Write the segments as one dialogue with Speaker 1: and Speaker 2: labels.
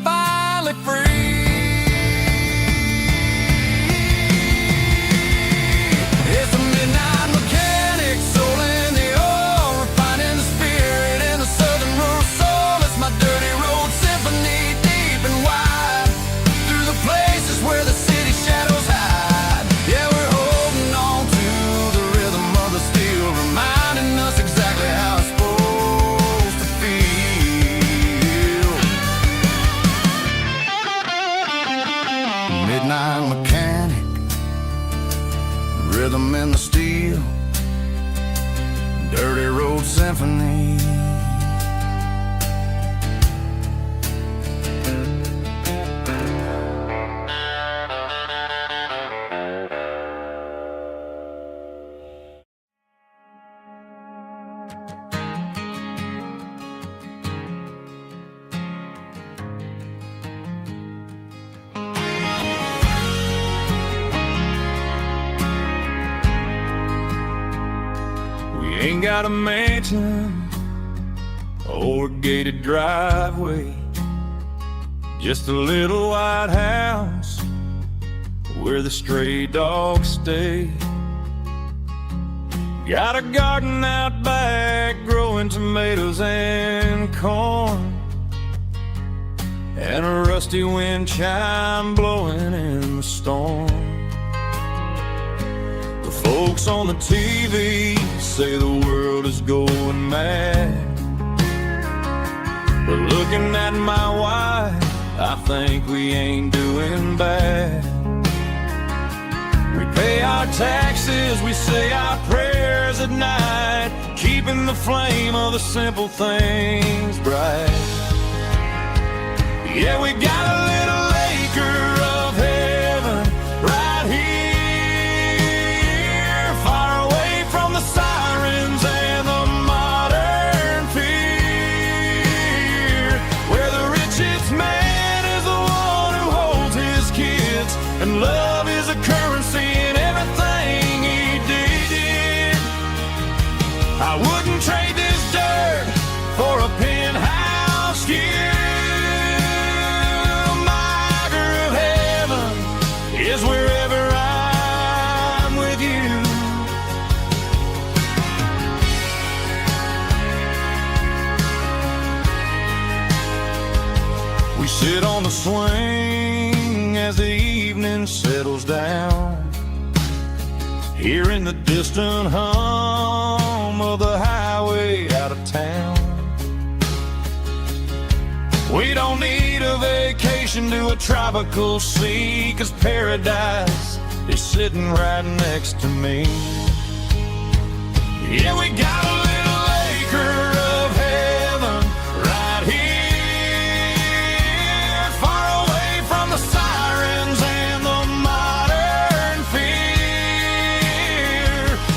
Speaker 1: finally free. It's a midnight mechanic, soul in the oil, refining the spirit in the southern rural soul. It's my dirty road symphony, deep and wide, through the places where the city shadows hide. Yeah, we're holding on to the rhythm of the steel, reminding us exactly how it's supposed to feel. Midnight mechanic, rhythm in the steel, dirty road symphony. Ain't got a mansion or a gated driveway, just a little white house where the stray dogs stay. Got a garden out back growing tomatoes and corn, and a rusty wind chime blowing in the storm. Folks on the TV say the world is going mad, but looking at my wife, I think we ain't doing bad. We pay our taxes, we say our prayers at night, keeping the flame of the simple things bright. Yeah, we got a little acre of heaven right here, sirens and the modern fear, where the richest man is the one who holds his kids, and love is a currency in everything he did. I wouldn't trade this dirt for a penthouse view. My acre of heaven is wherever I'm with you. We sit on the swing as the evening settles down, hearing the distant hum of the highway out of town. We don't need a vacation to a tropical sea, 'cause paradise is sitting right next to me. Yeah, we got a little acre of heaven right here, the sirens and the modern fear,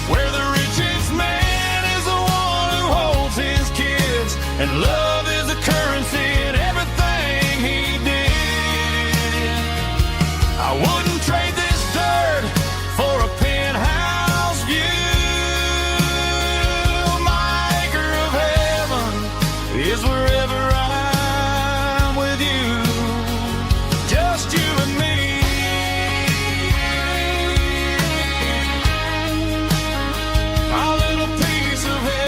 Speaker 1: where the richest man is the one who holds his kids, and love is a currency in everything he did. I wouldn't trade this dirt for a penthouse view. My acre of heaven is wherever I'm with you. Just you and me. Our little piece of heaven.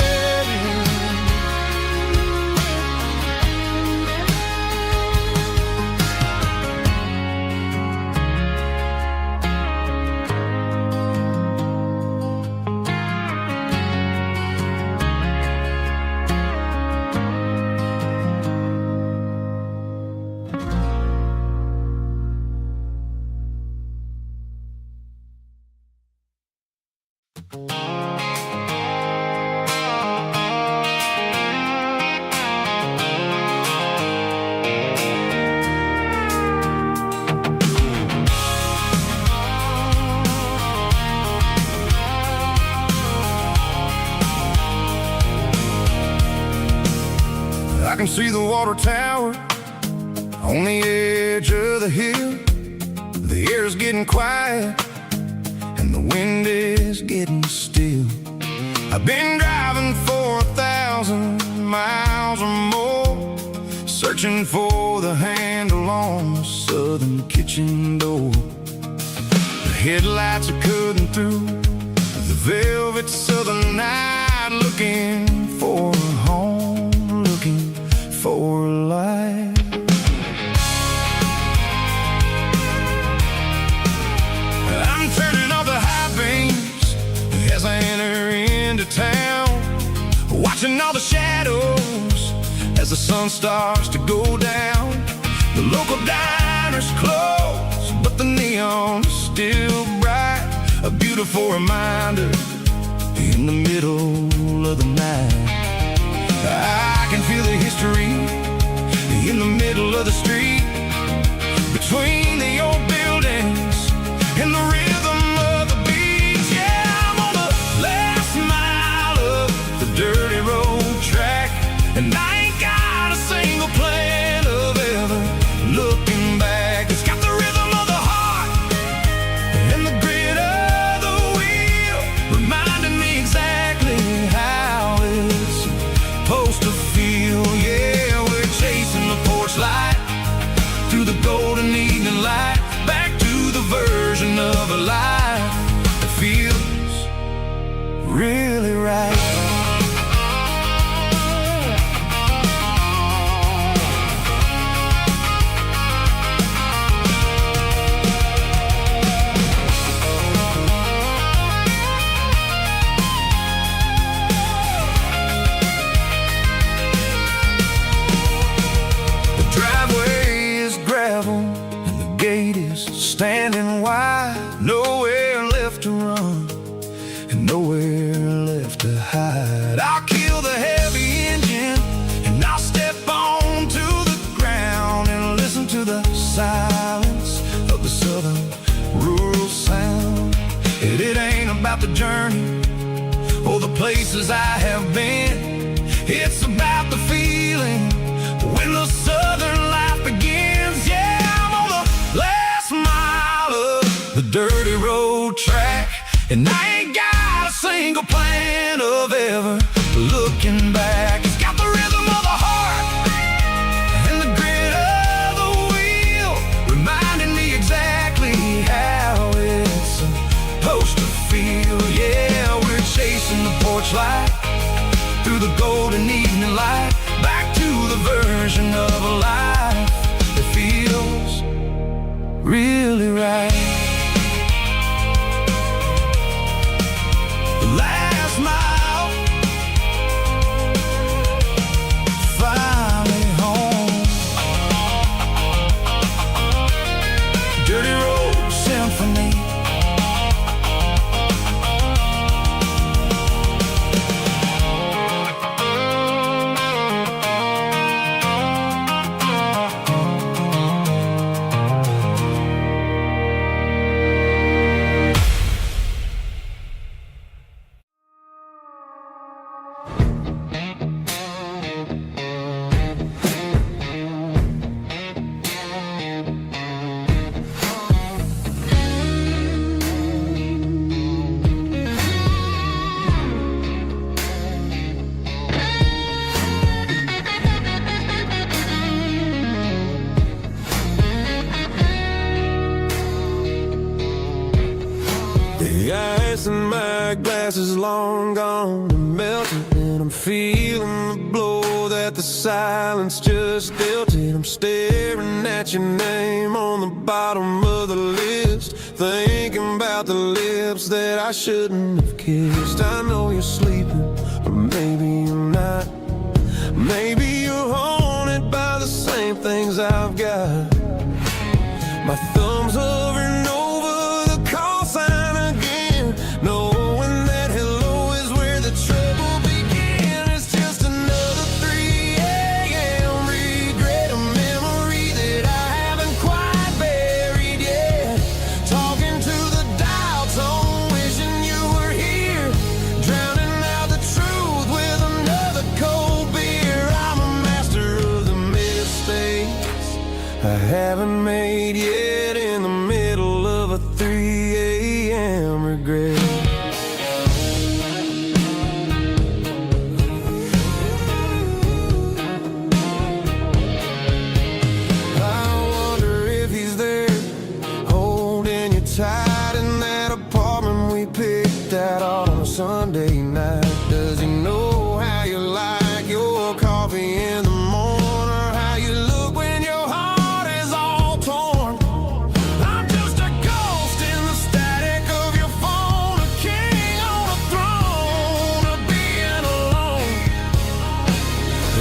Speaker 1: I can see the water tower on the edge of the hill. The air's getting quiet and the wind is getting still. I've been driving for 1,000 miles or more, searching for the hand southern kitchen door. The headlights are cutting through the velvet southern night, looking for a home, looking for a life. I'm turning off the high beams as I enter into town, watching all the shadows as the sun starts to go down. The local diner's closed, but the neon is still bright, a beautiful reminder in the middle of the night. I can feel the history in the middle of the street, between the old buildings and the rhythm of the beats. Yeah, I'm on the last mile of the dirty road track, and I ain't got a single plan of ever looking back. It's got the rhythm of the heart and the grit of the wheel, reminding me exactly how it's supposed to feel. Yeah, we're chasing the porch light through the golden evening light, back to the version of a life that feels really right. Standing wide, nowhere left to run and nowhere left to hide. I'll kill the heavy engine and I'll step onto the ground and listen to the silence of the southern rural sound. It ain't about the journey or the places I have been, it's about the feeling when the southern life begins. Yeah, I'm on the last mile of the dirty road track, and I ain't got a single plan of ever looking back. It's got the rhythm of the heart and the grit of the wheel, reminding me exactly how it's supposed to feel. Yeah, we're chasing the porch light through the golden evening light, back to the version of a life that feels really right. The last mile, finally home. Dirty Road Symphony.
Speaker 2: The ice in my glass is long gone and melted, and I'm feeling the blow that the silence just dealt it. I'm staring at your name on the bottom of the list, thinking about the lips that I shouldn't have kissed. I know you're sleeping, but maybe you're not. Maybe you're haunted by the same things I've got. My thumb's hovering over the call sign again, knowing that hello is where the trouble began. It's just another 3 a.m. regret, a memory that I haven't quite buried yet. Talking to the dial tone, wishing you were here, drowning out the truth with another cold beer. I'm a master of the mistakes I haven't made yet, in the middle of a 3 a.m. regret. I wonder if he's there tight in that apartment we picked out on a Sunday night. Does he know how you like your coffee in the morning, or how you look when your heart is all torn? I'm just a ghost in the static of your phone, a king on a throne of being alone.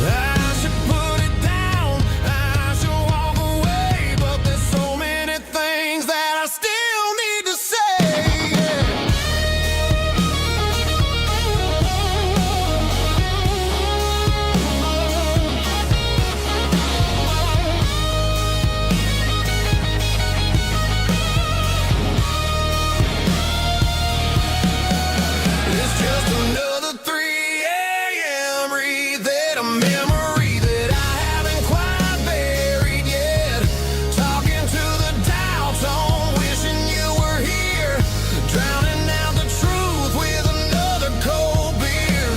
Speaker 2: I should put it down, I should walk away, but there's so many things that I still need to say. It's just another 3 a.m. read, a memory that I haven't quite buried yet. Talking to the dial tone, wishing you were here, drowning out the truth with another cold beer.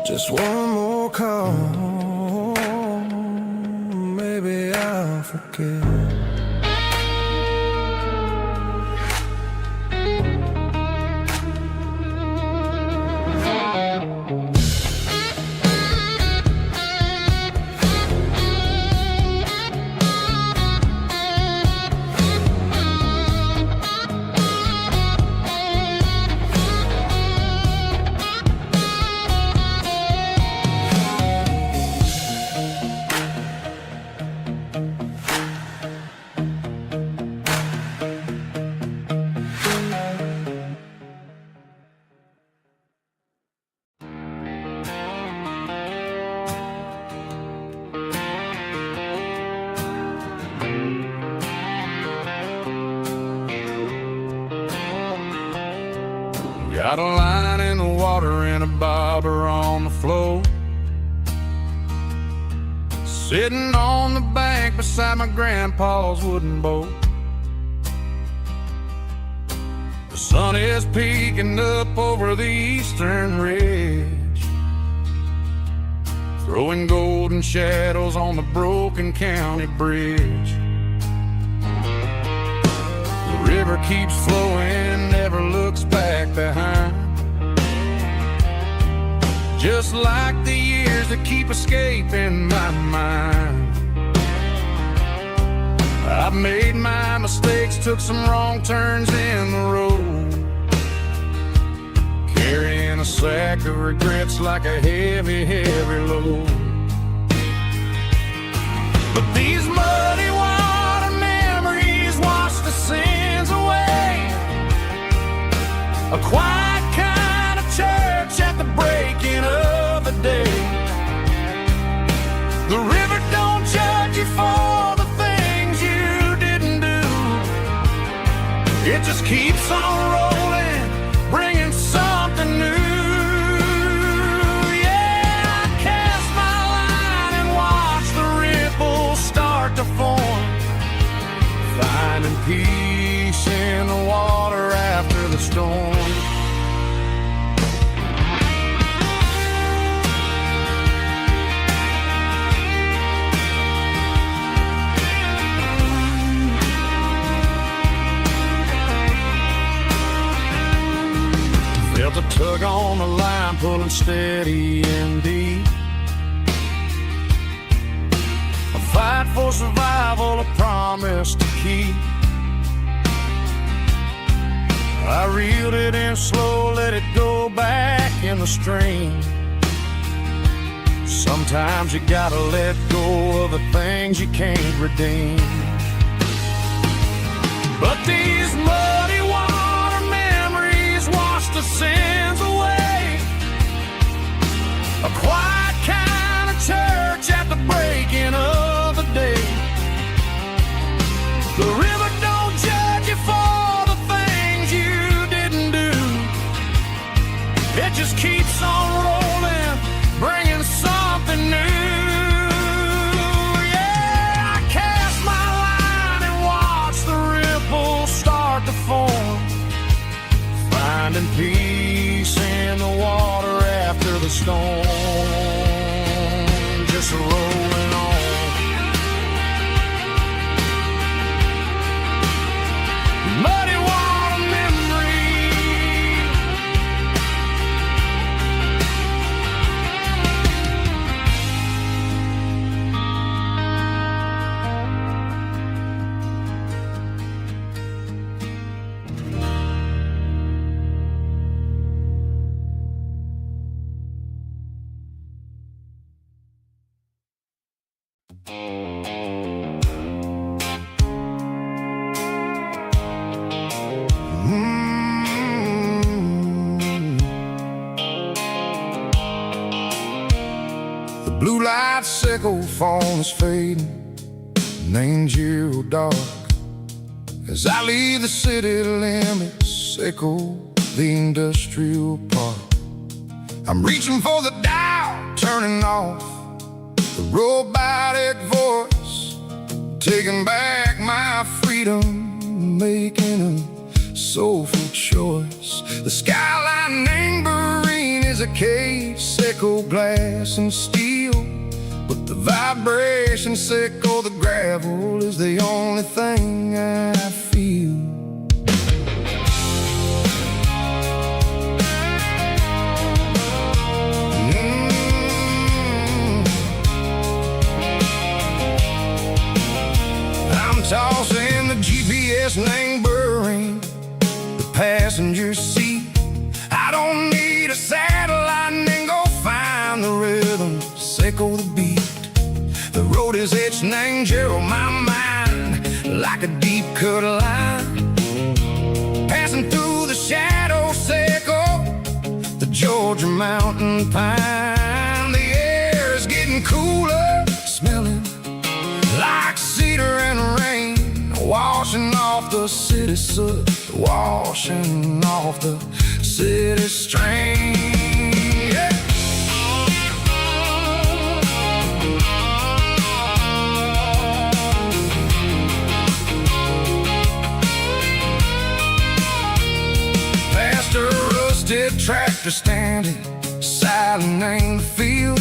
Speaker 2: Just one more call, maybe I'll forget. Got a line in the water and a bobber on the floor, sitting on the bank beside my grandpa's wooden boat. The sun is peeking up over the eastern ridge, throwing golden shadows on the broken county bridge. The river keeps flowing, never looks back behind, just like the years that keep escaping my mind. I've made my mistakes, took some wrong turns in the road, carrying a sack of regrets like a heavy, heavy load. But these muddy water memories wash the sins away. A quiet kind of church at the breaking of the day. The river don't judge you for the things you didn't do. It just keeps on rolling, bringing something new. Yeah, I cast my line and watch the ripples start to form, finding peace in the water after the storm. Felt a tug on the line, pulling steady and deep. A fight for survival, a promise to keep. I reeled it in slow, let it go back in the stream. Sometimes you gotta let go of the things you can't redeem. But these muddy water memories wash the sins away. A quiet kind of church at the breaking of the day. The river don't judge you for the things you didn't do. It just keeps on rolling, bringing something new. Yeah, I cast my line and watch the ripples start to form, finding peace in the water after the storm. Just rolling on.
Speaker 3: The blue light sickle phone is fading, named zero dark. As I leave the city limits, echo the industrial park. I'm reaching for the dial, turning off the robotic voice, taking back my freedom, making a soulful choice. The skyline neighboring is a case, echo glass and steel, but the vibration sickle, the gravel is the only thing I feel. I'm tossing the GPS neighboring the passenger seat. I don't need a satellite and go find the rhythm, sickle the beat. The road is etched and angel on my mind like a deep cut line, passing through the shadow sickle, the Georgia mountain pine. The air is getting cooler, smelling like cedar and rain, washing off the city soot, washing off the city strain. Yeah. Past a rusted tractor standing silent in the field,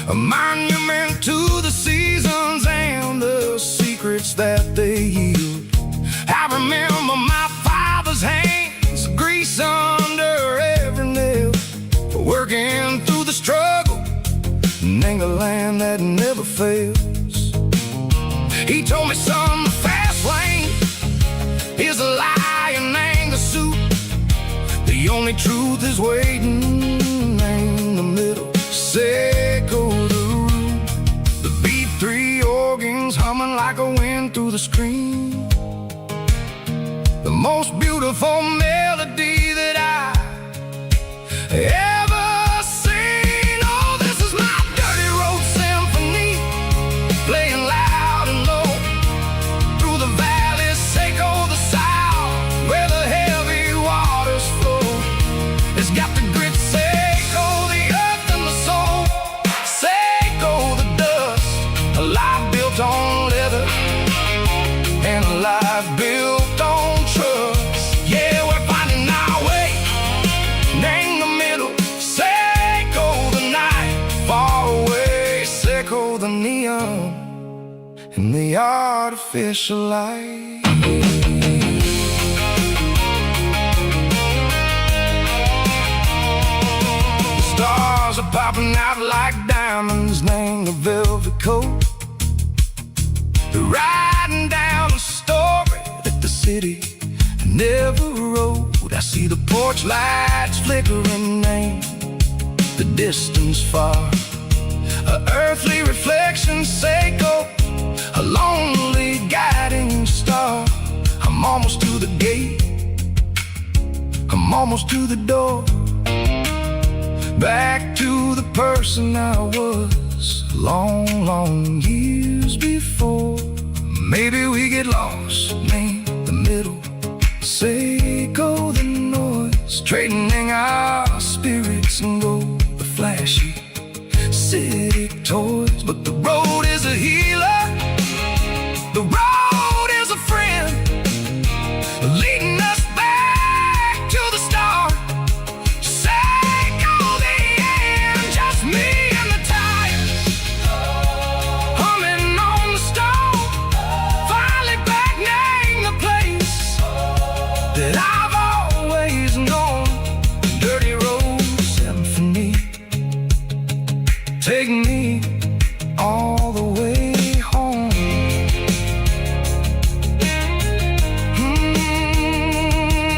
Speaker 3: a monument to the seasons and the secrets that they yield. I remember my father's hands, grease under every nail, working through the struggle, and a land that never fails. He told me, son, the fast lane is a lie and anger suit. The only truth is waiting in the middle. Sickle the root, the B3 organs humming like a wind through the screen. The most beautiful melody that I ever seen. Oh, this is my dirty road symphony, playing loud and low through the valleys, sickle the south, where the heavy waters flow. It's got the grit, sickle the earth and the soul, sickle the dust, a life built on leather and a life built on trust. Yeah, we're finding our way in the middle, sickle the night far away, sickle the neon and the artificial light. The stars are popping out like diamonds, named the velvet coat. They're riding down the story that the city never wrote. I see the porch lights flickering, name the distance far, a earthly reflection, sickle, a lonely guiding star. I'm almost to the gate, I'm almost to the door, back to the person I was long, long years before. Maybe we get lost in the middle, sickle the noise, trading our spirits and go the flashy city toys. But the road is a healer, the road is a friend, leading us back to the start. Sickle the end, just me and the tires, humming on the stove, finally back name the place that I've always known. Dirty road symphony, take me all the way home.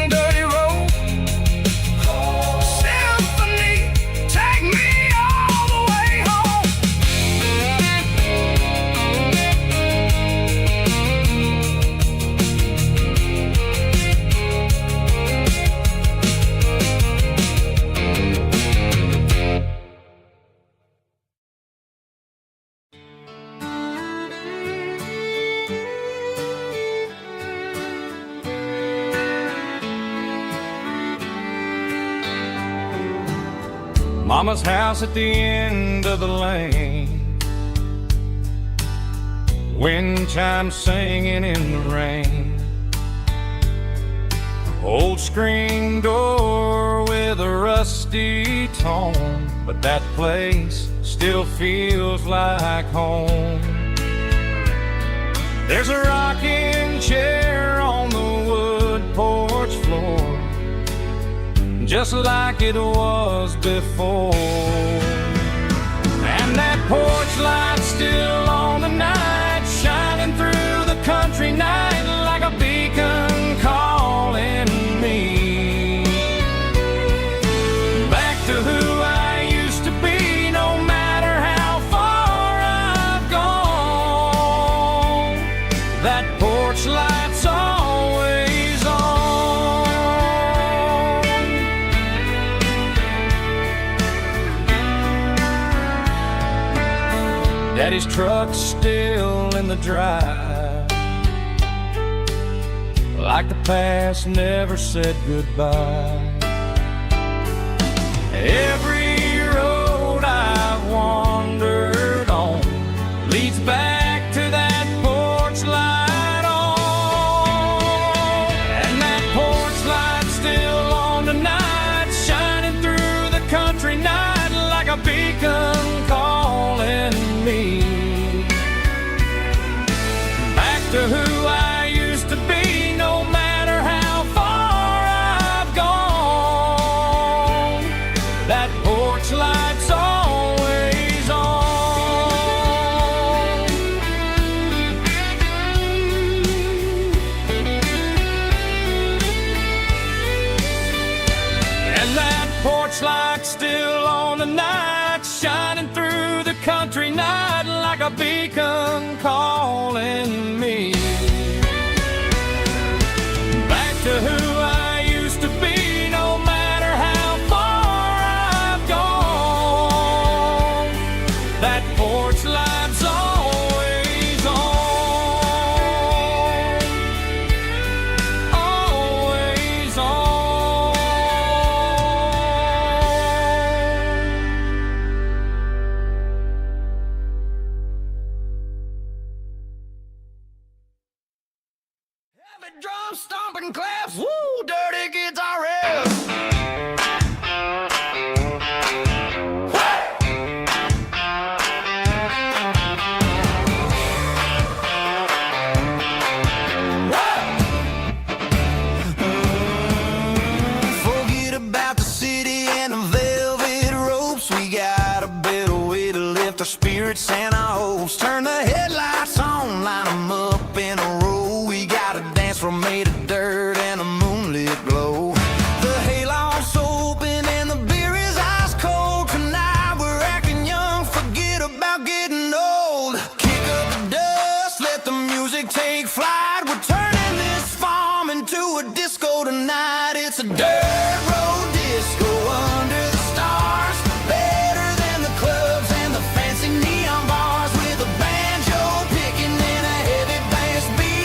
Speaker 3: Dirty road symphony, take me all the way home. Mama's house at the end of the lane, wind chimes singing in the rain. Old screen door with a rusty tone, but that place still feels like home. There's a rocking chair on the wood porch floor, just like it was before. And that porch light's still on the night, shining through the country night like a beacon calling me back to who I used to be. No matter how far I've gone, that porch light's always on. Daddy's truck's still in the drive, like the past never said goodbye. Every road I've wandered on leads back to that porch light on. And that porch light's still on tonight, shining through the country night like a beacon calling me back to who I used to be. No matter how far I've gone, that porch light's always on. And that porch light's still on tonight, shining through the country night like a beacon calling me back to who I used to be. No matter how far I've gone, that porch light's always on, always on. Heavy drum stomping claps, woo, dirty guitar riffs. Forget about the city and the velvet ropes. We got a better way to lift our spirits and our hopes. Turn the headlights on, line them up in a row. We got a dance floor made of dirt and a moonlit glow. The hayloft's open and the beer is ice cold. Tonight we're acting young, forget about getting old. Kick up the dust, let the music take flight. We're turning this farm into a disco tonight. It's a dirt road disco under the stars, better than the clubs and the fancy neon bars, with a banjo picking and a heavy bass beat.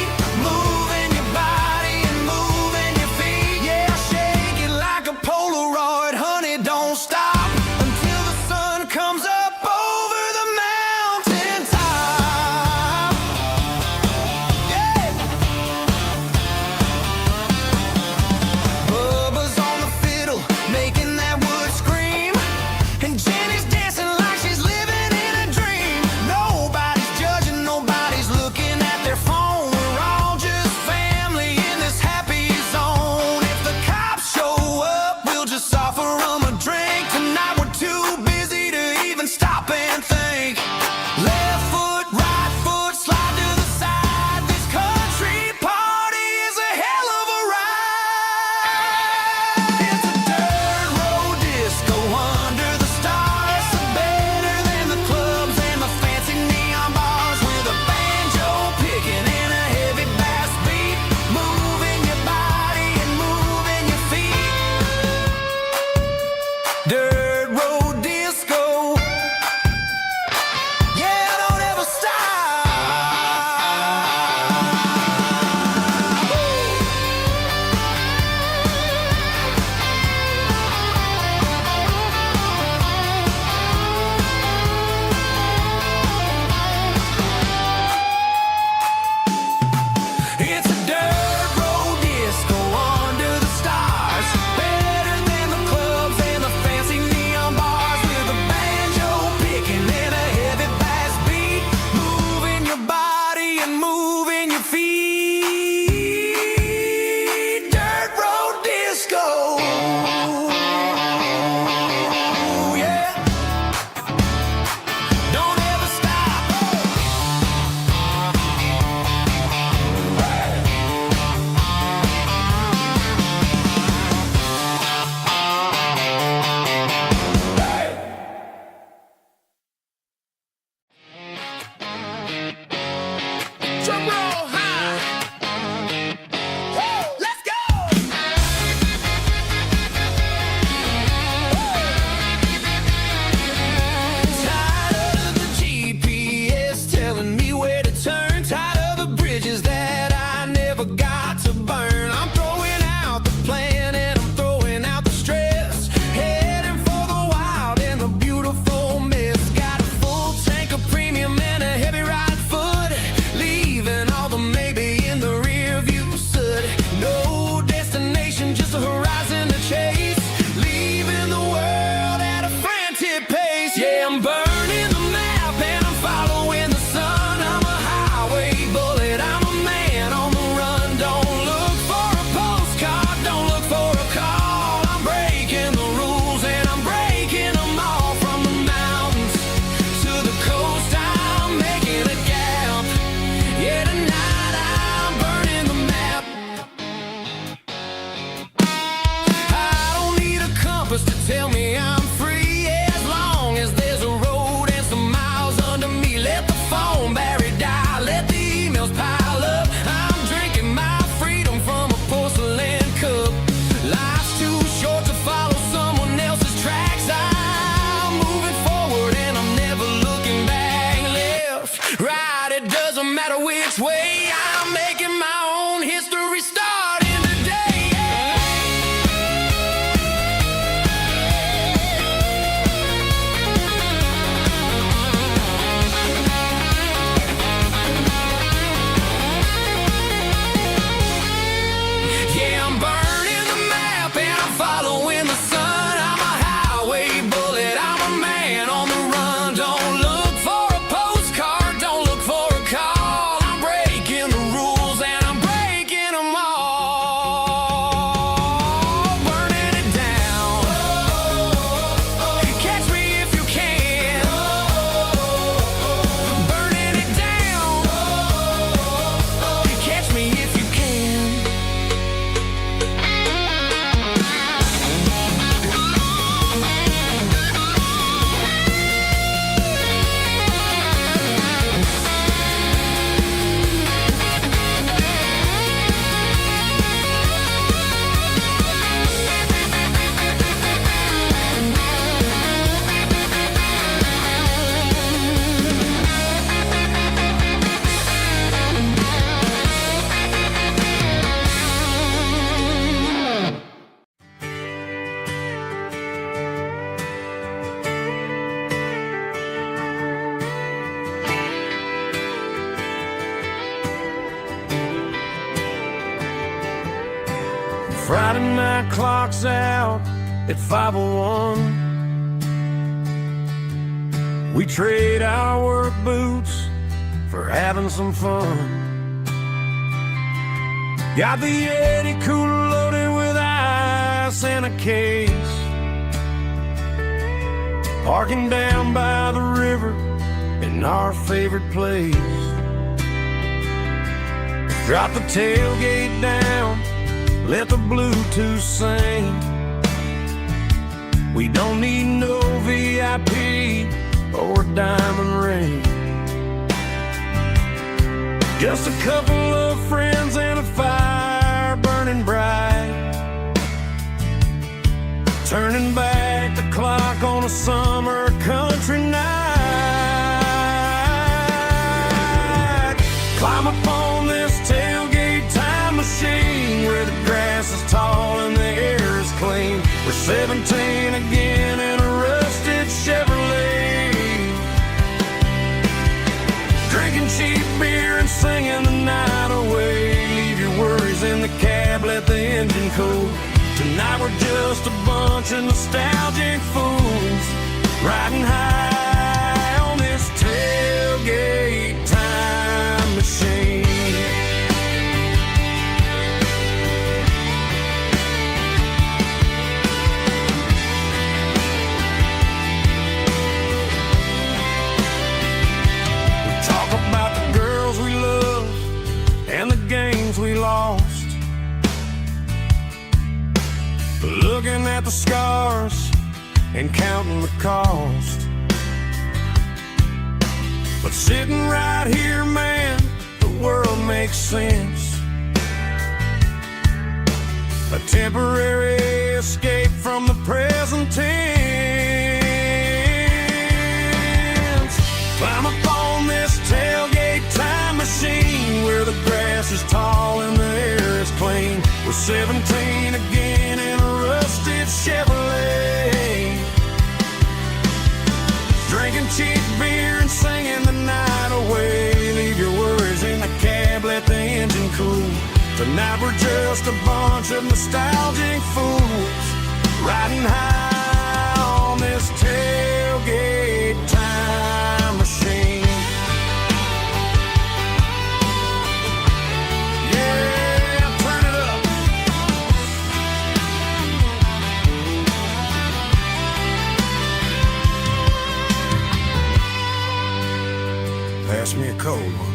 Speaker 2: Friday night clock's out at 5:01. We trade our work boots for having some fun. Got the Yeti cooler loaded with ice and a case. Parking down by the river in our favorite place. Drop the tailgate down, let the Bluetooth sing. We don't need no VIP or a diamond ring. Just a couple of friends and a fire burning bright, turning back the clock on a summer country night. Climb up on this tailgate time machine where the grass is tall and the air is clean. We're 17 again in a rusted Chevrolet, drinking cheap beer and singing the night away. Leave your worries in the cab, let the engine cool. Tonight we're just a bunch of nostalgic fools, riding high on this tailgate time machine. We talk about the girls we love and the games we lost, looking at the scars and counting the cost. But sitting right here, man, the world makes sense. A temporary escape from the present tense. Climb up on this tailgate time machine where the grass is tall and the air is clean. We're 17 again in a rusted Chevrolet, drinking cheap beer and singing the night away. Leave your worries in the cab, let the engine cool. Tonight we're just a bunch of nostalgic fools, riding high on this tailgate time machine. Pass me a cold one.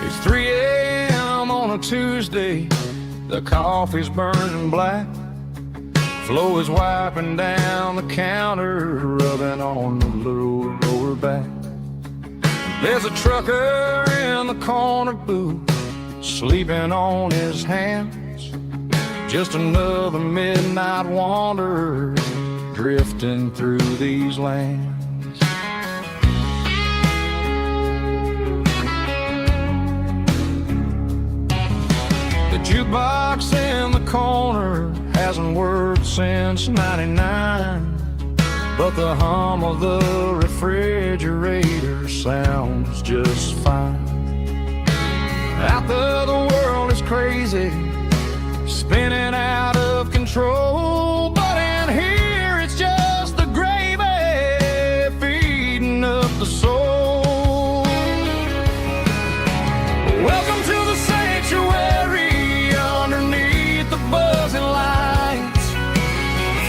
Speaker 2: It's 3 a.m. on a Tuesday, the coffee's burning black. Flo is wiping down the counter, rubbing on the lower back. There's a trucker in the corner booth, sleeping on his hands. Just another midnight wanderer, drifting through these lands. The jukebox in the corner hasn't worked since '99, but the hum of the refrigerator sounds just fine. Out there the world is crazy, spinning out of control, but in here it's just the gravy feeding up the soul. Welcome to the sanctuary underneath the buzzing lights,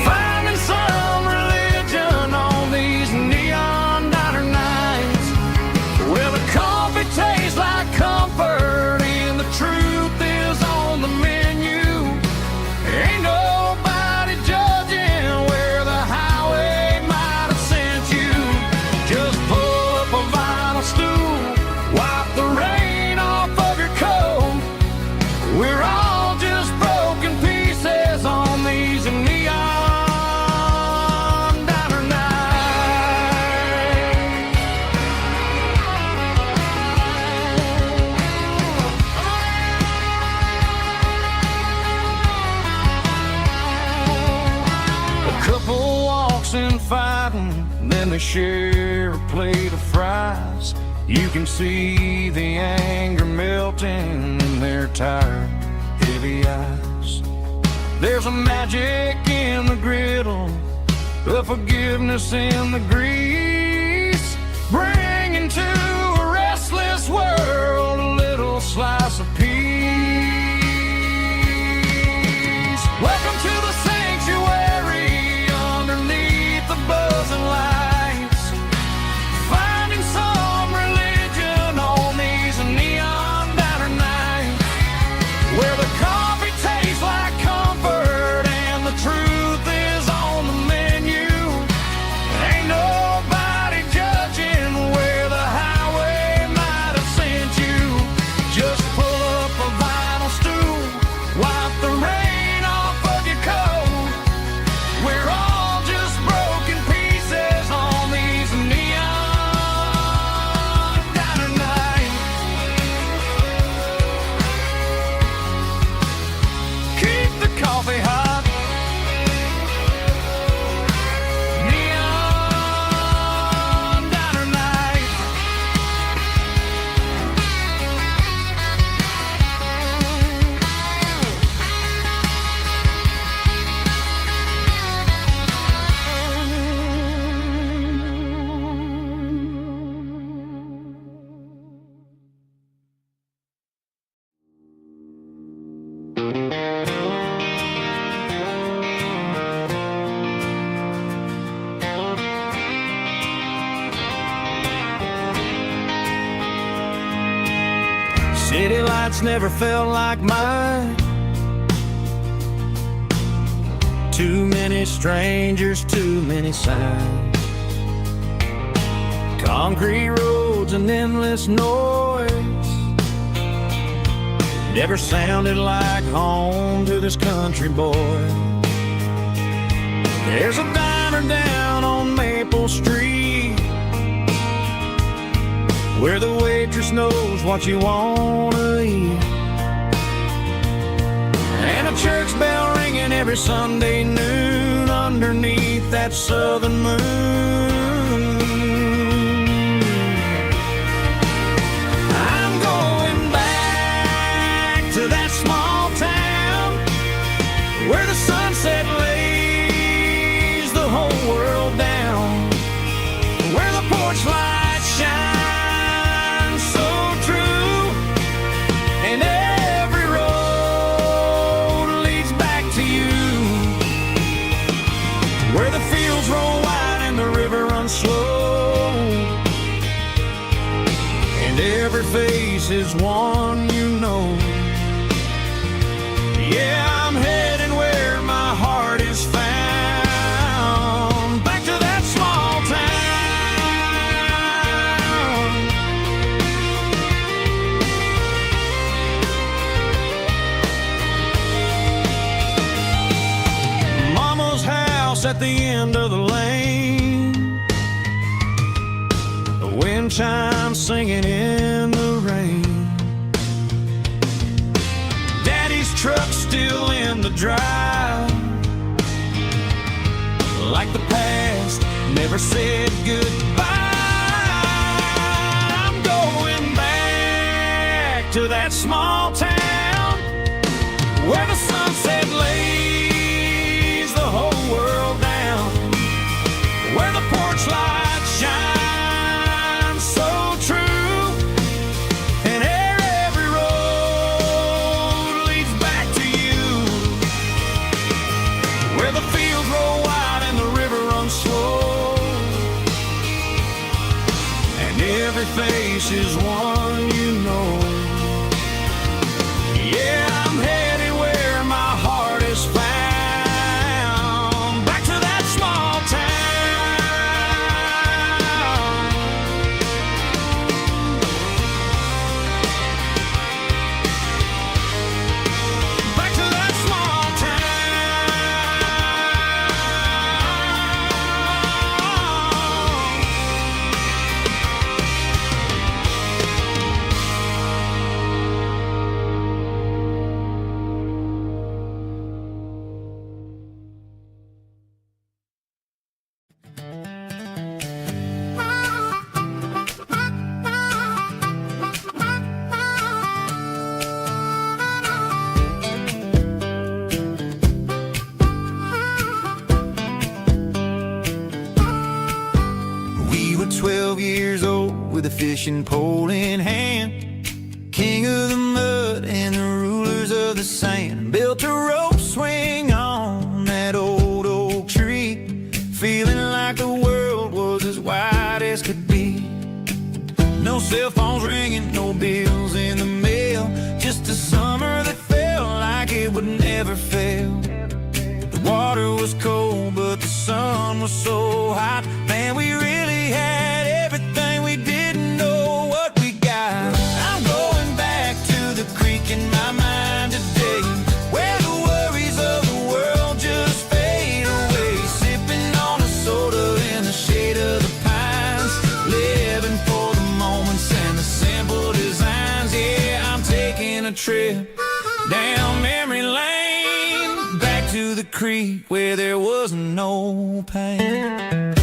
Speaker 2: finding some religion on these neon diner nights. Well, the coffee tastes like comfort and the truth is on the menu. Ain't nobody judging where the highway might have sent you. Just pull up a vinyl stool, wipe the rain off of your coat.
Speaker 3: they share a plate of fries. You can see the anger melting in their tired, heavy eyes. There's a magic in the griddle, a forgiveness in the grease, bringing to a restless world a little slice of peace. Welcome to the sanctuary underneath the buzzing lights, finding some religion on these neon diner nights, where the coffee tastes like comfort and the truth is on the menu. Ain't nobody judging where the highway might have sent you. Just pull up a vinyl stool, wipe the rain off of your coat. We're all just broken pieces on these neon diner nights. Keep the coffee hot. Neon diner night.
Speaker 2: City lights never felt like mine. Too many strangers, too many signs. Concrete roads and endless noise never sounded like home to this country boy. There's a diner down on Maple Street where the waitress knows what you wanna eat, and a church bell ringing every Sunday noon underneath that southern moon. I'm going back to that small town where the sunset lays the whole world down, where the porch lights shine so true, and every road leads back to you, where the fields roll wide and the river runs slow, and every face is one you know. Yeah, I'm heading where my heart is found, back to that small town. Mama's house at the end of the lane, the wind chimes singing in the rain. Daddy's truck still in the drive, like the past never said goodbye. I'm going back to that small town where the sunset lays the whole world down, where the porch lights shine so true, and every road leads back to you, where the fields roll wide and the river runs slow, and every face is one you know. Yeah, I'm headed where my heart is found, back to that small town. Back to that small town.
Speaker 4: fishing pole in hand, king of the mud and the rulers of the sand. Built a rope swing on that old oak tree, feeling like the world was as wide as could be. No cell phones ringing, no bills in the mail, just a summer that felt like it would never fail. The water was cold, but the sun was so hot. Man, we really had everything, we didn't know what we got. I'm going back to the creek in my mind today, where the worries of the world just fade away. Sipping on a soda in the shade of the pines, living for the moments and the simple designs. Yeah, I'm taking a trip down memory lane, back to the creek where there was no pain.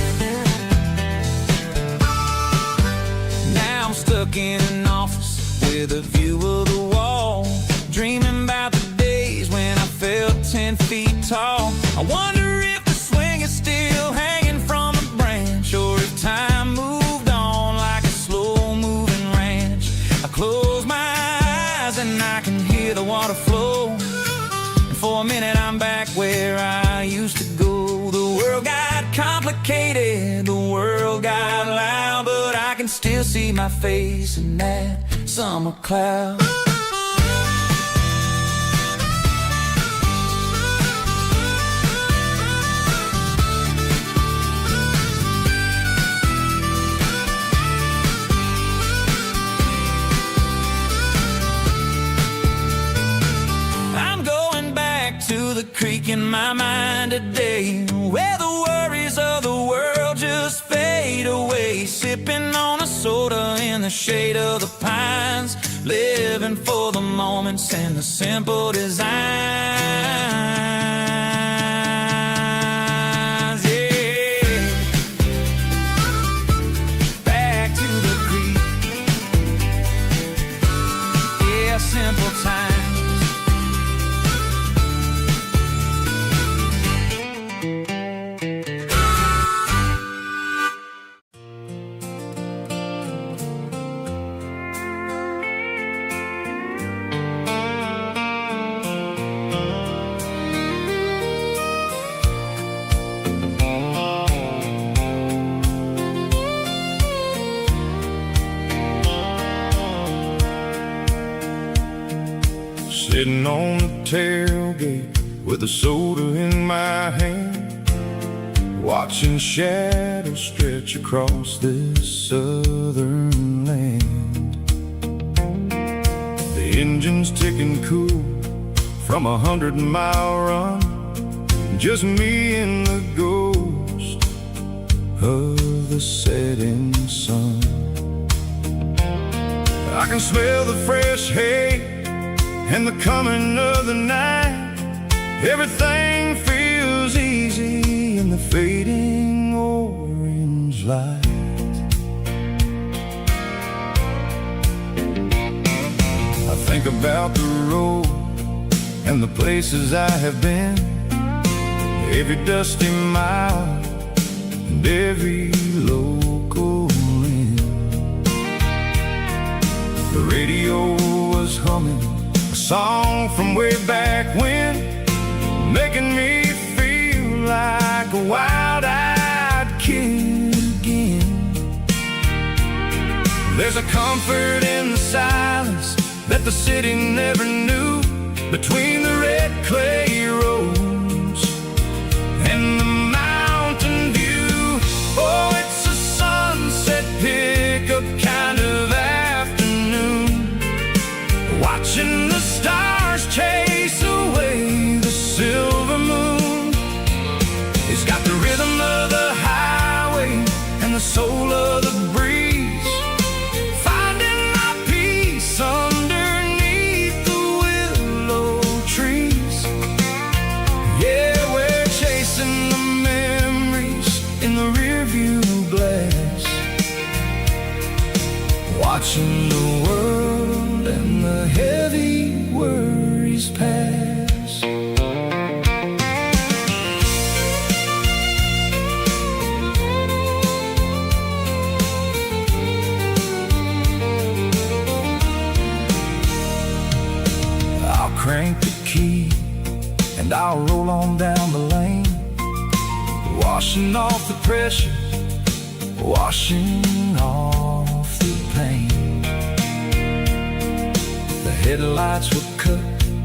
Speaker 4: Now I'm stuck in an office with a view of the wall, dreaming about the days when I felt 10 feet tall. I wonder if the swing is still hanging from a branch, or if time moved on like a slow-moving ranch. I close my eyes and I can hear the water flow, and for a minute I'm back where I used to go. The world got complicated, the world got loud, but I can still see my face in that summer cloud. To the creek in my mind today, where the worries of the world just fade away. Sipping on a soda in the shade of the pines, living for the moments and the simple designs. Yeah, back to the creek. Yeah, simple times.
Speaker 3: Sitting on the tailgate with a soda in my hand, watching shadows stretch across this southern land. The engine's ticking cool from 100-mile run, just me and the ghost of the setting sun. I can smell the fresh hay and the coming of the night. Everything feels easy in the fading orange light. I think about the road and the places I have been, every dusty mile and every local inn. The radio was humming a song from way back when, making me feel like a wild-eyed kid again. There's a comfort in the silence that the city never knew, between the red clay roads and the mountain view. Oh, it's a sunset pickup kind of afternoon, watching the stars chase away the silver moon. It's got the rhythm of the highway and the soul of the breeze, finding my peace underneath the willow trees. Yeah, we're chasing the memories in the rearview glass, watching the world and the heavy worries crank the key and I'll roll on down the lane, washing off the pressure, washing off the pain. The headlights will cut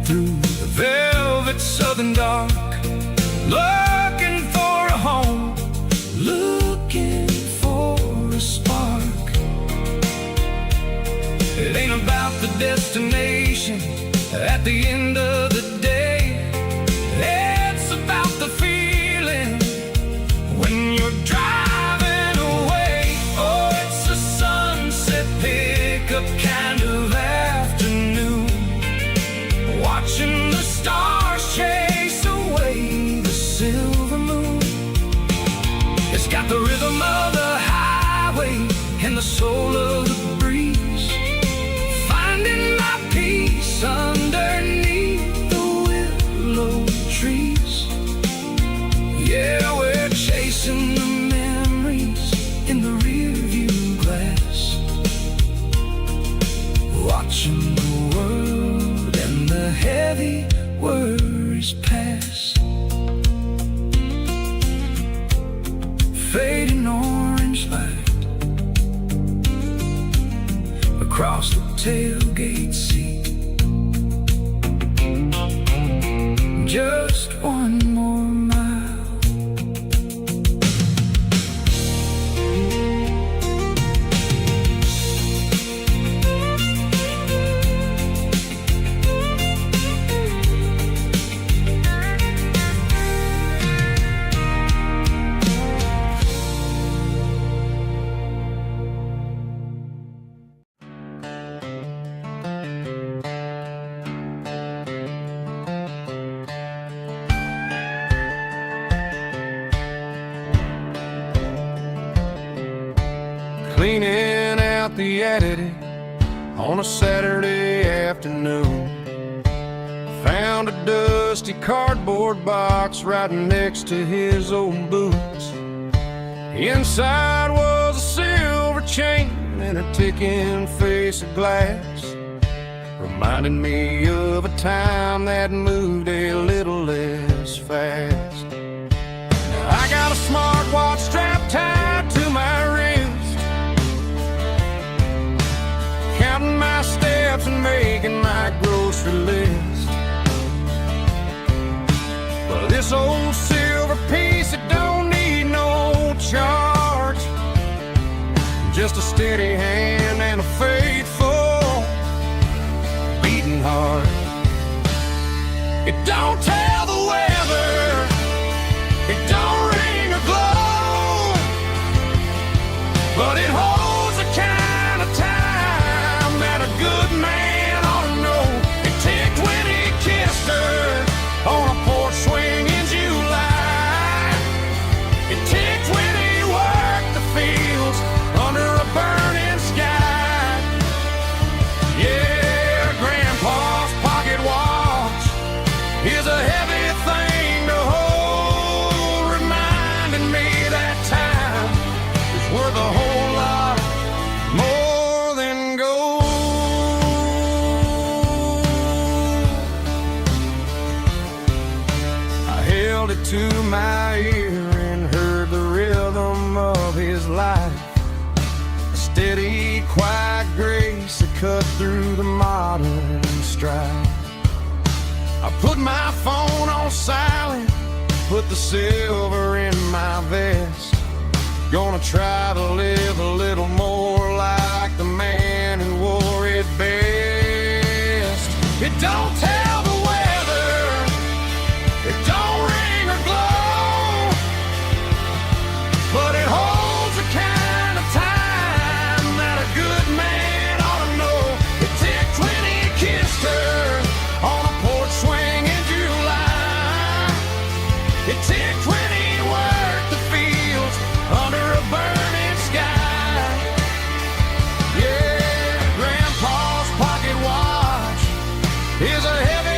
Speaker 3: through the velvet southern dark, looking for a home, looking for a spark. It ain't about the destination at the end of the day, it's about the feeling when you're driving away. Oh, it's a sunset pickup kind of afternoon, watching the stars chase away the silver moon. It's got the rhythm of the highway and the soul of the breeze, finding my peace underneath the willow trees. Yeah, we're chasing the memories in the rearview glass, watching the world and the heavy worries pass. Fading orange light across the tailgate seat. Just one more mile.
Speaker 2: Cleaning out the attic on a Saturday afternoon, found a dusty cardboard box right next to his old boots. Inside was a silver chain and a ticking face of glass, reminding me of a time that moved a little less fast. Now I got a smartwatch strapped tied to my wrist, counting my steps and making my grocery list. Well, this old silver piece, it don't need no charge, just a steady hand and a faithful beating heart. It don't tell the weather, it don't ring or glow, but it holds the kind of time that a good man ought to know. It ticked when he kissed her on a porch swing in July. It ticked when he worked the fields under a burning sky. Yeah, Grandpa's pocket watch is a heavy thing to hold, reminding me that time is worth a whole lot more than gold. I held it to my ear and heard the rhythm of his life, a steady, quiet grace that cut through the modern strife. I put my phone on silent, put the silver in my vest, gonna try to live a little more like the man who wore it best. It don't tell the weather, it don't ring or glow, but it holds the kind of time that a good man ought to know. It ticked when he kissed her on a porch swing in July. It ticked when he worked the fields under a burning sky. Yeah, Grandpa's pocket watch is a heavy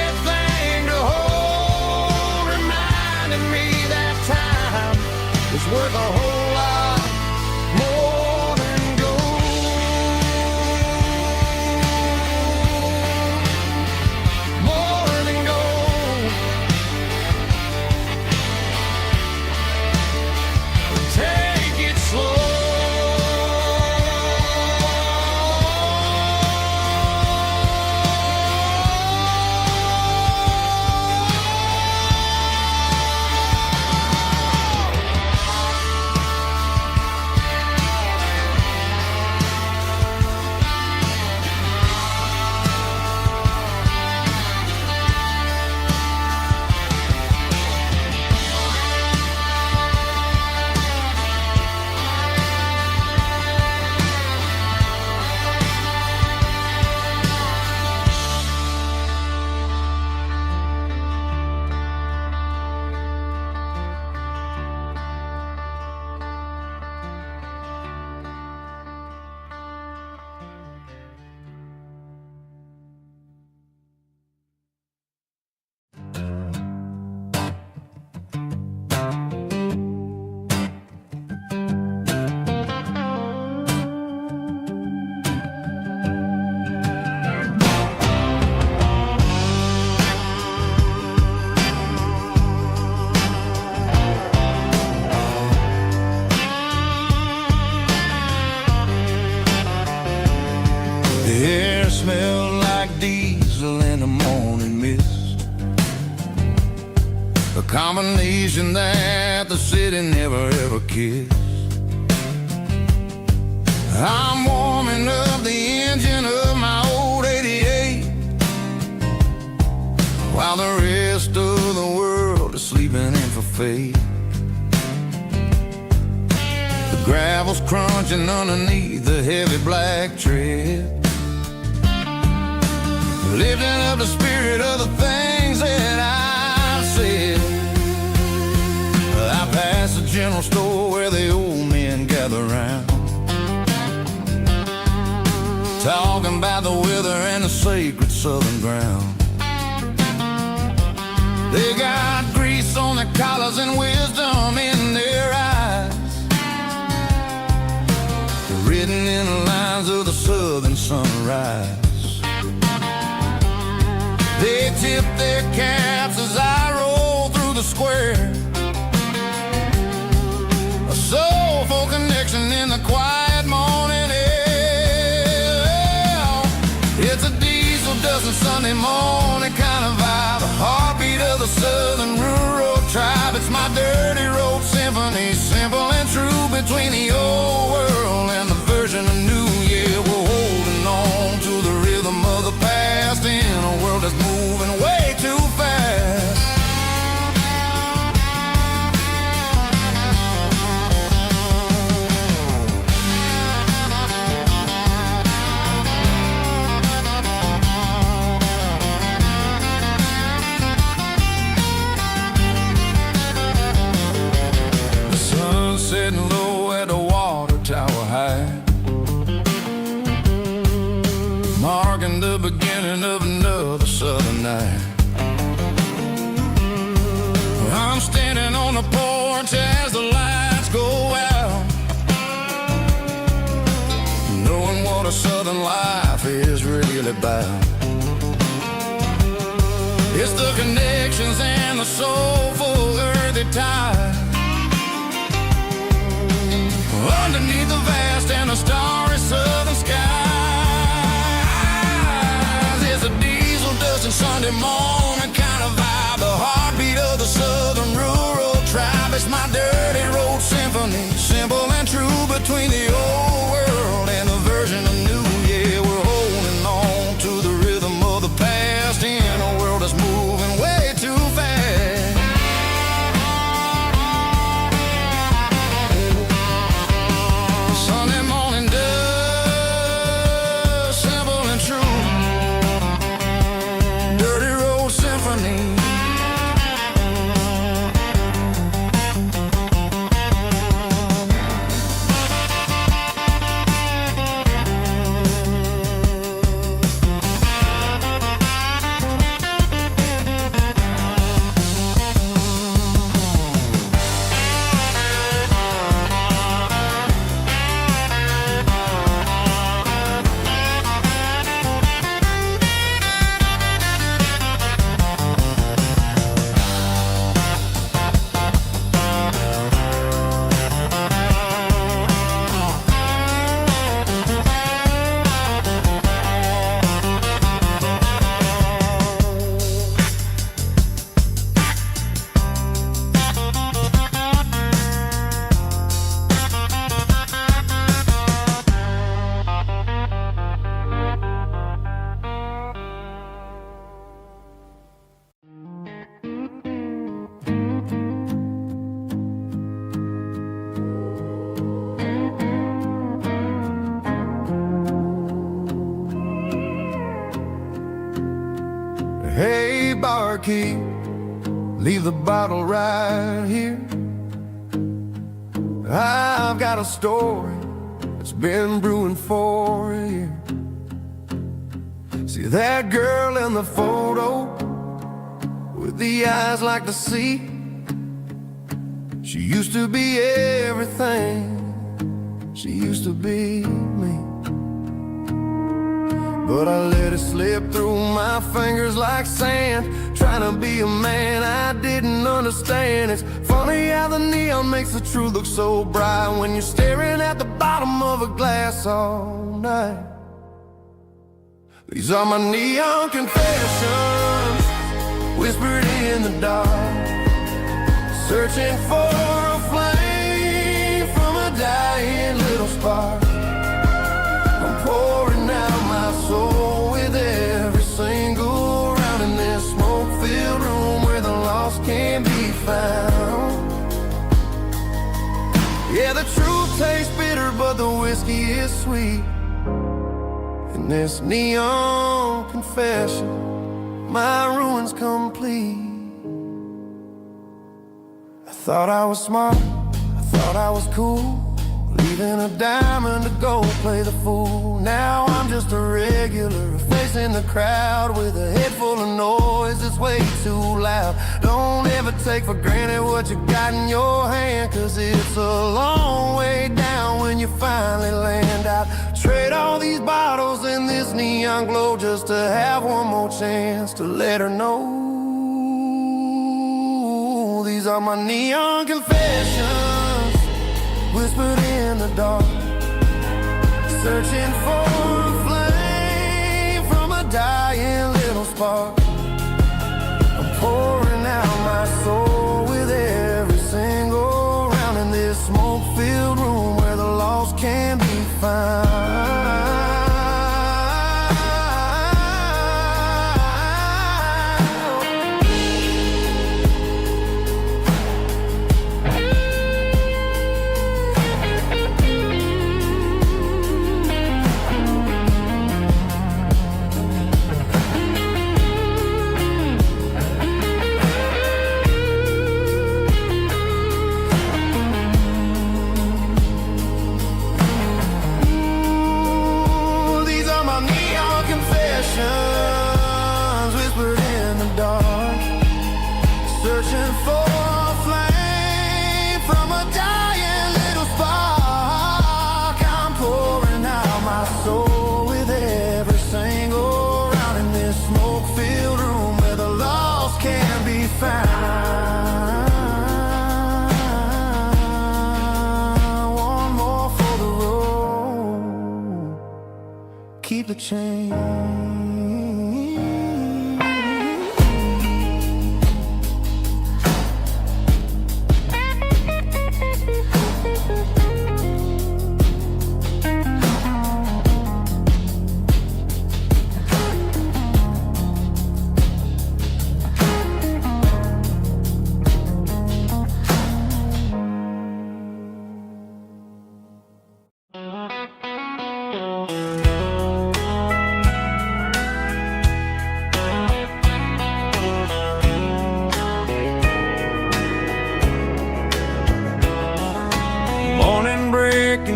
Speaker 3: combination that the city never ever kissed. I'm warming up the engine of my old 88, while the rest of the world is sleeping in for fate. The gravel's crunching underneath the heavy black tread, lifting up the spirit of the things that I said. I passed the general store where the old men gather round, talking about the weather and the sacred southern ground. They got grease on their collars and wisdom in their eyes, written in the lines of the southern sunrise. They tip their caps as I roll through the square, a soulful connection in the quiet morning air. It's a diesel dozen Sunday morning kind of vibe, the heartbeat of the southern rural tribe. It's my dirty road symphony, simple and true, between the old world and the version of new. Yeah, we're holding on to the rhythm of the past in a world that's moving way too fast. The sun setting low at the water tower high, marking the beginning of another southern night. I'm standing on the porch as the lights go out, knowing what a southern life is really about. It's the connections and the soulful earthy tide, underneath the vast and the starry southern skies. It's a diesel dusting Sunday morning kind of vibe, the heartbeat of the southern rural tribe. It's my dirty road symphony, simple and true, between the old world and the version of new. Yeah, we're holding on to the rhythm of the past in a world that's moving way too fast. Sunday morning dust, simple and true, dirty road symphony.
Speaker 2: Hey, barkeep, leave the bottle right here. I've got a story that's been brewing for a year. See that girl in the photo with the eyes like the sea? She used to be everything, she used to be me. But I let it slip through my fingers like sand, trying to be a man I didn't understand. It's funny how the neon makes the truth look so bright when you're staring at the bottom of a glass all night. These are my neon confessions, whispered in the dark.
Speaker 1: searching for a flame from a dying little spark. I'm pouring out my soul with every single round in this smoke-filled room where the lost can be found. Yeah, the truth tastes bitter, but the whiskey is sweet. In this neon confession, my ruin's complete. I thought I was smart, I thought I was cool, leaving a diamond to go play the fool. Now I'm just a regular, facing the crowd with a head full of noise that's way too loud. Don't ever take for granted what you got in your hand, cause it's a long way down when you finally land out. Trade all these bottles and this neon glow just to have one more chance to let her know. These are my neon confessions, whispered in the dark, searching for a flame from a dying little spark. I'm pouring out my soul with every single round in this smoke-filled room where the lost can be found. Whispered in the dark, searching for a flame from a dying little spark. I'm pouring out my soul with every single round in this smoke-filled room where the lost can be found. One more for the road, keep the change.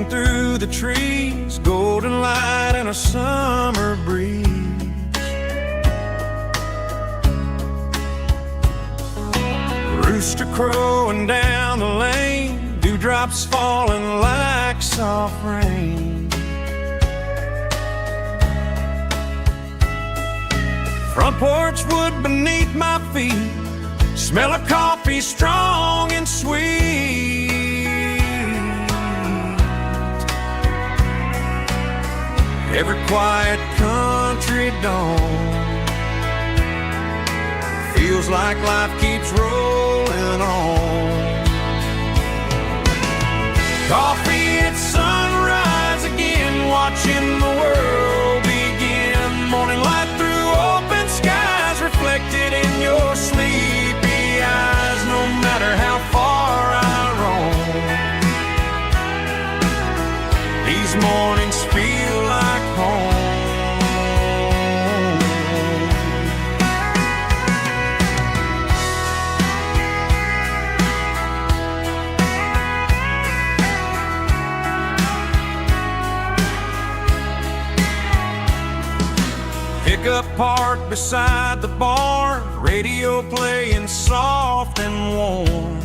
Speaker 2: Through the trees, golden light and a summer breeze. Rooster crowing down the lane, dewdrops falling like soft rain. Front porch wood beneath my feet, smell of coffee strong and sweet. Every quiet country dawn feels like life keeps rolling on. Coffee at sunrise again, watching the world begin. Morning light through open skies, reflected in your sleepy eyes. No matter how far I roam, these mornings feel like home. Pickup parked beside the barn, radio playing soft and warm.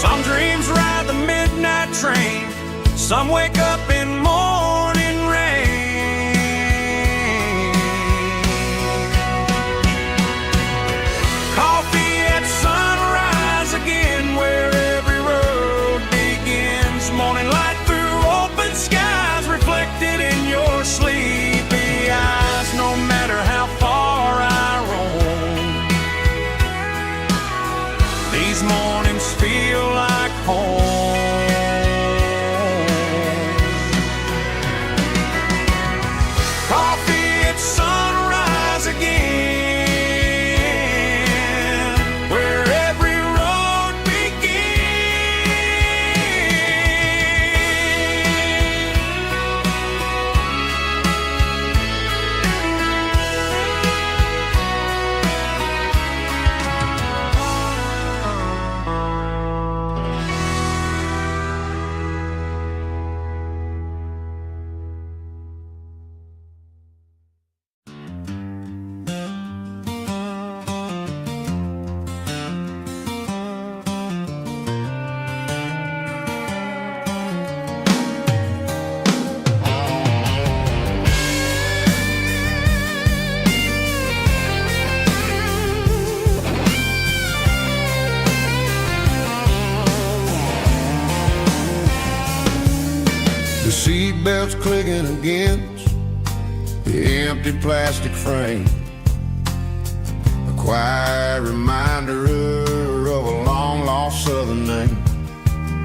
Speaker 2: Some dreams ride the midnight train, some wake up in morning rain. Coffee at sunrise again, where every road begins. Morning light through open skies, reflected in your sleepy eyes. No matter how far I roam,
Speaker 3: seatbelts clicking against the empty plastic frame. A quiet reminder of a long-lost southern name.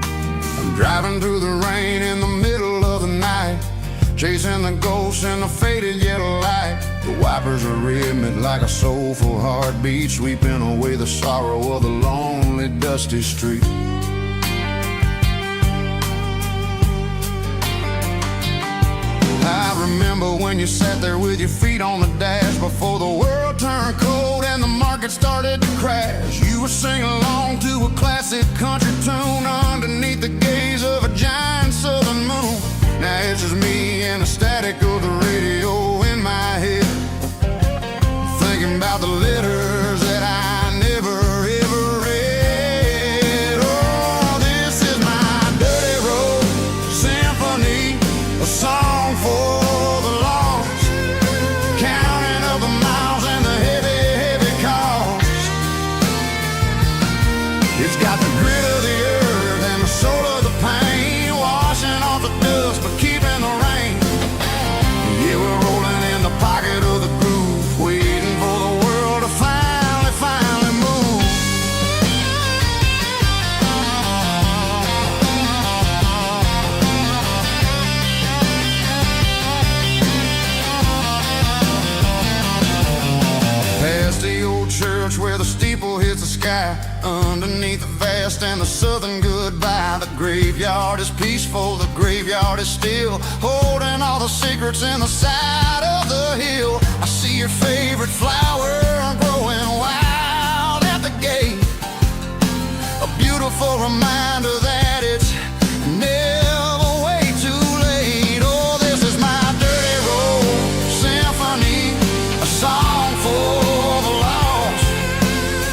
Speaker 3: I'm driving through the rain in the middle of the night, chasing the ghosts in the faded yellow light. The wipers are rhythmic like a soulful heartbeat, sweeping away the sorrow of the lonely, dusty street. I remember when you sat there with your feet on the dash before the world turned cold and the market started to crash. You were singing along to a classic country tune underneath the gaze of a giant southern moon. Now it's just me and the static of the radio in my head, thinking about the letters that I never ever read. Oh, this is my dirty road symphony, a song for the lost, counting up the miles and the heavy, heavy cost. It's got the grit of the earth and the soul of the pain, washing off the dust but keeping the rain. Yeah, we're rolling in the pocket of the groove, waiting for the world to finally move. Past the old church where the steeple hits the sky, underneath the vast and the southern goodbye. The graveyard is peaceful, the graveyard is still, holding all the secrets in the side of the hill. I see your favorite flower growing wild at the gate, a beautiful reminder that it's never way too late. Oh, this is my dirty road symphony, a song for the lost,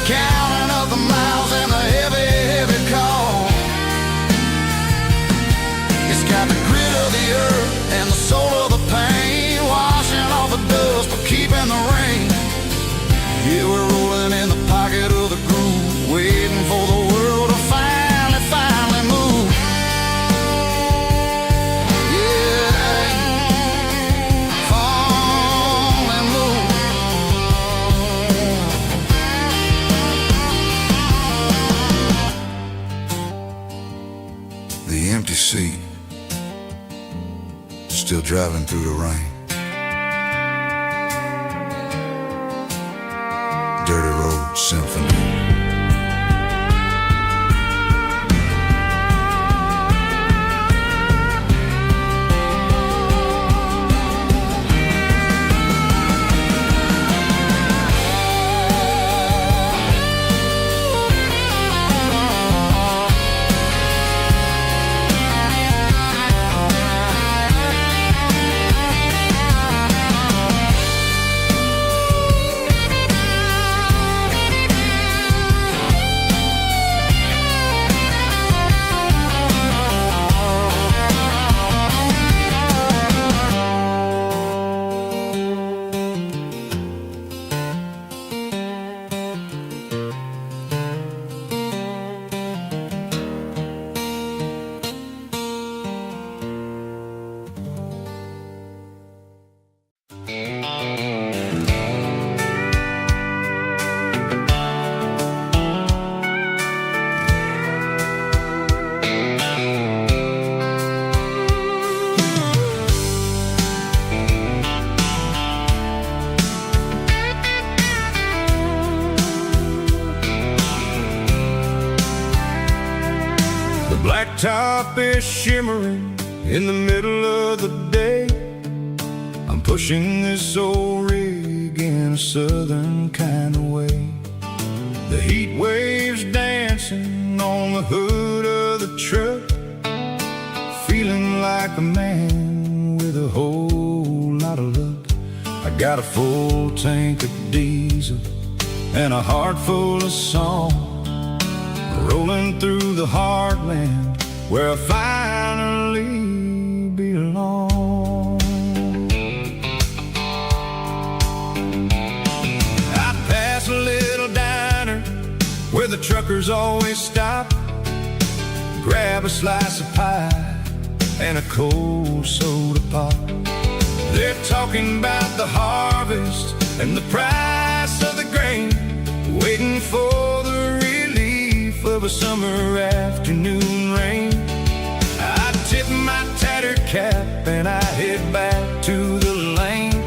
Speaker 3: counting up the miles and the heavy, heavy call. It's got the grit of the earth and the soul of the pain, washing off the dust but keeping the rain. Yeah, we're rolling in the pocket of the groove, waiting for the world to finally move. Yeah, finally move. The empty seat, still driving through the rain. Dirty road symphony. Blacktop is shimmering in the middle of the day. I'm pushing this old rig in a southern kind of way. The heat waves dancing on the hood of the truck, feeling like a man with a whole lot of luck. I got a full tank of diesel and a heart full of song, rolling through the heartland where I finally belong. I pass a little diner where the truckers always stop, grab a slice of pie and a cold soda pop. They're talking about the harvest and the price of the grain, waiting for the relief of a summer afternoon rain. I tip my tattered cap and I head back to the lane,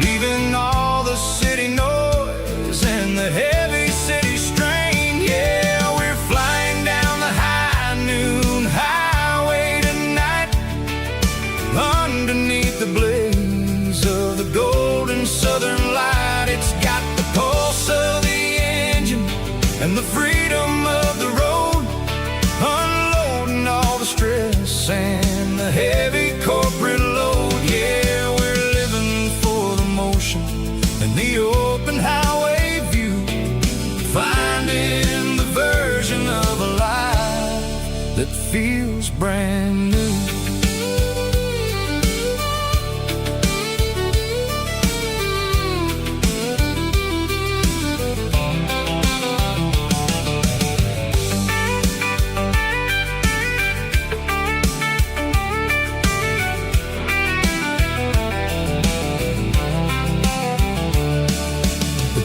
Speaker 3: leaving all the city noise and the heavy city strain. Yeah, we're flying down the high noon highway tonight, underneath the blaze of the golden southern light. It's got the pulse of the engine and the freedom of the road, unloading all the stress and the heavy corporate load. Yeah, we're living for the motion and the open highway view, finding the version of a life that feels brand new.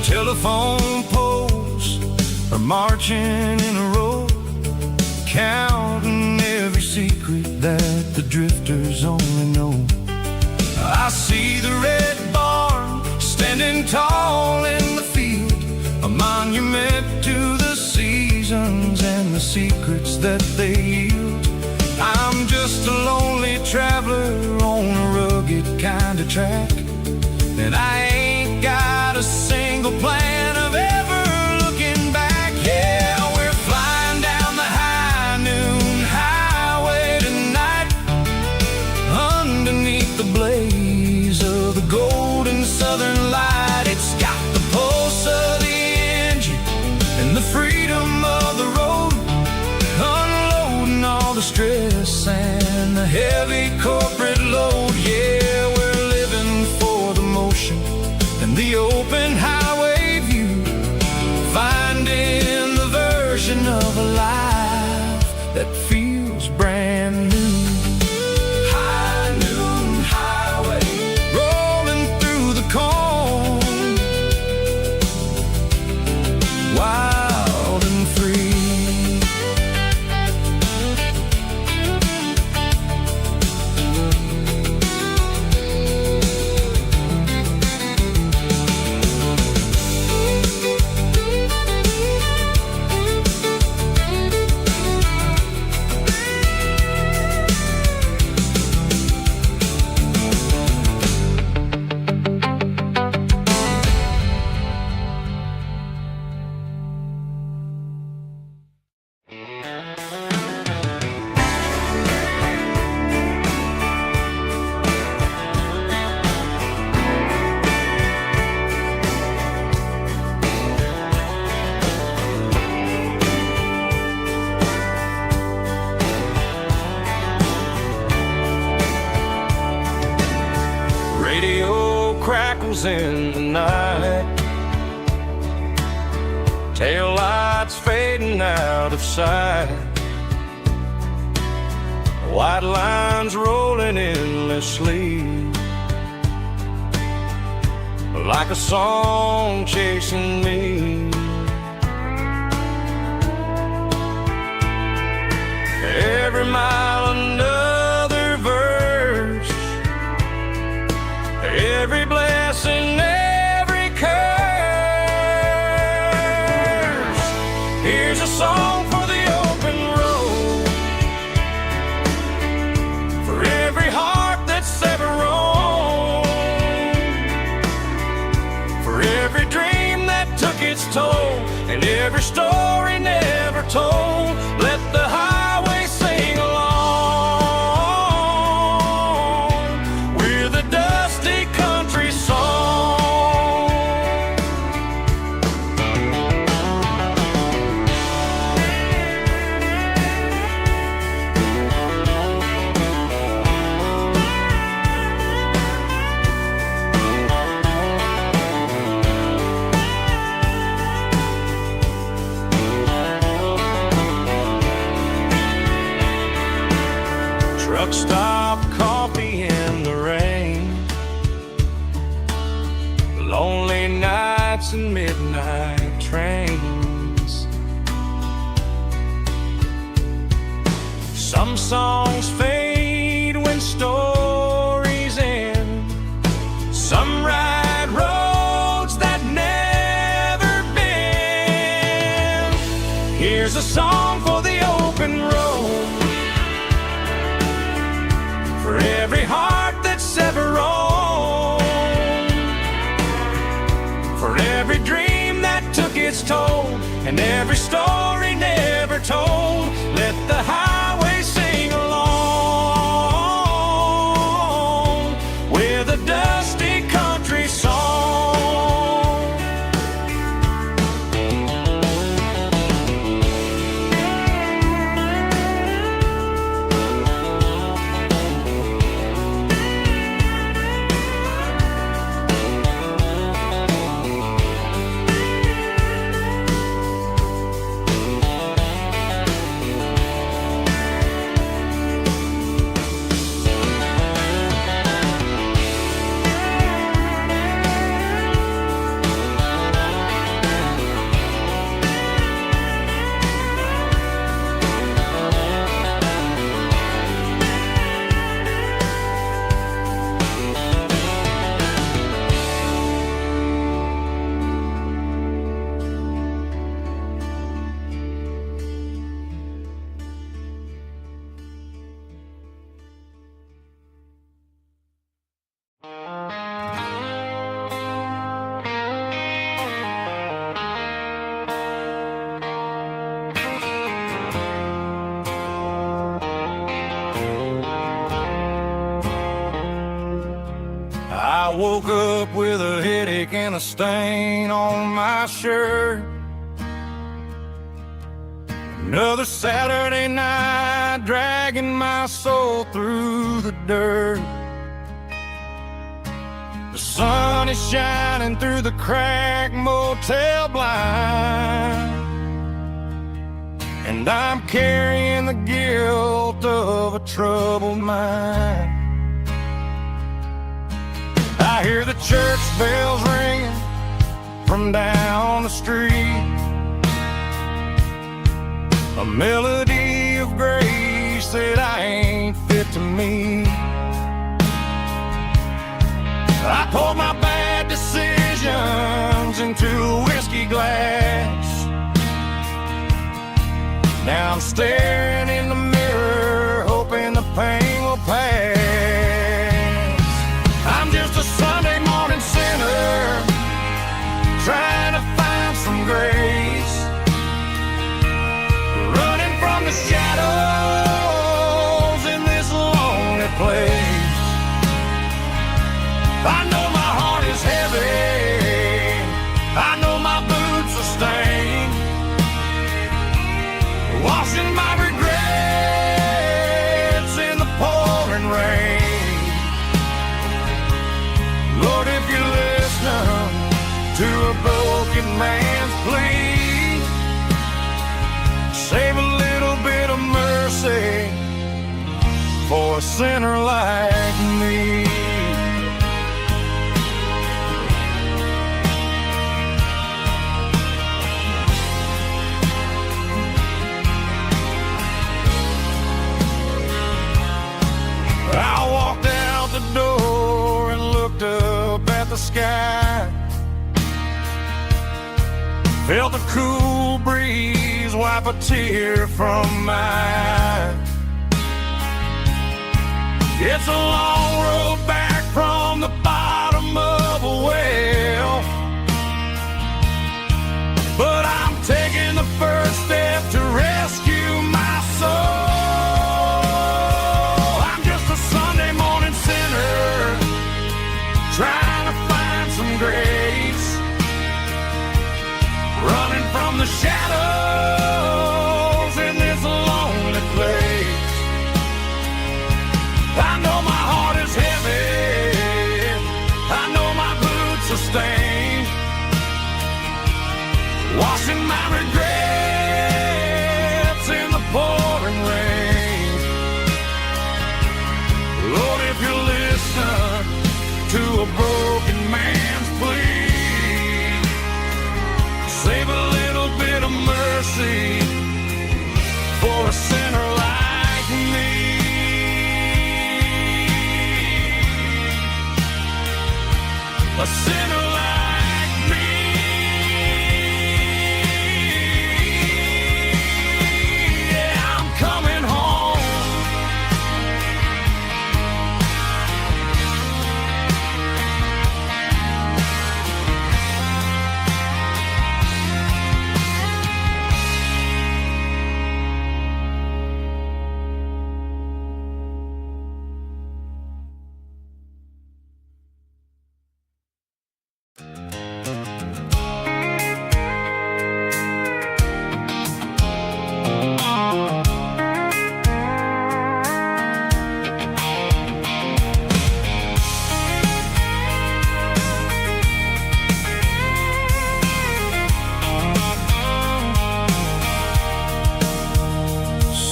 Speaker 3: Telephone poles are marching in a row, counting every secret that the drifters only know. I see the red barn standing tall in the field, a monument to the seasons and the secrets that they yield. I'm just a lonely traveler on a rugged kind of track, and I ain't got a single plan of ever looking back. Yeah, we're flying down the high noon highway tonight, underneath the blaze of the golden southern light. It's got the pulse of the engine and the freedom of the road, unloading all the stress and the heavy corporate load. Yeah, we're living for the motion and the open highway view, finding the version of a life that feels brand new. High noon highway, rolling through the corn, wild and free.
Speaker 2: Radio crackles in the night, tail lights fading out of sight, white lines rolling endlessly, like a song chasing me. Every mile another verse, every blessing, every curse. Here's a song for the open road, for every heart that's ever roamed, for every dream that took its toll, and every story never told. Let the highway sing along with a dusty country song.
Speaker 3: nights and midnight trains. Some songs fade when stories end. Some ride roads that never bend. Here's a song for the open road, for every heart that's ever roamed, for every dream that took its toll, and every story never told. Let the highway sing along with a dusty country song. I woke up with a headache and a stain on my shirt. Another Saturday night dragging my soul through the dirt. The sun is shining through the cracked motel blind, and I'm carrying the guilt of a troubled mind. I hear the church bells ringing from down the street, a melody of grace that I ain't fit to meet. I poured my bad decisions into a whiskey glass. Now I'm staring in the mirror, hoping the pain will pass. I'm just a Sunday morning sinner, trying to find some grace, running from the shadows in this lonely place. I know my heart is heavy, I know my boots are stained, washing my regrets in the pouring rain. Lord, if you're listening to a broken man's plea, save a little bit of mercy for a sinner like me. I walked out the door and looked up at the sky, felt the cool breeze wipe a tear from my eye. It's a long road back from the bottom of a well, but I'm taking the first step to rescue my soul. Trying to find some grace, running from the shadows in this lonely place. I know my heart is heavy,
Speaker 2: a sinner like me. Yeah, I'm coming home.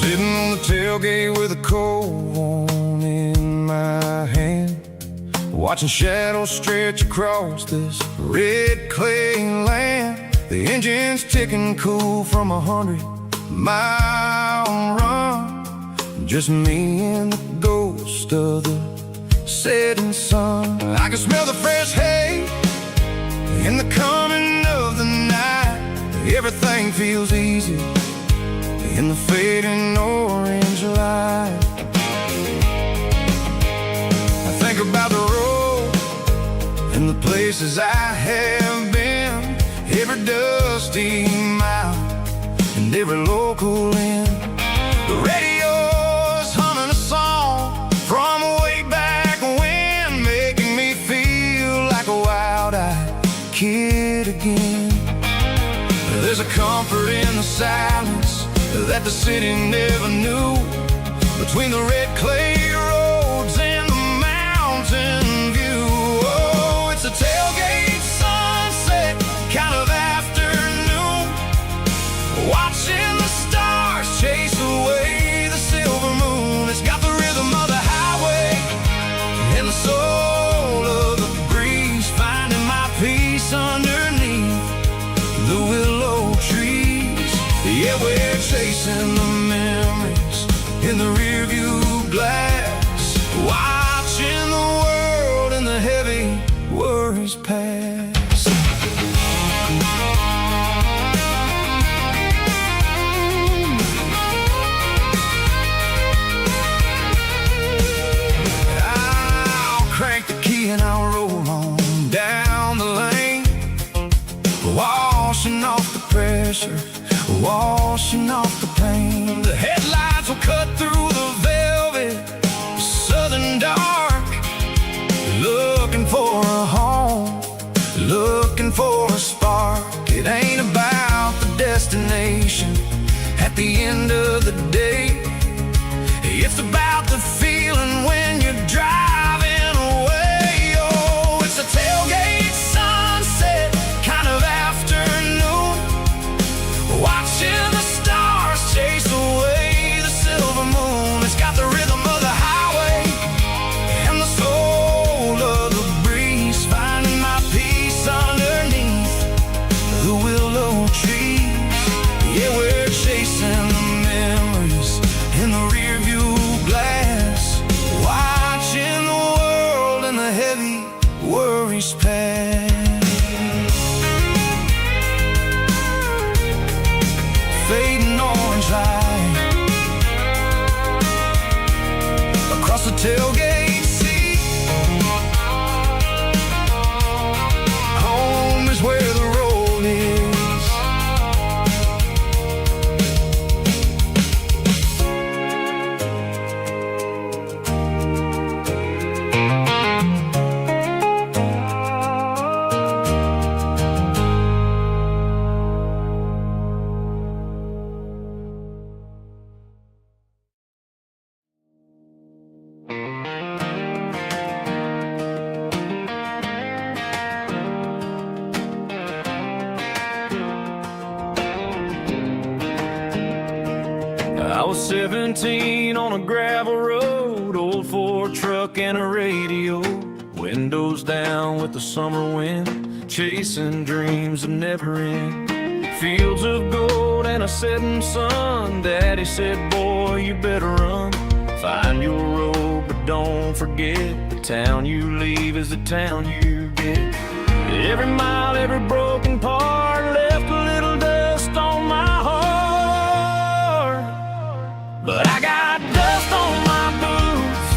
Speaker 3: Sitting on the tailgate with a cold one in my hand, watching shadows stretch across this red clay land. The engine's ticking cool from 100-mile run. Just me and the ghost of the setting sun. I can smell the fresh hay in the coming of the night. Everything feels easy in the fading orange light. I think about the road and the places I have been, every dusty mile and every local inn. The radio's humming a song from way back when, making me feel like a wild-eyed kid again. There's a comfort in the silence that the city never knew, between the red clay roads and the mountain view. Oh, it's a tailgate sunset kind of afternoon, watching the stars chase away the silver moon. It's got the rhythm of the highway and the soul of the breeze, finding my peace underneath the willow trees. Yeah, we're chasing the memories in the rearview glass, watching the world and the heavy worries pass. I'll crank the key and I'll roll on down the lane, washing off the pressure, washing off the pain. The headlights will cut through the velvet southern dark, looking for a home, looking for a spark. It ain't about the destination at the end of the day, it's about the feeling when you're driving away. Oh, it's a tailgate sunset kind of afternoon, watching the stars chase away the silver moon. It's got the rhythm of the highway and the soul of the breeze, finding my peace underneath the willow trees. Yeah, we're chasing the memories in the rearview glass, watching the world and the heavy worries pass. Fading orange light across the tailgate seat. Home is where the road is.
Speaker 2: I was 17 on a gravel road, old Ford truck and a radio, windows down with the summer wind, chasing dreams that never end. Fields of gold and a setting sun. Daddy said, boy, you better run, find your road, but don't forget the
Speaker 4: town you leave is the town you get. Every mile, every broken part left a little dust on my heart. But I got dust on my boots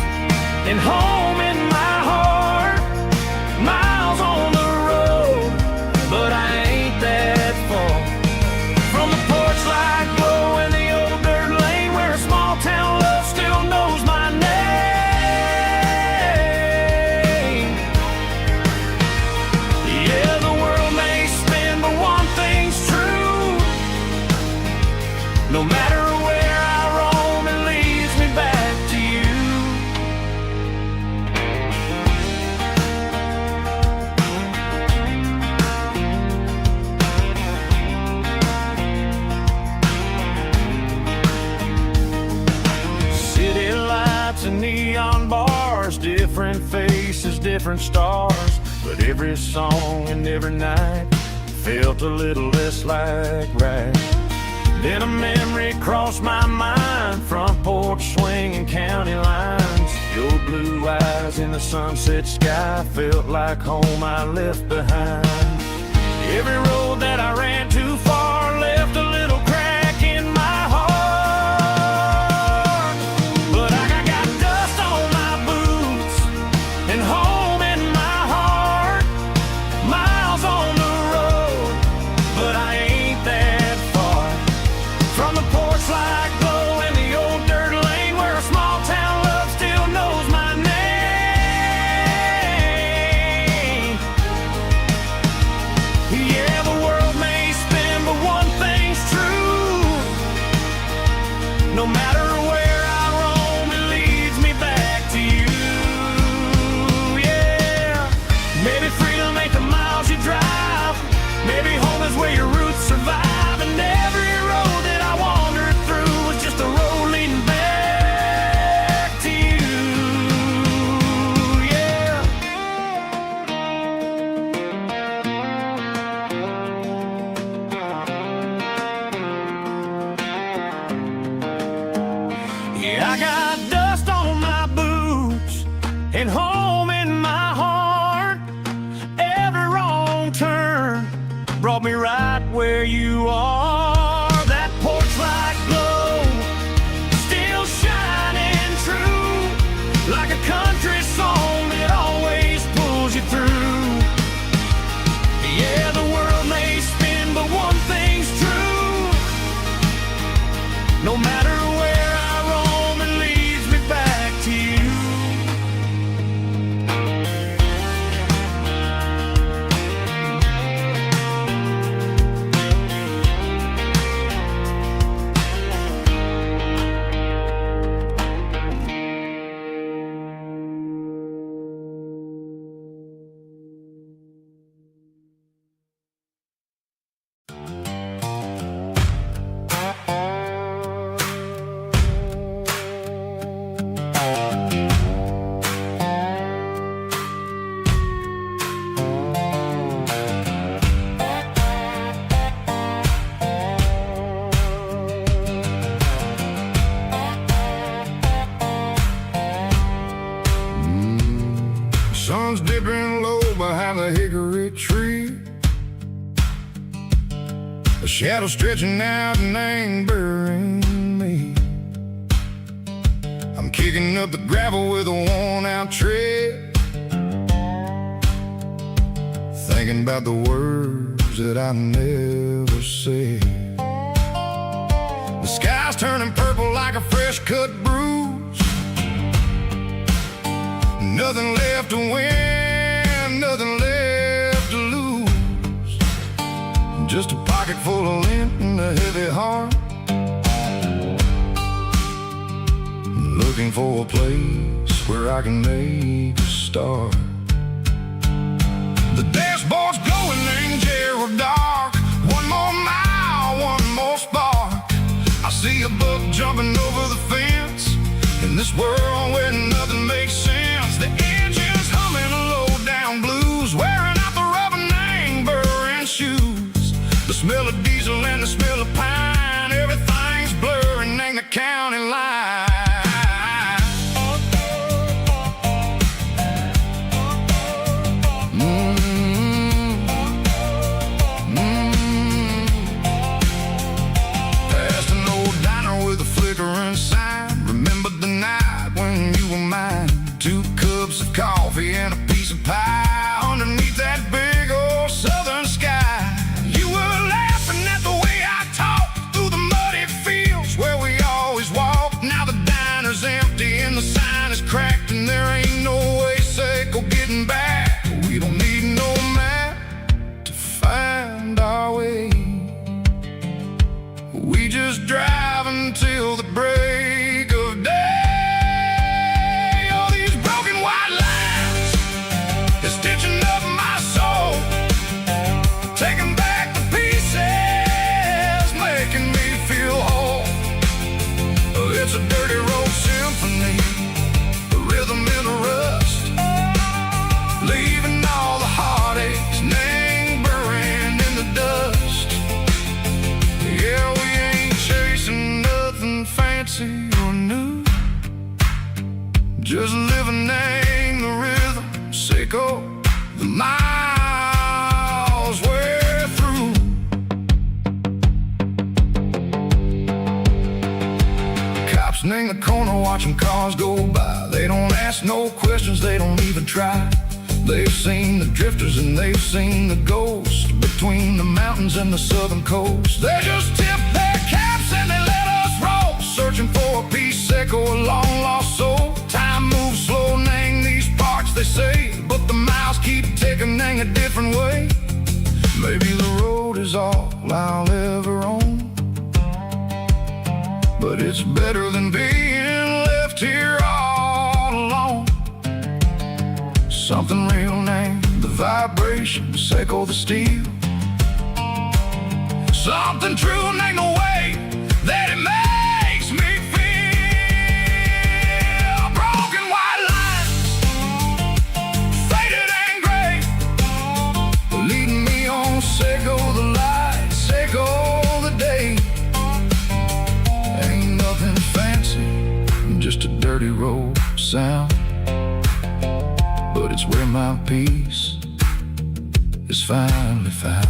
Speaker 4: and home in my heart. Miles on the road, but I ain't that far from the porch light glow and the old dirt lane where a small town love still knows my name. Yeah, the world may spin, but one thing's true. No matter where I roam, it leads me back to you. City lights and neon bars, different faces, different stars. But every song and every night felt a little less like right. Then a memory crossed my mind, front porch swinging county lines. Your blue eyes in the sunset sky felt like home I left behind. Every road that I ran too far left a little crack in my heart. But I got dust on my boots and home in my heart. Miles on the road, but I ain't that far from the porch light glow and the old dirt lane where a small town love still knows my name. Yeah, the world may spin, but one thing's true. No matter where I roam, it leads me back to you. Yeah, maybe freedom ain't the miles you drive. Maybe home is where your roots survive. And every road that I wandered through was just a road leading back to you. Yeah. Yeah, I got dust on my boots and home in my heart. Every wrong turn brought me right where you are. That porch light glow still shining true, like a country song that always pulls you through. Yeah, the world may spin, but one thing's true. No matter where I roam, it leads me back to you.
Speaker 3: Sun's dipping low behind the hickory tree. A shadow stretching out and angering me. I'm kicking up the gravel with a worn-out tread, thinking about the words that I never said. The sky's turning purple like a fresh-cut bruise. Nothing left to win, nothing left to lose. Just a pocket full of lint and a heavy heart, looking for a place where I can make a start. The dashboard's glowing in Gerald dark. One more mile, one more spark. I see a buck jumping over the fence in this world where nothing makes sense. The engine's humming a low-down blues, wearing out the rubber name, burring shoes. The smell of diesel and the smell of pine, everything's blurring in the county line. the miles we're through. Cops in the corner watching cars go by. They don't ask no questions, they don't even try. They've seen the drifters and they've seen the ghosts between the mountains and the southern coast. They just tip their caps and they let us roll, searching for a piece echo, a long lost soul. Time moves slow, nang these parts they say, but the miles keep ticking, nang a different way. Maybe the road is all I'll ever own, but it's better than being left here all alone. Something real name, the vibrations echo the steel. Something true name, the way that it makes me feel. Broken white lines, faded and gray, leading me on, say go the light, say go the day. Ain't nothing fancy, just a dirty road sound, but it's where my peace is finally found.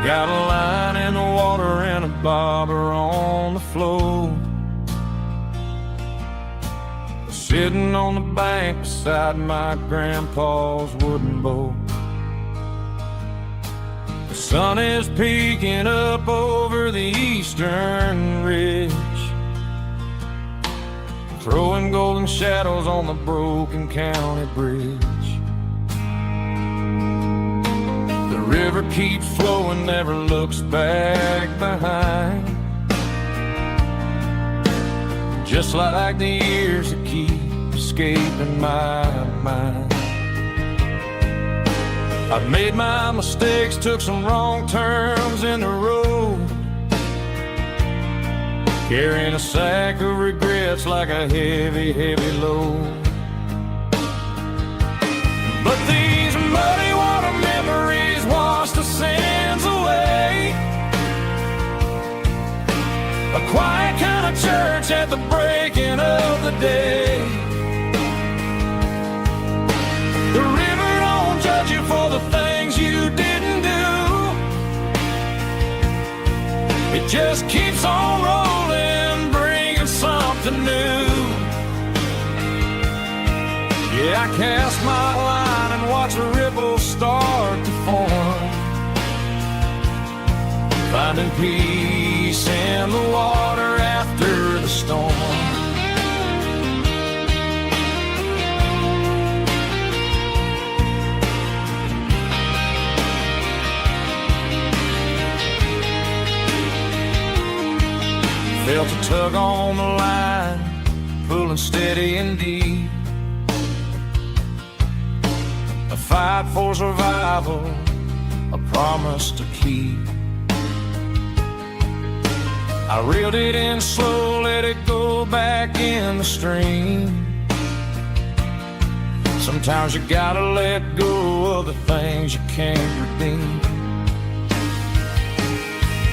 Speaker 2: Got a line in the water and a bobber on the floor, sitting on the bank beside my grandpa's wooden boat. The sun is peeking up over the eastern ridge, throwing golden shadows on the broken county bridge. The river keeps flowing, never looks back behind, just like the years that keep escaping my mind. I've made my mistakes, took some wrong turns in the road, carrying a sack of regrets like a heavy, heavy load. But these muddy water memories wash the sins away. A quiet kind of church at the breaking of the day. The river don't judge you for the things you didn't do. It just keeps on rolling, bringing something new. Yeah, I cast my line and watch the ripples start to form, finding peace in the water after the storm. Felt a tug on the line, pulling steady and deep. A fight for survival, a promise to keep. I reeled it in slow, let it go back in the stream. Sometimes you gotta let go of the things you can't redeem.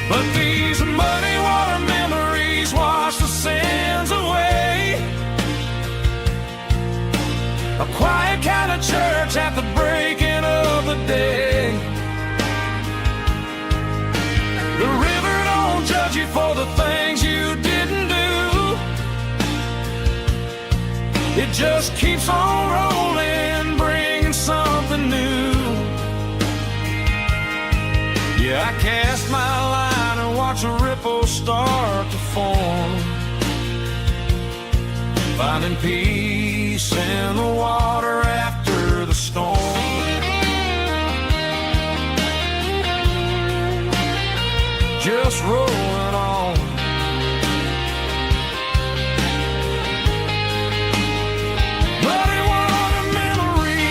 Speaker 2: But these muddy water memories wash the sins away. A quiet kind of church at the breaking of the day. The river don't judge you for the things you didn't do. It just keeps on rolling, bringing something new. Yeah, I cast my line and watch the ripples start to form, finding peace in the water after the storm.
Speaker 3: just rolling on. But it was a memory.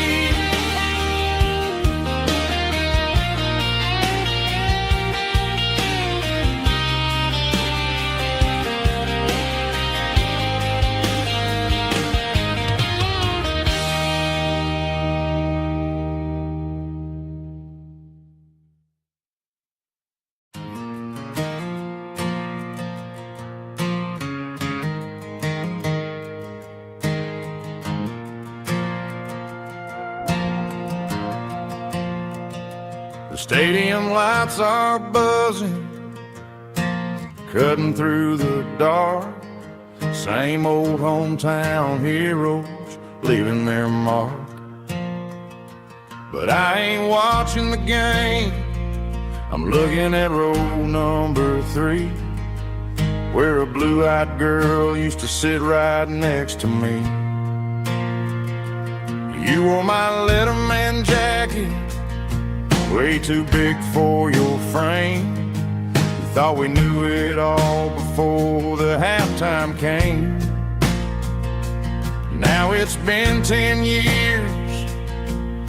Speaker 3: The stadium lights are buzzing, cutting through the dark. Same old hometown heroes leaving their mark. But I ain't watching the game, I'm looking at row number 3, where a blue-eyed girl used to sit right next to me. You wore my Letterman jacket, way too big for your frame. We thought we knew it all before the halftime came. Now it's been 10 years,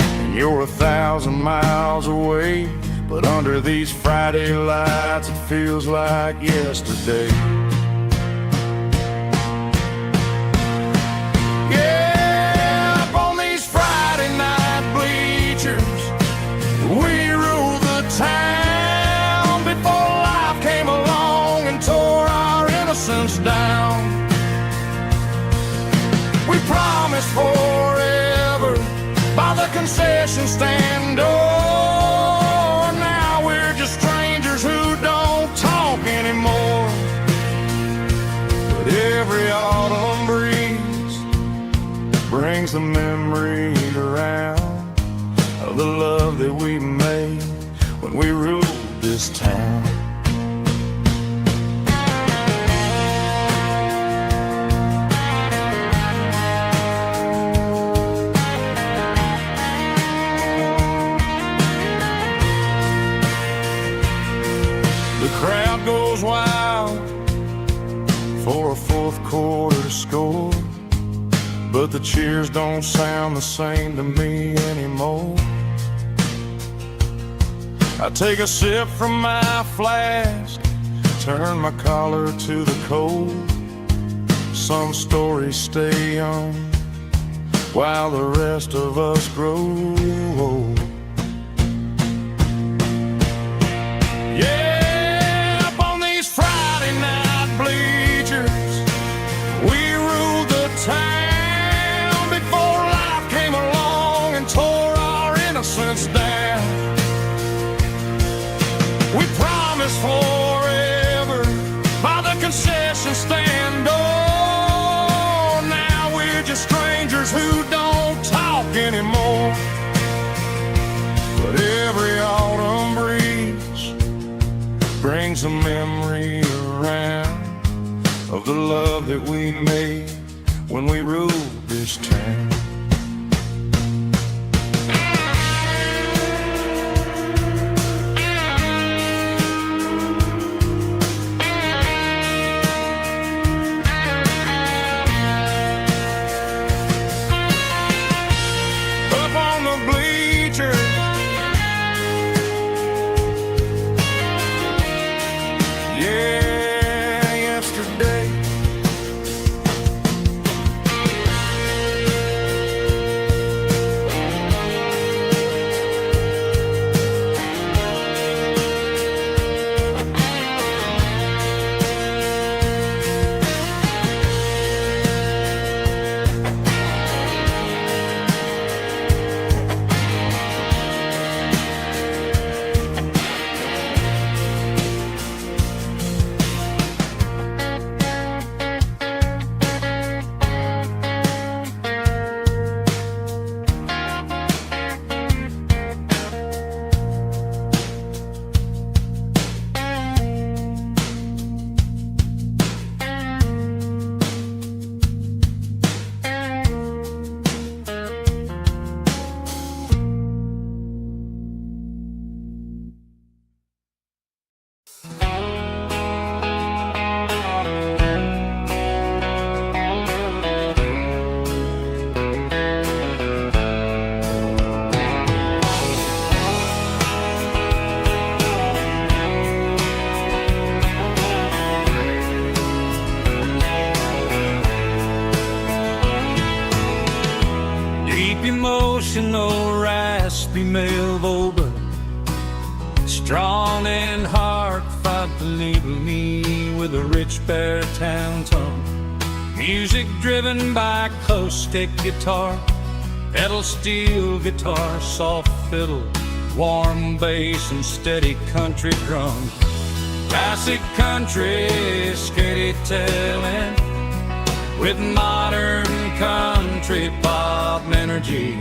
Speaker 3: and you're 1,000 miles away. But under these Friday lights, it feels like yesterday. Yeah, up on these Friday night bleachers, we rule the town before life came along and tore our innocence down. We promised forever by the concession stand door. Now we're just strangers who don't talk anymore. But every autumn breeze brings the memories around of the love that we made when we ruled this town. The crowd goes wild for a fourth quarter score, but the cheers don't sound the same to me anymore. I take a sip from my flask, turn my collar to the cold. Some stories stay young while the rest of us grow old. Yeah, up on these Friday night bleachers, we ruled the town before life came along and tore our innocence down. We promised forever by the concession stand door. Now we're just strangers who don't talk anymore. But every autumn breeze brings a memory around of the love that we made when we ruled this town.
Speaker 5: Strong in heart, fight to label me with a rich baritone tone. Music driven by acoustic guitar, pedal steel guitar, soft fiddle, warm bass and steady country drum. Classic country storytelling with modern country pop energy.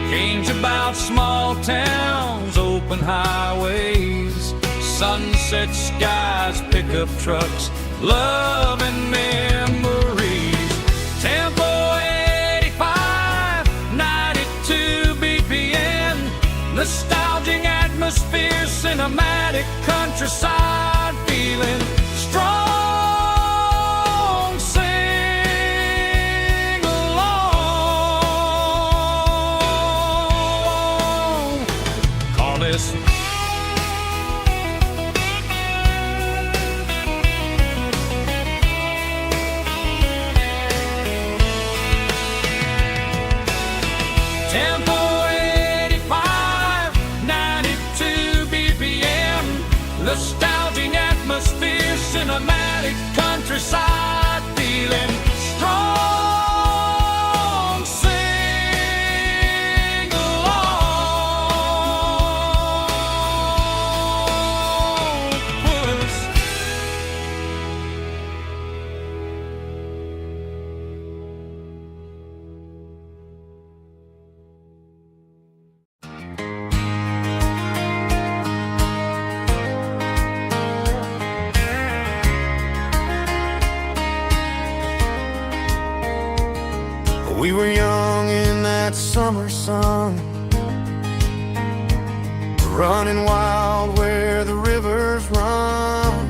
Speaker 5: Games about small towns, open highways, sunset skies, pickup trucks, love and memories. Tempo 85, 92 BPM, nostalgic atmosphere, cinematic countryside feeling strong.
Speaker 1: Tempo 85, 92 BPM, nostalgic atmosphere, cinematic countryside feeling strong. Sing along with us.
Speaker 4: We were young in that summer sun, running wild where the rivers run.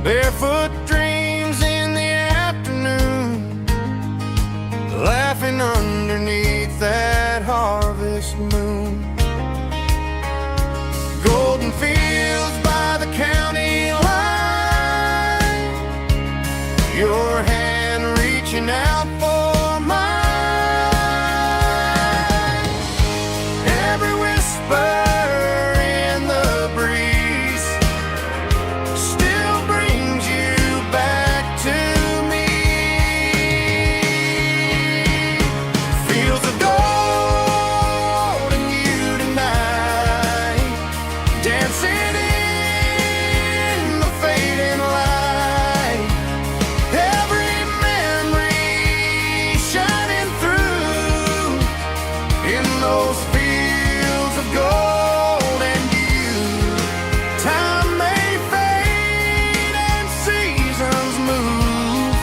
Speaker 4: Barefoot dreams in the afternoon, laughing underneath that harvest moon. Golden fields by the county line, your hand reaching out for mine. Every whisper in the breeze still brings you back to me. Fields of gold and you tonight, dancing in the fading light. Every memory shining through in those fields of gold and you. Time may fade and seasons move,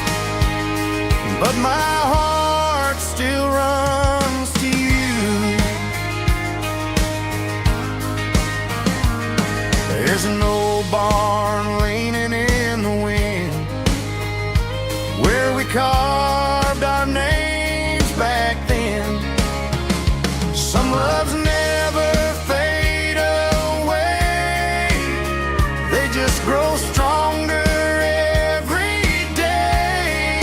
Speaker 4: but my heart still runs to you. There's an old barn leaning in the wind where we carved our names back then. Some loves never fade away, they just grow stronger every day.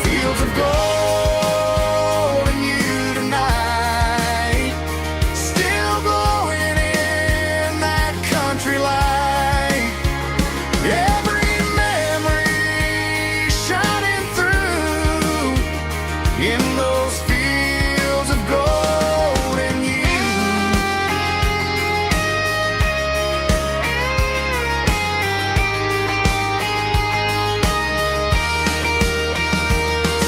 Speaker 4: Fields of gold and you tonight, still glowing in that country light. Every memory shining through in those fields of gold and you.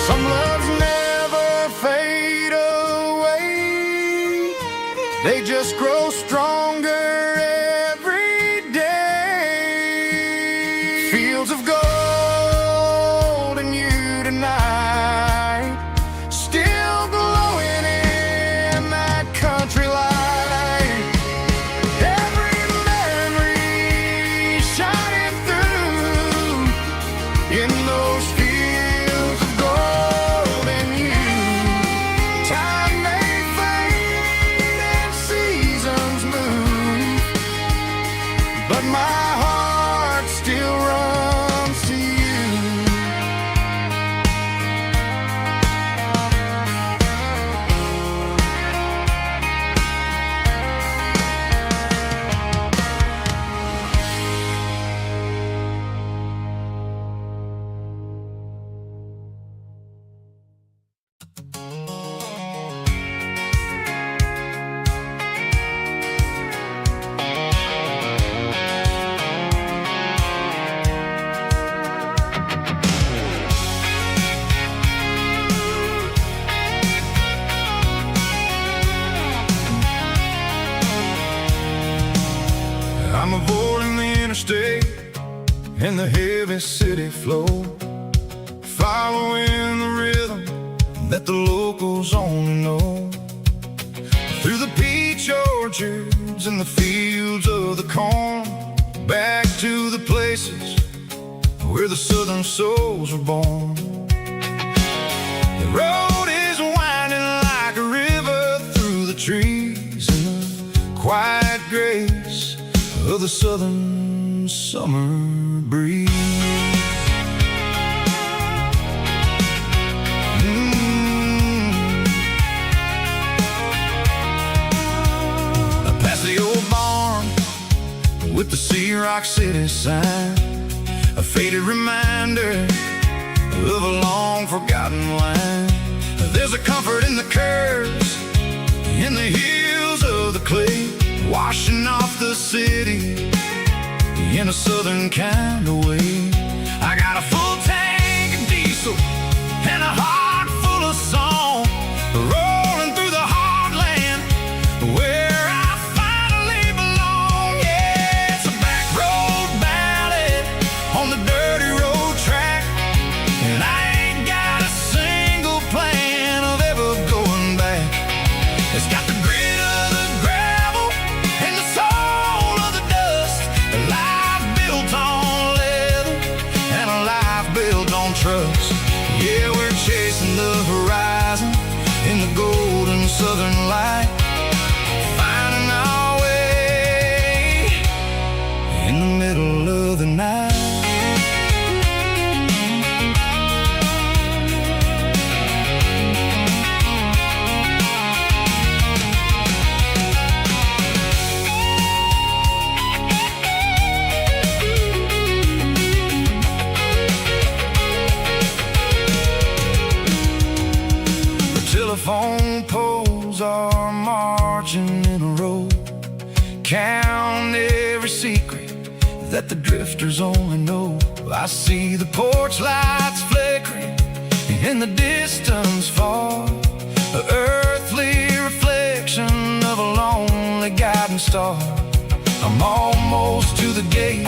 Speaker 4: Some loves never fade away, they just grow stronger every day. Fields of gold and you tonight, still glowing in that country light. Every memory shining through in those fields of gold and you. Time may fade and seasons move,
Speaker 3: I'm avoiding the interstate and the heavy city flow, following the rhythm that the locals only know. Through the peach orchards and the fields of the corn, back to the places where the southern souls were born. The road is winding like a river through the trees in the quiet grace of the southern summer breeze. Past the old barn with the Sea Rock City sign, a faded reminder of a long forgotten line. There's a comfort in the curves, in the hills of the clay, washing off the city in a southern kind of way. I got a full tank of diesel and a heart full of song, rolling through the heartland where I finally belong. Yeah, it's a back road ballad on the dirty road track, and I ain't got a single plan of ever going back. It's got the grit of the gravel and the soul of the dust, a life built on leather and a life built on trust. Yeah, we're chasing the horizon in the golden southern light, finding our way in the middle of the night. Telephone poles are marching in a row, count every secret that the drifters only know. I see the porch lights flickering in the distance far, an earthly reflection of a lonely guiding star. I'm almost to the gate,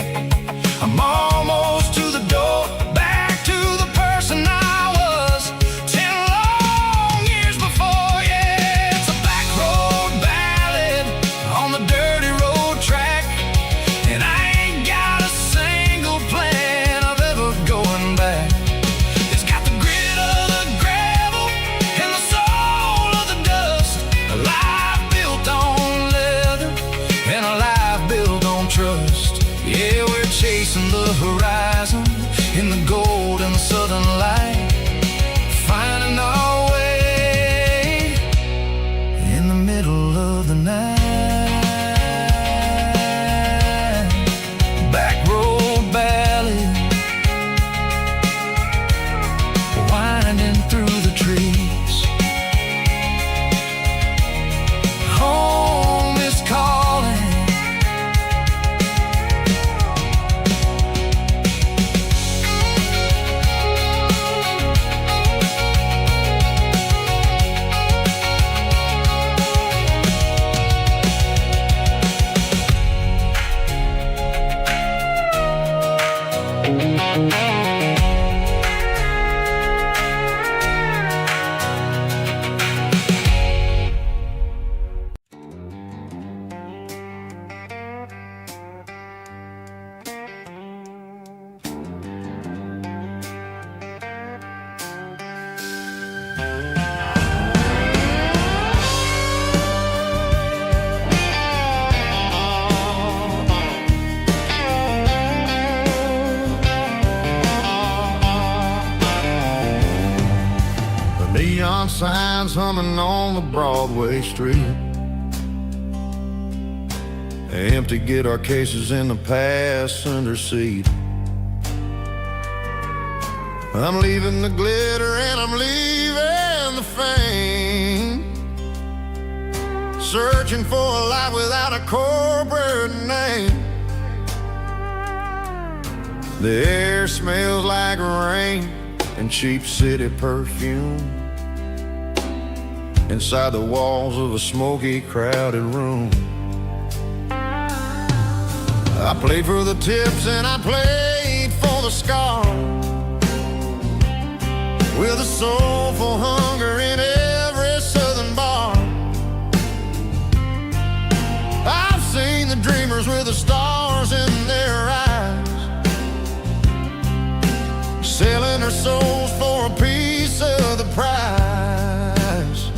Speaker 3: I'm almost to the door, back to the person I was 10 long years before. Yeah, it's a back road ballad on the dirty road track, and I ain't got a single plan of ever going back. It's got the grit of the gravel and the soul of the dust, a life built on leather and a life built on trust. Yeah, we're chasing the horizon in the golden southern light, finding our way in the middle of the night. Back road ballad, winding through the trees. Home is calling.
Speaker 2: Neon signs humming on the Broadway street, empty guitar cases in the passenger seat. I'm leaving the glitter and I'm leaving the fame, searching for a life without a corporate name. The air smells like rain and cheap city perfume inside the walls of a smoky, crowded room.
Speaker 3: I played for the tips and I played for the scar, with a soulful hunger in every southern bar. I've seen the dreamers with the stars in their eyes, selling their souls for a piece of the prize.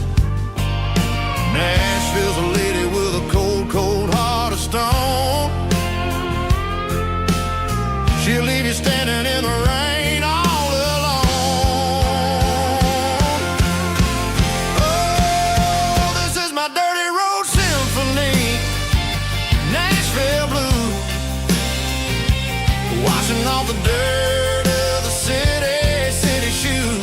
Speaker 3: Nashville's a lady with a cold, cold heart of stone. She'll leave you standing in the rain all alone. Oh, this is my dirty road symphony, Nashville blues, washing off the dirt of the city shoes.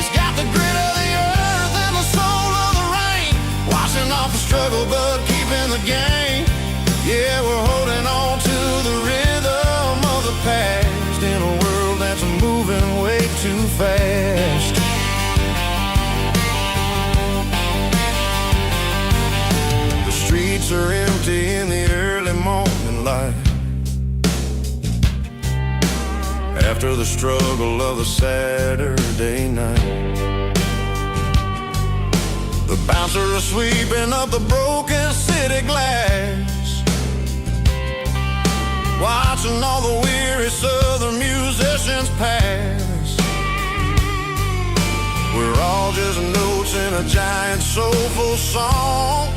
Speaker 3: It's got the grit of the earth and the soul of the rain, washing off the struggle but keeping the game. Yeah, we're holding on to the rhythm of the past in a world that's moving way too fast. The streets are empty in the early morning light, after the struggle of the Saturday night. The bouncer is sweeping up the broken city glass, watching all the weary southern musicians pass. We're all just notes in a giant soulful song,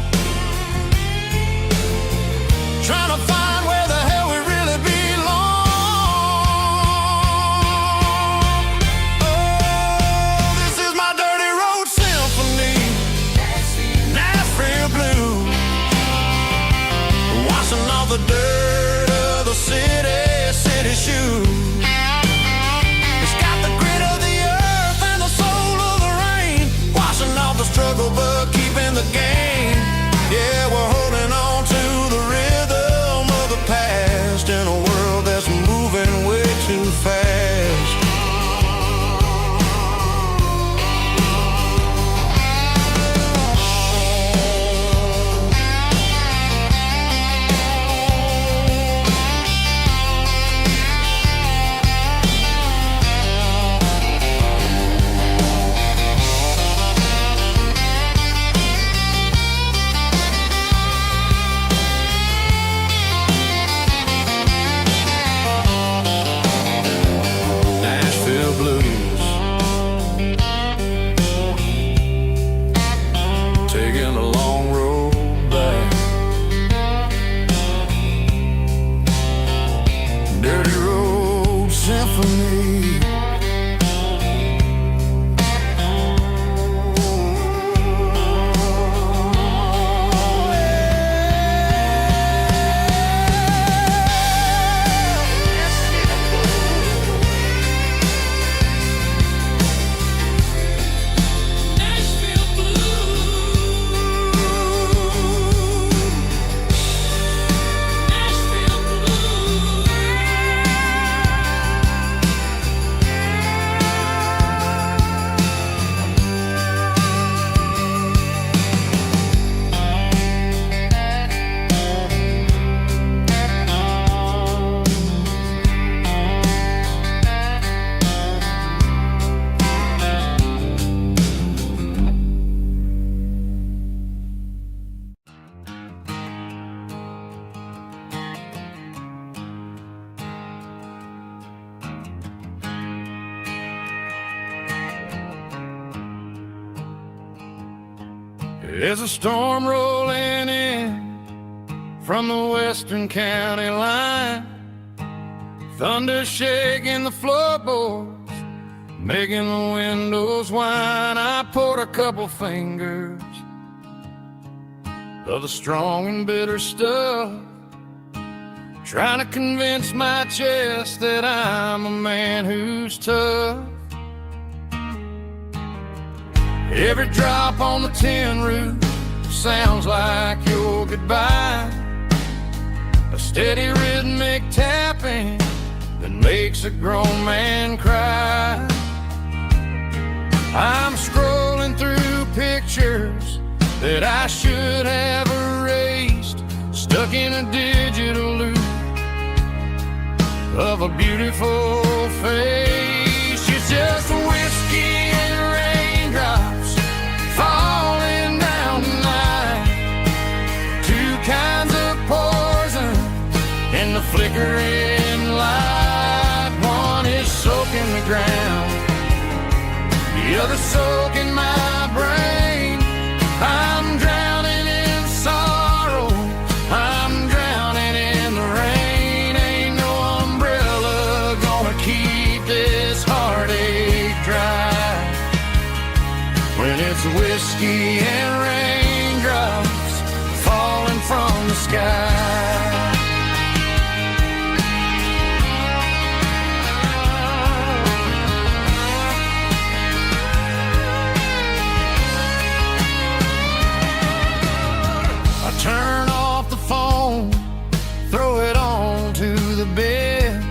Speaker 3: trying to find where the hell we really belong. Oh, this is my dirty road symphony, Nashville blues, washing off the dirt of the city shoes. It's got the grit of the earth and the soul of the rain, washing off the struggle but keeping the game. Yeah, we're holding on to the rhythm of the past in a world that's moving way too fast. Nashville blues, taking a long road back. Dirty road symphony. There's a storm rolling in from the western county line, thunder shaking the floorboards, making the windows whine. I poured a couple fingers of the strong and bitter stuff, trying to convince my chest that I'm a man who's tough. Every drop on the tin roof sounds like your goodbye, a steady rhythmic tapping that makes a grown man cry. I'm scrolling through pictures that I should have erased, stuck in a digital loop of a beautiful face. It's just whiskey and raindrops falling down tonight. Two kinds of poison in the flickering light. One is soaking the ground, the other soaking my brain. I'm drowning in sorrow, I'm drowning in the rain. Ain't no umbrella gonna keep this heartache dry when it's whiskey and raindrops falling from the sky. Turn off the phone, throw it on to the bed.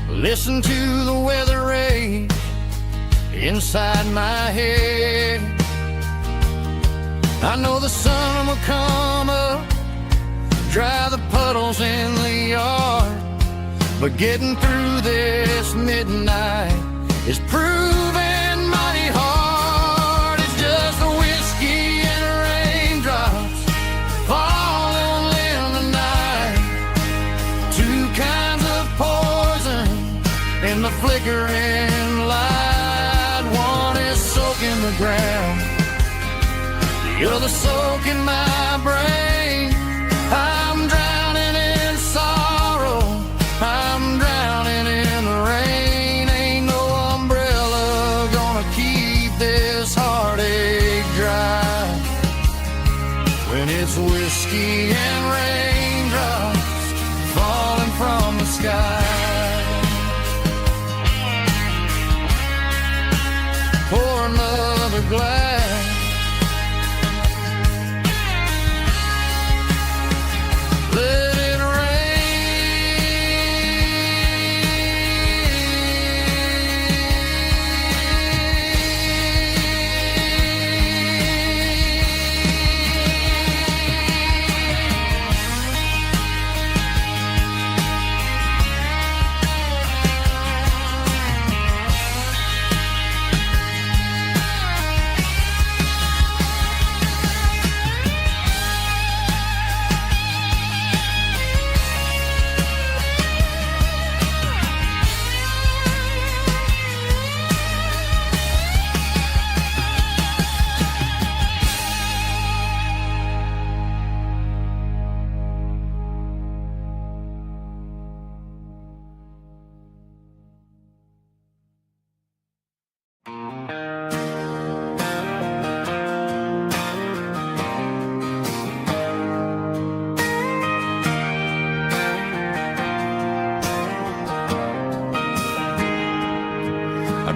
Speaker 3: Listen to the weather rage inside my head. I know the sun will come up, dry the puddles in the yard, but getting through this midnight is proving mighty hard. It's just the whiskey and raindrops falling in the night. Two kinds of poison in the flickering light. One is soaking the ground, the other soaking my brain. I'm drowning in sorrow, I'm drowning in the rain. Ain't no umbrella gonna keep this heartache dry when it's whiskey and raindrops falling from the sky. Pour another glass, let it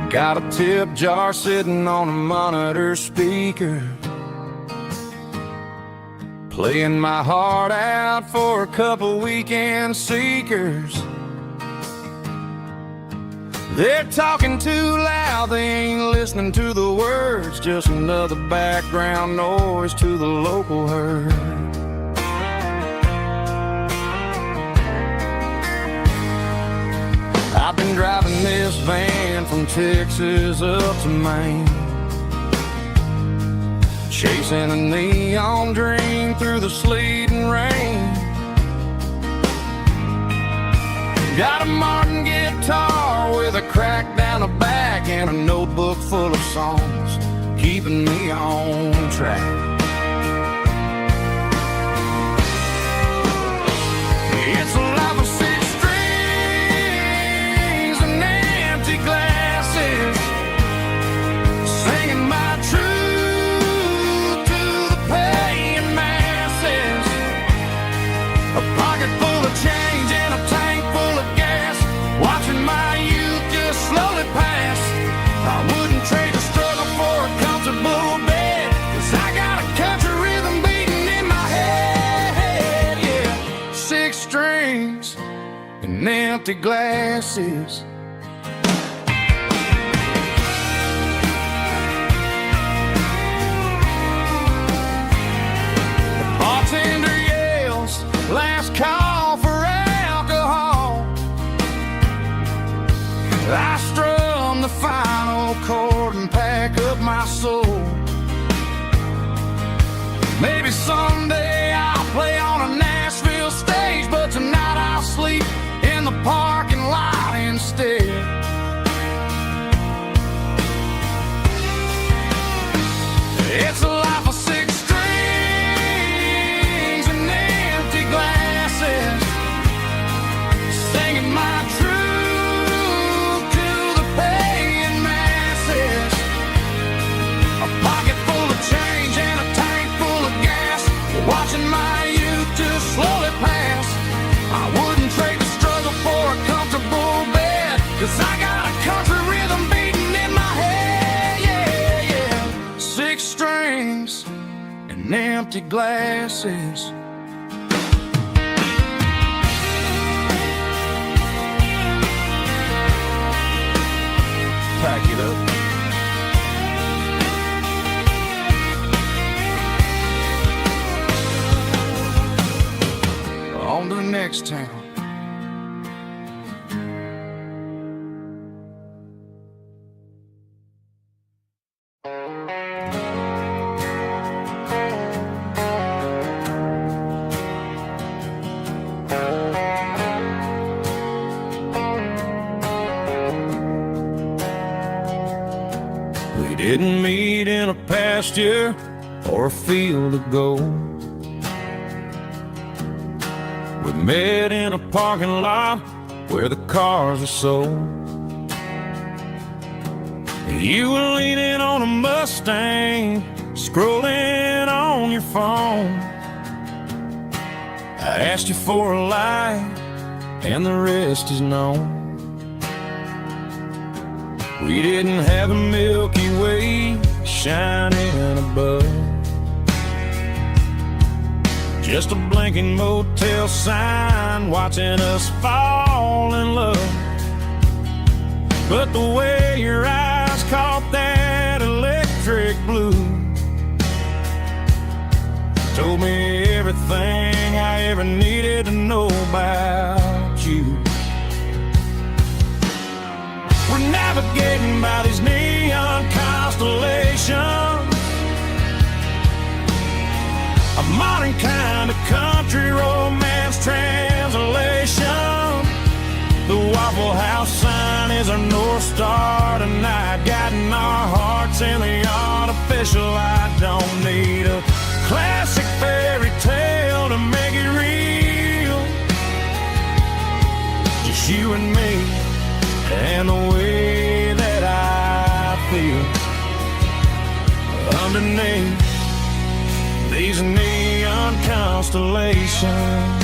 Speaker 3: got a tip jar sitting on a monitor speaker, playing my heart out for a couple weekend seekers. They're talking too loud, they ain't listening to the words, just another background noise to the local herd. I've been driving this van from Texas up to Maine, chasing a neon dream through the sleet and rain. Got a Martin guitar with a crack down the back and a notebook full of songs, keeping me on track. It's a life of six strings and empty glasses, singing my truth to the paying masses. A pocket full of change and a tank full of gas, watching my youth just slowly pass. I wouldn't trade the struggle for a comfortable bed, 'cause I got a country rhythm beating in my head. Yeah, six strings and empty glasses. The bartender, yeah, Maybe someday I'll play on a Nashville stage, but tonight I'll sleep in the parking lot instead. It's a life of 6 strings and empty glasses, singing my truth to the paying masses. A pocket full of change and a tank full of gas, watching my youth just slowly pass. I wouldn't trade the struggle for a comfortable bed, 'cause I got a country rhythm beating in my head. Yeah, yeah. 6 strings and empty glasses. Pack it up. On to the next town.
Speaker 2: We didn't meet in a pasture or a field of gold. We met in a parking lot where the cars are sold. You were leaning on a Mustang, scrolling on your phone. I asked you for a light, and the rest is known. We didn't have a Milky Way shining above, just a blinking motel sign watching us fall in love. But the way your eyes caught that electric blue told me everything I ever needed to know about you. We're navigating by these neon constellations, a modern kind of country romance translation. The Waffle House sign is our North Star tonight, guiding our hearts in the artificial. I don't need a classic fairy tale to make it real, just you and me and the way that I feel underneath these neon constellations.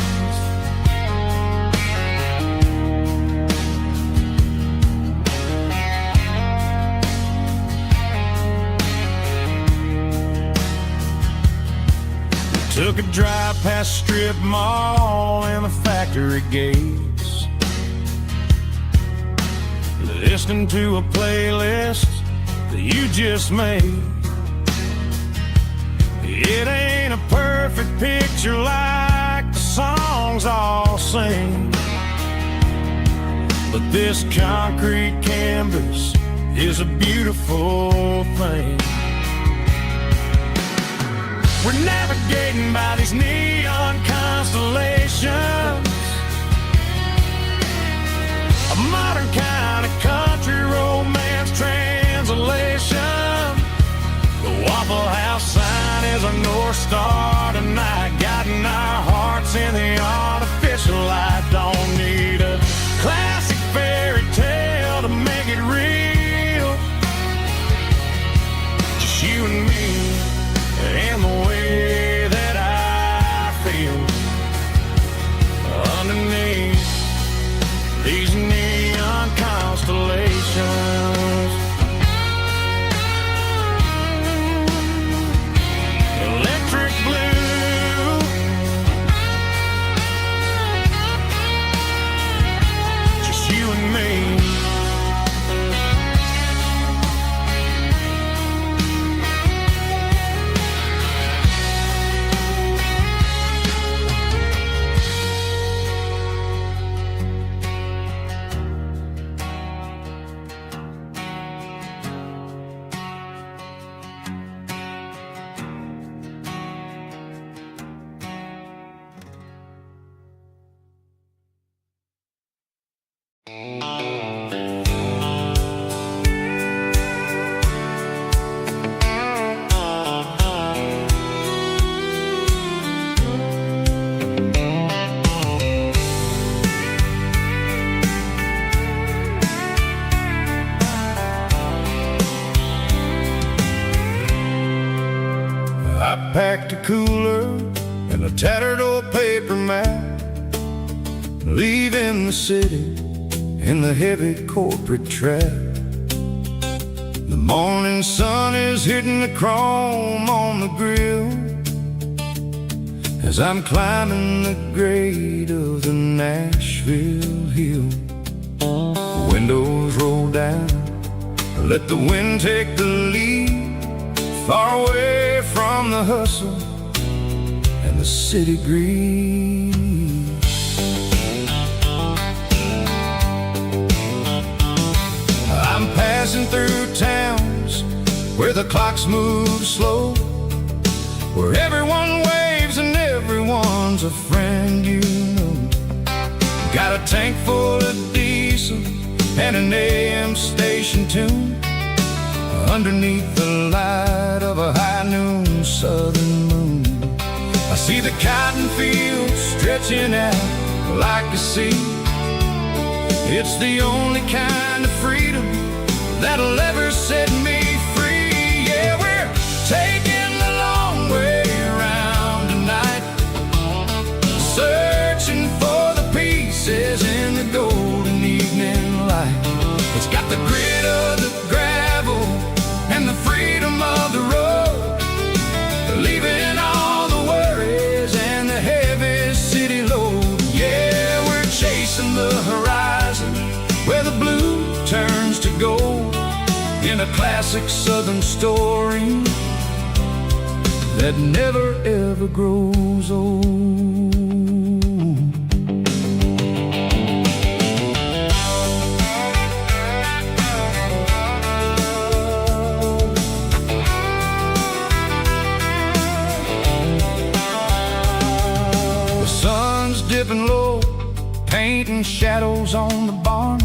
Speaker 2: We took a drive past Strip Mall and the factory gates, listening to a playlist that you just made. It ain't a perfect picture like the songs all sing, but this concrete canvas is a beautiful thing. We're navigating by these neon constellations, a modern kind of country romance translation. The Waffle House sign is a North Star tonight, guiding our hearts in the artificial. I don't need a classic fairy tale to make it real, just you and me and the way that I feel underneath these neon constellations. Electric blue,
Speaker 3: I packed a cooler and a tattered old paper map, leaving the city in the heavy corporate trap. The morning sun is hitting the chrome on the grill as I'm climbing the grade of the Nashville hill. The windows roll down, let the wind take the lead, far away from the hustle and the city greed. I'm passing through towns where the clocks move slow, where everyone waves and everyone's a friend you know. Got a tank full of diesel and an AM station tune underneath the light of a high noon southern moon. I see the cotton fields stretching out like a sea. It's the only kind of freedom that'll ever set me free. Yeah, we're taking the long way around tonight, searching for the pieces in the golden evening light. It's got the grit of the gravel and the freedom of the road, leaving all the worries and the heavy city load. Yeah, we're chasing the horizon where the blue turns to gold, in a classic southern story that never ever grows old. Dipping low, painting shadows on the barn.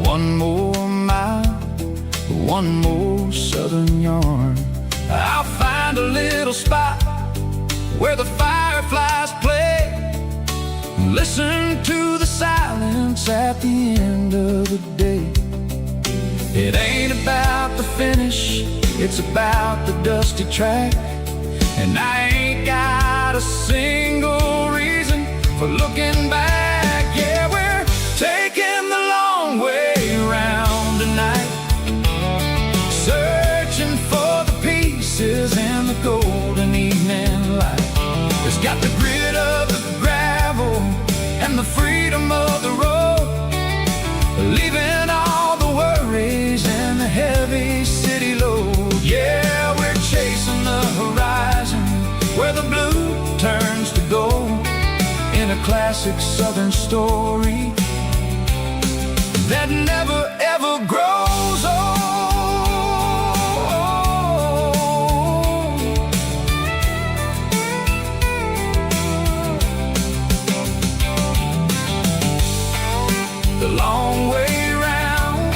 Speaker 3: One more mile, one more southern yarn. I'll find a little spot where the fireflies play, listen to the silence at the end of the day. It ain't about the finish, it's about the dusty track. And I ain't got a single reason for looking back. Yeah, we're taking the long way around tonight, searching for the pieces in the golden evening light. It's got the grit of the gravel and the freedom of the road, leaving all the worries and the heavy city load. Yeah, we're chasing the horizon where the blue turns to gold, in a classic southern story that never ever grows old. The long way round,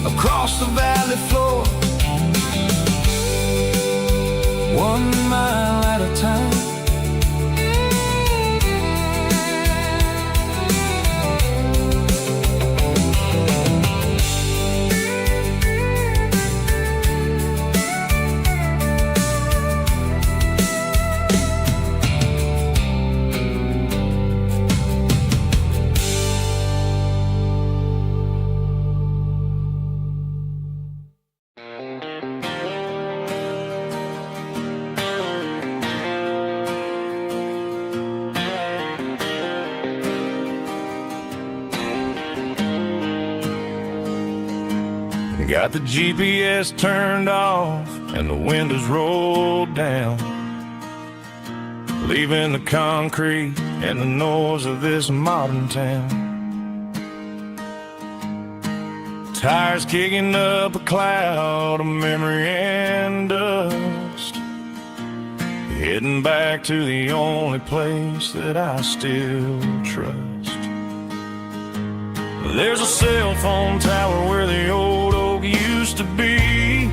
Speaker 3: across the valley floor, 1 mile at a time.
Speaker 2: Got the GPS turned off and the windows rolled down, leaving the concrete and the noise of this modern town. Tires kicking up a cloud of memory and dust.
Speaker 5: heading back to the only place that I still trust. There's a cell phone tower where the old oak used to be,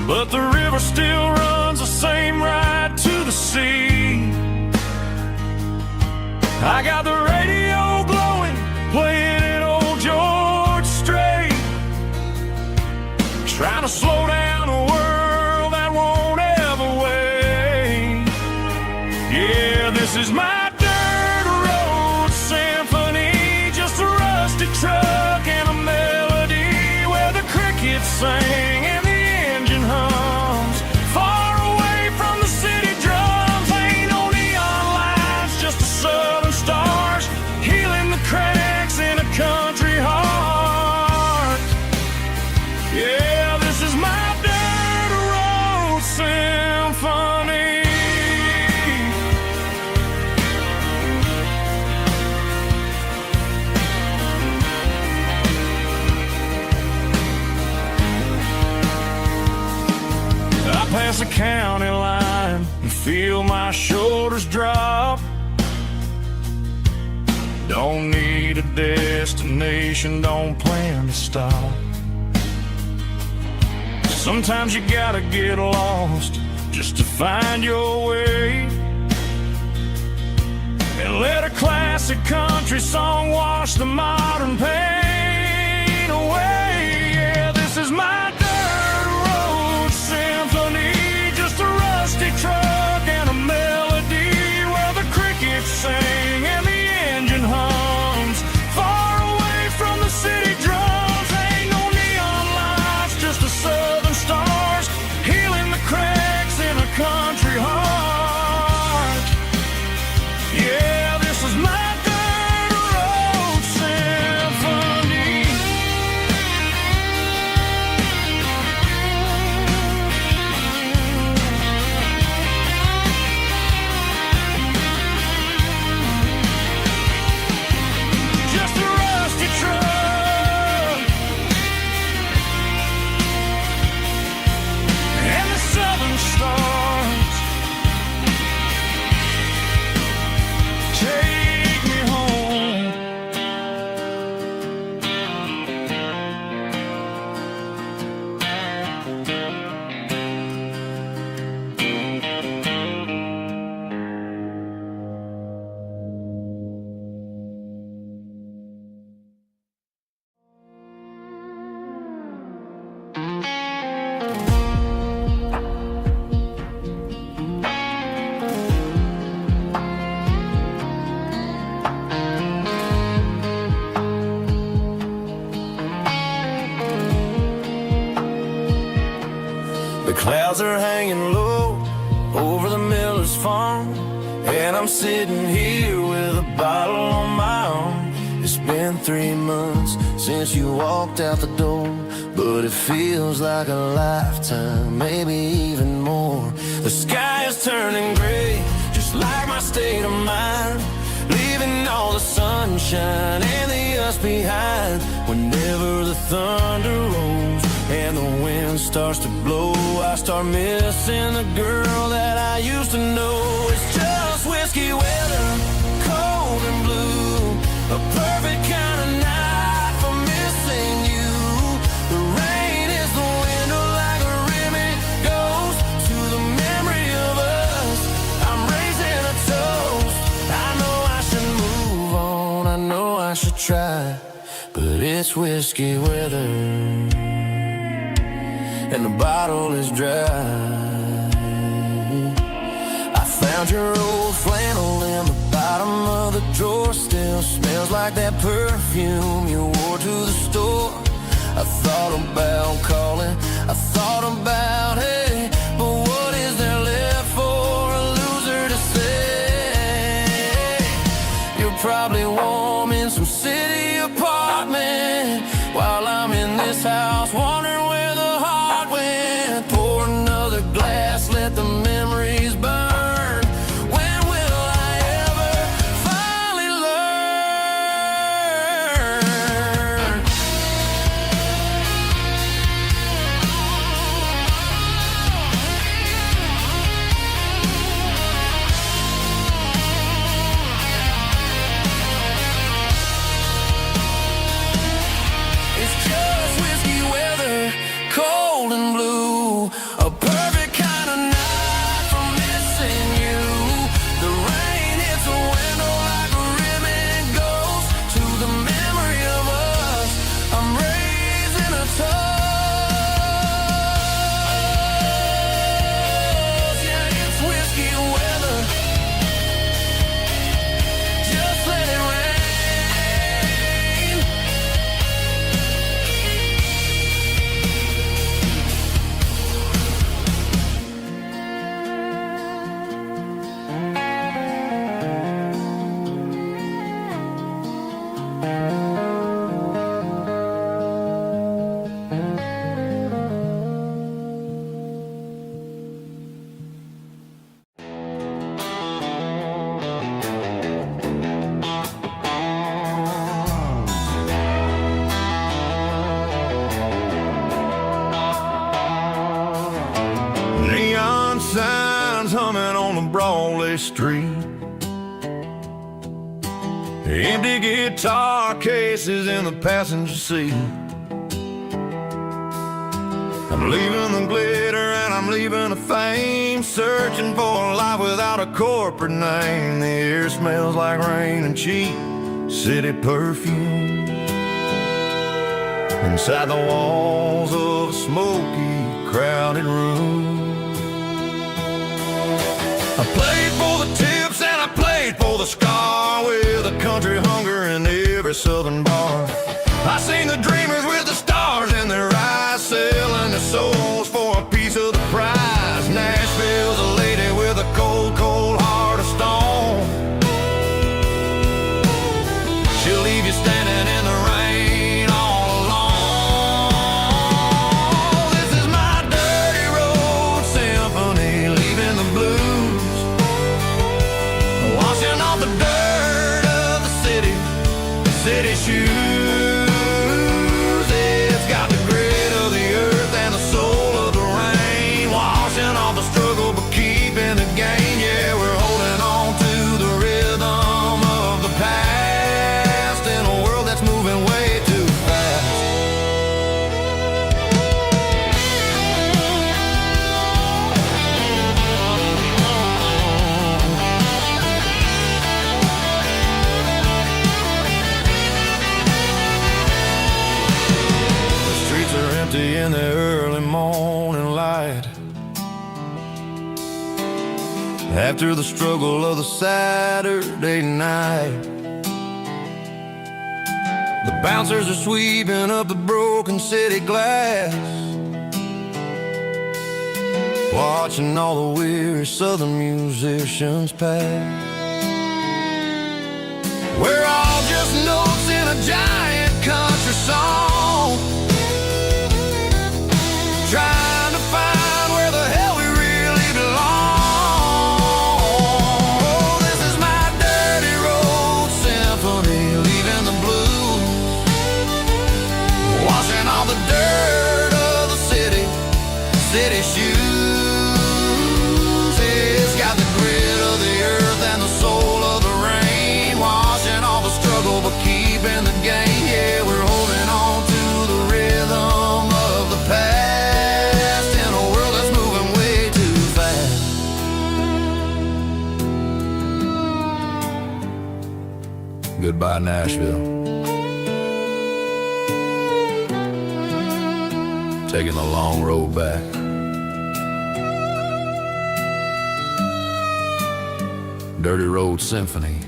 Speaker 5: but the river still runs the same right to the sea. I got the radio glowing, playing an old George Strait, trying to slow down a world that won't ever wait. Yeah, this is my dirt road symphony, just a rusty truck and a melody where the crickets sing and the engine hums. Far away from the city drums, ain't no neon lights, just the southern stars healing the cracks in a country heart. Yeah, this is my dirt road symphony. I pass the county line and feel my shoulders drop. Don't need a destination, don't plan to stop. Sometimes you gotta get lost just to find your way, and let a classic country song wash the modern pain away. Yeah, this is my dirt road symphony, just a rusty truck and a melody where the crickets sing and the engine hums. Far away from the city drums, ain't no neon lights, just the southern stars healing the cracks in a country heart. Yeah, this is my dirt road symphony. Just a rusty truck and the southern stars take me home.
Speaker 2: The clouds are hanging low over the miller's farm, and I'm sitting here with a bottle on my arm. It's been 3 months since you walked out the door, but it feels like a lifetime, maybe even more. The sky is turning gray, just like my state of mind, leaving all the sunshine and the us behind. Whenever the thunder rolls and the wind starts to blow, I start missing the girl that I used to know. It's just whiskey weather, cold and blue, a perfect kind of night for missing you. The rain is the window like a ribbon goes to the memory of us. I'm raising a toast. I know I should move on, I know I should try, but it's whiskey weather and the bottle is dry. I found your old flannel in the bottom of the drawer, still smells like that perfume you wore to the store. I thought about calling, I thought about, hey, but what is there left for a loser to say? You're probably warm in some city apartment while I'm in this house wondering where the heart went. Pour another glass, let the memories burn. When will I ever finally learn?
Speaker 3: Broadway Street. Empty guitar cases in the passenger seat. I'm leaving the glitter and I'm leaving the fame, searching for a life without a corporate name. The air smells like rain and cheap city perfume. Inside the walls of a smoky, crowded room. I played for the tips and I played for the scar, with a country hunger in every southern bar. I seen the dreamers with the stars in their eyes, selling their souls for a piece of the prize. Nashville's a lady with a cold, cold heart of stone. She'll leave you standing in the rain all alone. This is my dirty road symphony, leaving the blues, washing off the dirt of the city shoes. It's got the grit of the earth and the soul of the rain, washing off the struggle but keeping the gain. Yeah, we're holding on to the rhythm of the past in a world that's moving way too fast. In the early morning light, after the struggle of the Saturday night, the bouncers are sweeping up the broken city glass, watching all the weary southern musicians pass. We're all just notes in a giant country song, trying to find where the hell we really belong. Oh, this is my dirty road symphony, leaving the blues, washing all the dirt of the city shoes. It's got the grit of the earth and the soul of the rain, washing all the struggle but keeping the gain. Yeah, we're holding on to the rhythm of the past. Goodbye, Nashville. Taking the long road back. Dirty Road Symphony.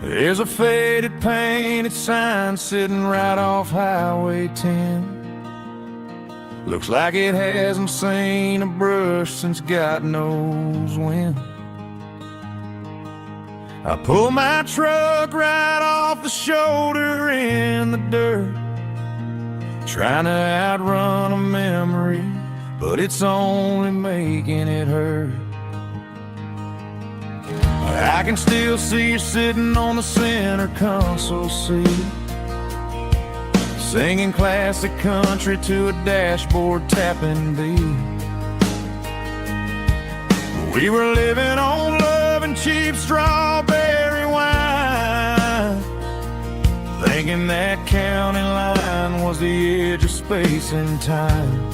Speaker 3: There's a faded painted sign sitting right off Highway 10. Looks like it hasn't seen a brush since God knows when. I pull my truck right off the shoulder in the dirt, trying to outrun a memory, but it's only making it hurt. I can still see you sitting on the center console seat, singing classic country to a dashboard tapping beat. We were living on love and cheap strawberry wine, thinking that county line was the edge of space and time.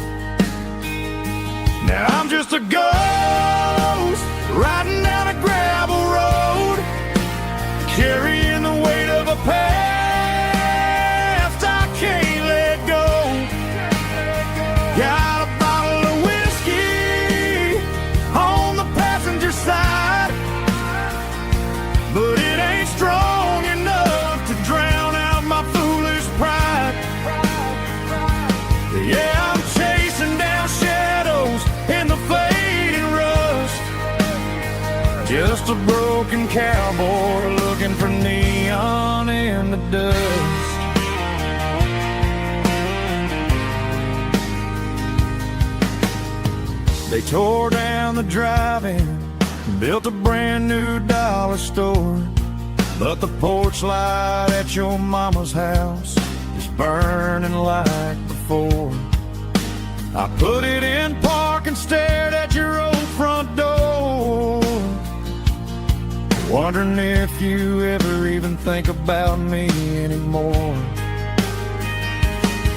Speaker 3: Now I'm just a ghost
Speaker 2: riding down a gravel road, carrying the weight of a past I can't let go. Got a bottle of whiskey on the passenger side, but it ain't strong enough to drown out my foolish pride. Yeah, I'm chasing down shadows in the fading rust, just a broken cowboy looking for neon in the dust. They tore down the drive-in, built a brand new dollar store, but the porch light at your mama's house is burning like before. I put it in park and stared at your old front door, wondering if you ever even think about me anymore.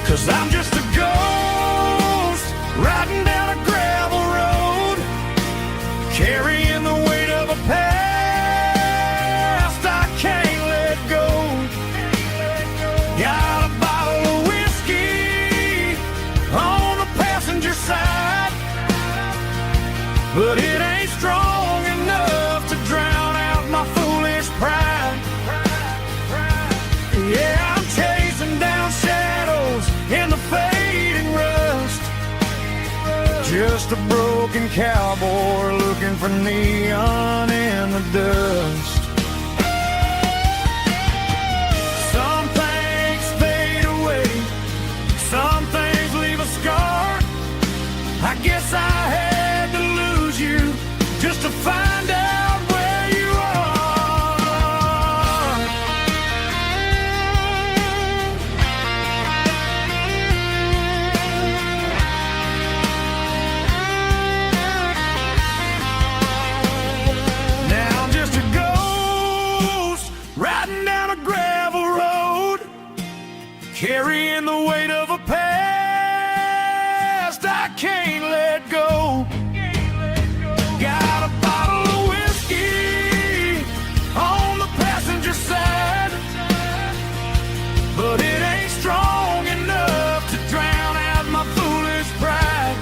Speaker 2: 'Cause I'm just a ghost riding down a gravel road, carrying the weight of a past I can't let go. Got a bottle of whiskey on the passenger side, but it ain't strong enough to drown out my foolish pride. Yeah, I'm chasing down shadows in the fading rust, just a broken cowboy looking for neon in the dust. Some things fade away, some things leave a scar. I guess I had to lose you just to find out where you are. Now I'm just a ghost riding down a gravel road, carrying the weight of a past I can't let go. Got a bottle of whiskey on the passenger side, but it ain't strong enough to drown out my foolish pride.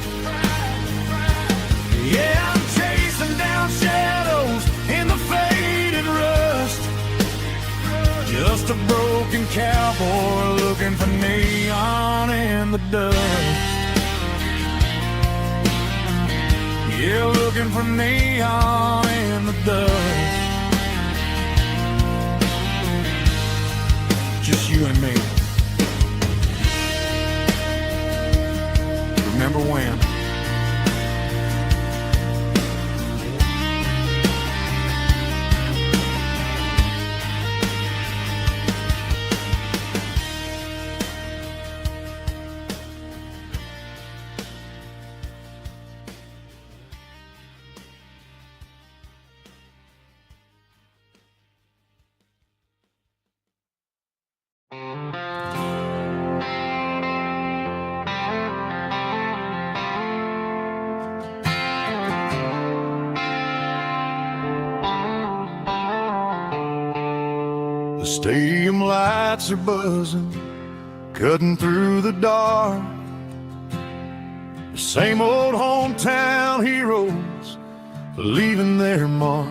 Speaker 2: Yeah, I'm chasing down shadows in the faded rust, just a broken cowboy looking for neon in the dust. Yeah, looking for neon in the dust. Just you and me. Remember when? The stadium lights are buzzing, cutting through the dark. The same old hometown heroes leaving their mark.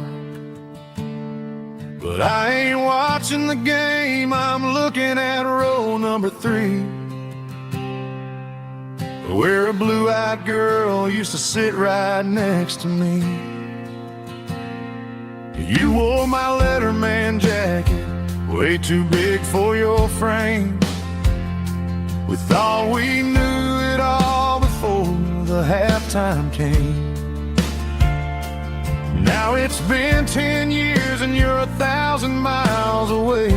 Speaker 2: But I ain't watching the game, I'm looking at row number 3, where a blue-eyed girl used to sit right next to me. You wore my Letterman jacket, way too big for your frame. We thought we knew it all before the halftime came. Now it's been 10 years and you're 1,000 miles away.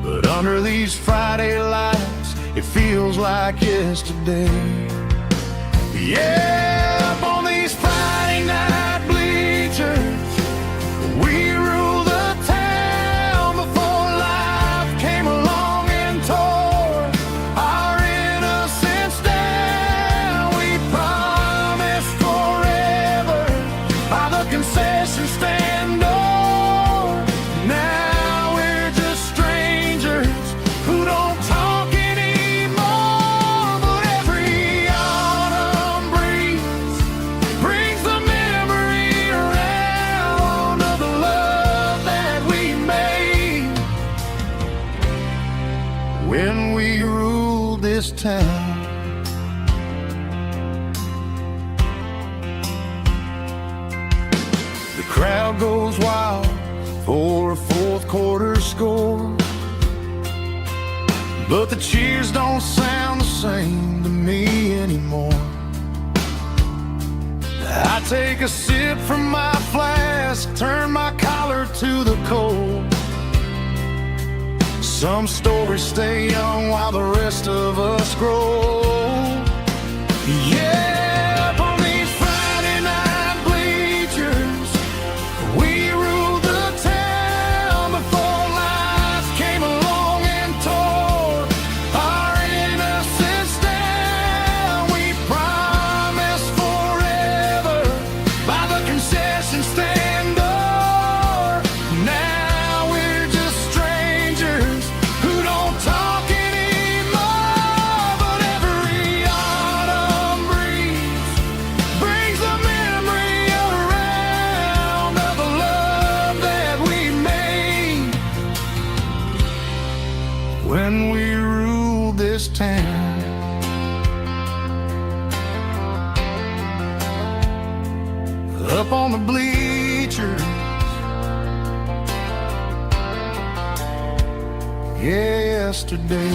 Speaker 2: But under these Friday lights, it feels like yesterday. Yeah, up on these Friday night bleachers, we rule the town before life came along and tore our innocence down. We promised forever
Speaker 3: this town. The crowd goes wild for a fourth quarter score, but the cheers don't sound the same to me anymore. I take a sip from my flask, turn my collar to the cold. Some stories stay young while the rest of us grow. Yeah, up on these Friday night bleachers, we ruled the town before lights came along and tore our innocence down. We promised forever by the concession stand door. Now we're just strangers who don't talk anymore. But every autumn breeze brings the memory around of the love that we made when we ruled this town. Up on the bleachers, yesterday.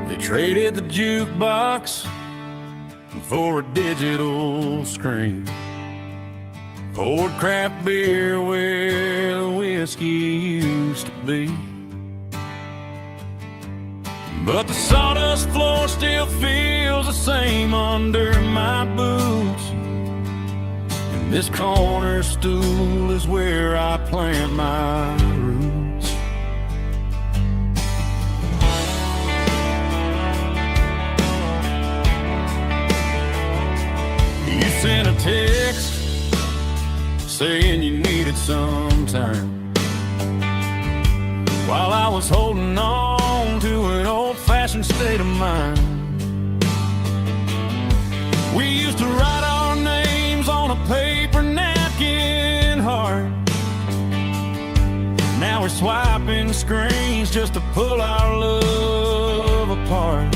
Speaker 3: They traded the jukebox for a digital screen, poured craft beer where the whiskey used to be. But the sawdust floor still feels the same under my boots, and this corner stool is where I plant my roots. You sent a text saying you needed some time, while I was holding on to an old-fashioned state of mind. We used to write our names on a paper napkin heart. Now we're swiping screens just to pull our love apart.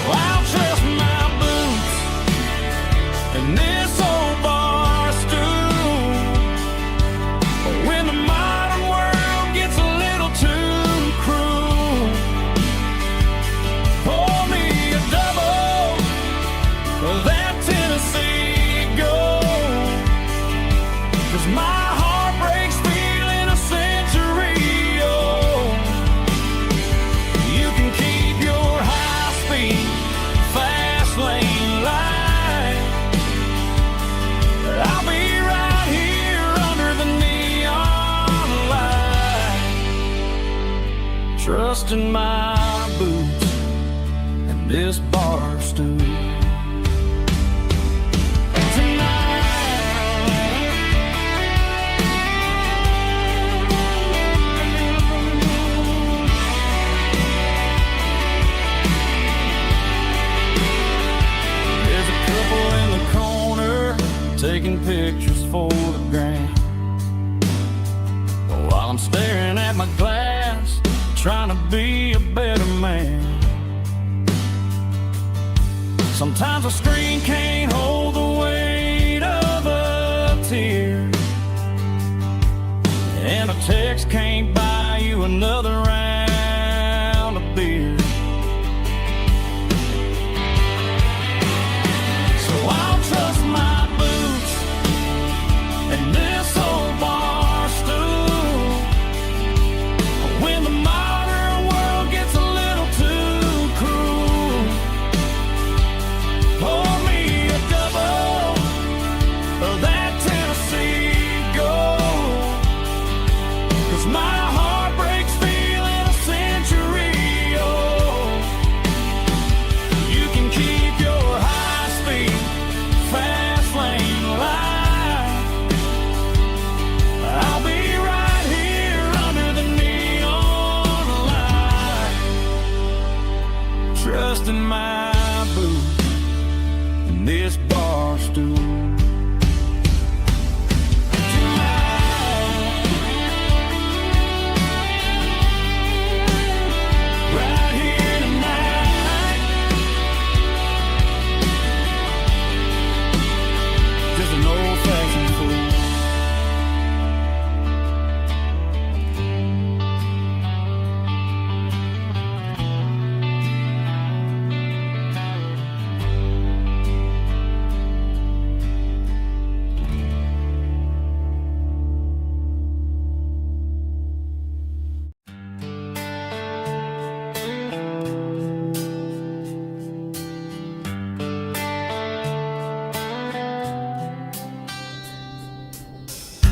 Speaker 3: I'll trust my boots and this old bar stool when the modern world gets a little too cruel. Pour me a double of that Tennessee Gold, 'cause my heart breaks feeling a century old. You can keep your high-speed fast lane light, I'll be right here under the neon light, trusting my boots and this bar stool. Taking pictures for the gram, while I'm staring at my glass, trying to be a better man. Sometimes a screen can't hold the weight of a tear, and a text can't buy you another round of beer. So I'll trust my and this old bar stool when the modern world gets a little too cruel. Pour me
Speaker 5: this bar stool. Right here tonight, just an old-fashioned fool.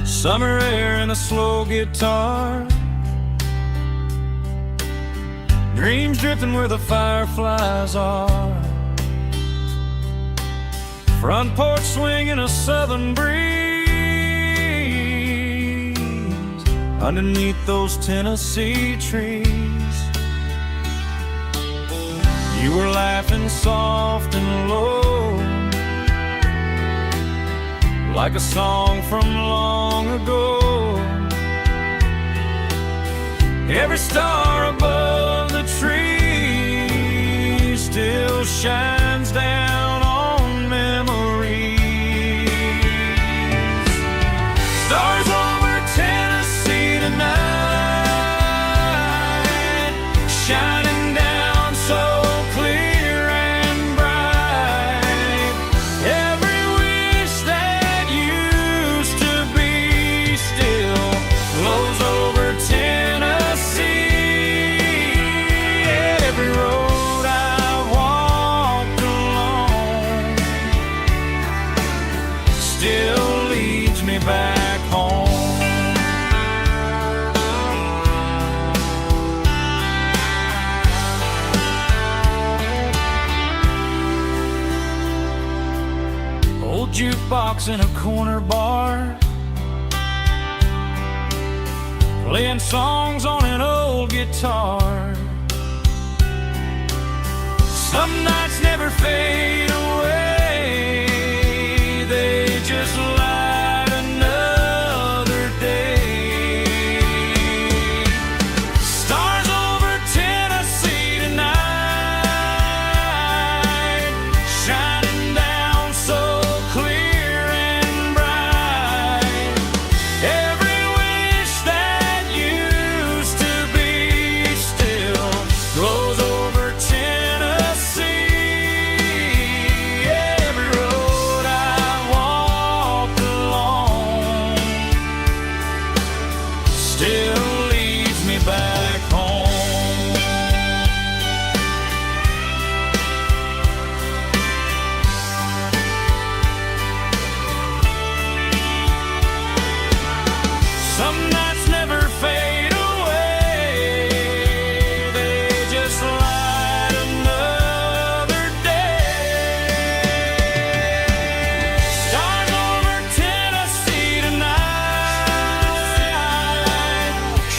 Speaker 5: Summer air and a slow guitar, dreams drifting where the fireflies are, front porch swinging a southern breeze underneath those Tennessee trees. You were laughing soft and low, like a song from long ago. Every star above the tree still shines down on memories. Stars over Tennessee tonight, shining down so clear and bright. Every wish that used to be still flows over Tennessee. Every road I've walked along still leads me back home. Old jukebox in a corner bar, playing songs on an old guitar. Some nights never fade away, they just light another day. Stars over Tennessee tonight, shining down so clear and bright. Every wish that used to be still glows over Tennessee. Every road I walked along still leads me back home. Some nights never fade away, they just light another day. Stars over Tennessee tonight,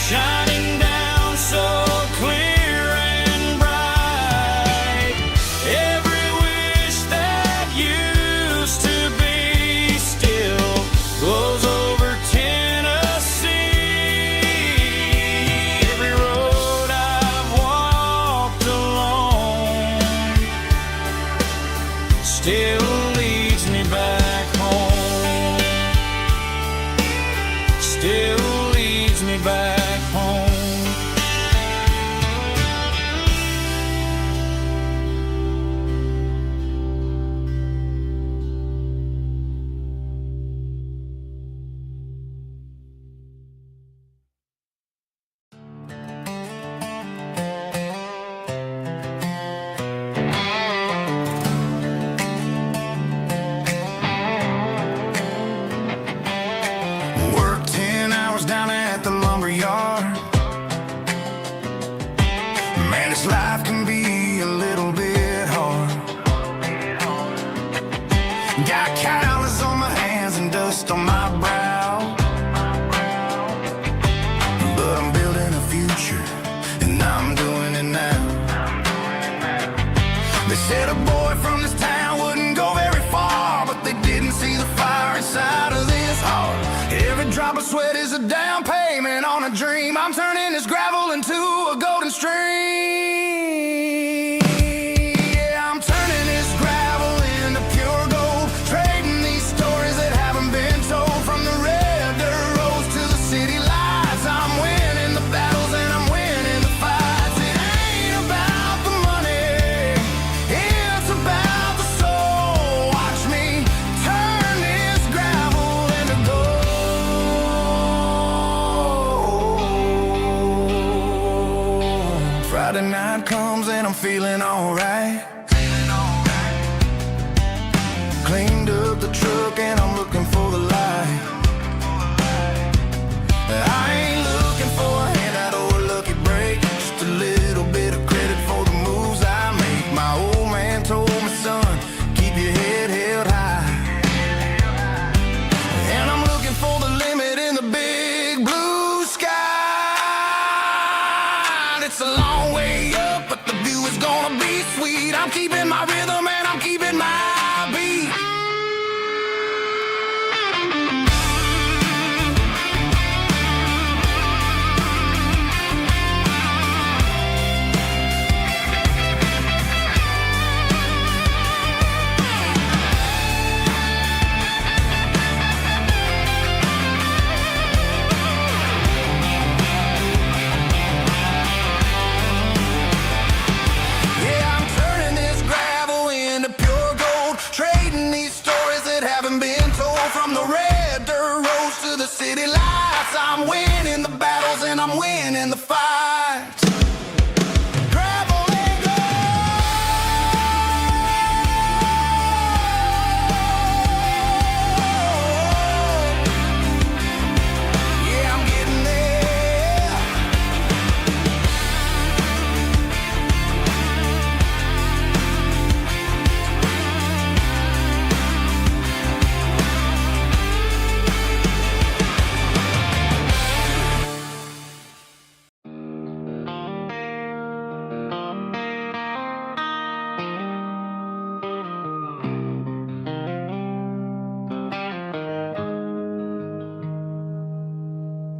Speaker 5: shining down so clear and bright. Every wish that used to be still glows over Tennessee. Every road I've walked along still leads me back home. Still leads me back home.
Speaker 3: Worked 10 hours down at the lumber yard. Man, this life can be a little bit hard. Got calluses on my hands and dust on my brow, but I'm building a future and I'm doing it now. They said a boy from this town wouldn't go very far. drop of sweat is a down payment on a dream. I'm turning this gravel into a golden stream. Yeah, I'm turning this gravel into pure gold, trading these stories that haven't been told. From the red dirt roads to the city lights, I'm winning the battles and I'm winning the fights. It ain't about the money, it's about the soul. Watch me turn this gravel into gold. Friday night comes and I'm feeling alright. Cleaned up the truck and I'm looking for the light. I ain't looking for a handout or a lucky break, just a little bit of credit for the moves I make. My old man told me, son, keep your head held high. And I'm looking for the limit in the big blue sky. It's a long way up, but the view is gonna be sweet. I'm keeping my rhythm and I'm keeping my beat. Yeah, I'm turning this gravel into pure gold, trading these stories that haven't been told. From the red dirt roads to the city lights, I'm winning the battles and I'm winning the fights. Gravel and gold. Yeah, I'm getting there.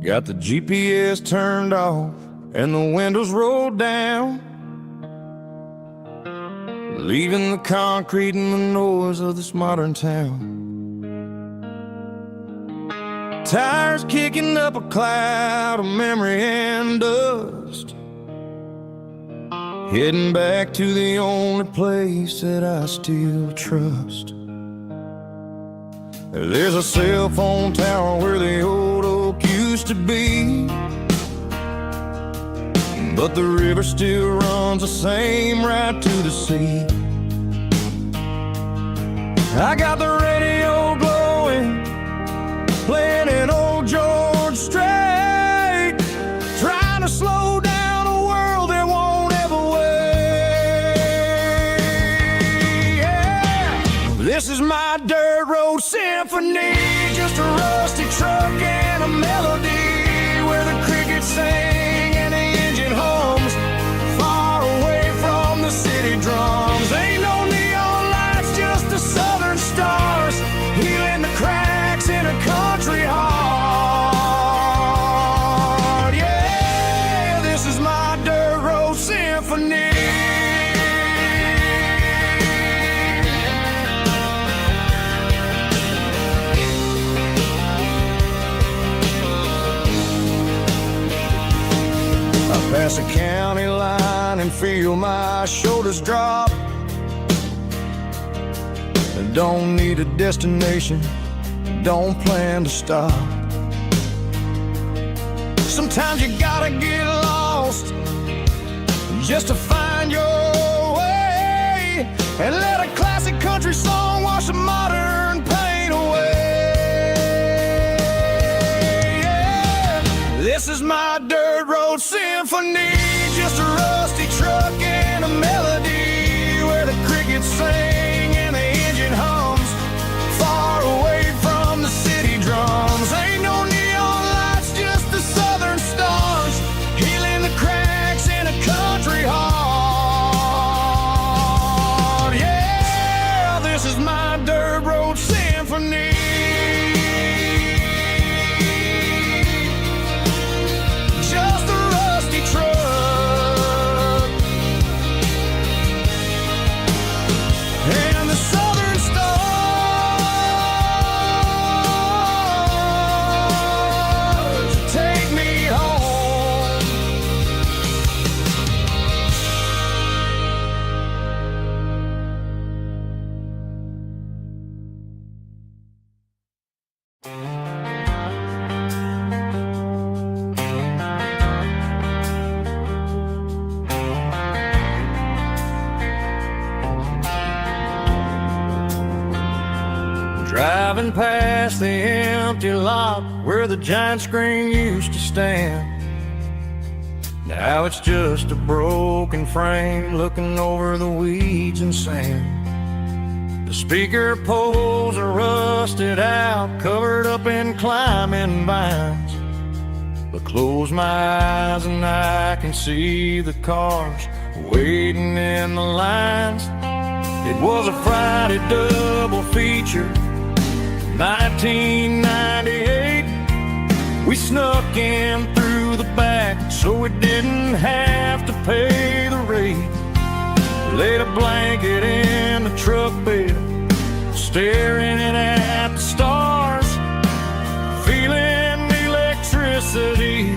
Speaker 2: Got the GPS turned off and the windows rolled down, leaving the concrete and the noise of this modern town. Tires kicking up a cloud of memory and dust, heading back to the only place that I still trust. There's a cell phone tower where the old oak used to be, but the river still runs the same right to the sea. I got the radio glowing, playing an old George Strait, trying to slow down a world that won't ever wait. Yeah. This is my dirt road symphony, just a rusty truck and a melody where the crickets sing and the engine hums, far away from the city drums. Ain't no neon lights, just the southern stars, healing the cracks in a country heart. Yeah, this is my dirt road symphony. Pass a county line and feel my shoulders drop. Don't need a destination, don't plan to stop. Sometimes you gotta get lost just to find your way, and let a classic country song wash a modern pain away. Yeah. This is my dirt road symphony, just a rusty truck and a melody where the crickets sing and the engine hums, far away from the city drums. Ain't no neon lights, just the southern stars, healing the cracks in a country heart. Yeah, this is my dirt
Speaker 5: Driving past the empty lot where the giant screen used to stand. Now it's just a broken frame looking over the weeds and sand. The speaker poles are rusted out, covered up in climbing vines. But close my eyes and I can see the cars waiting in the lines. It was a Friday double feature, 1998. We snuck in through the back so we didn't have to pay the rate. Laid a blanket in the truck bed, staring at the stars, feeling the electricity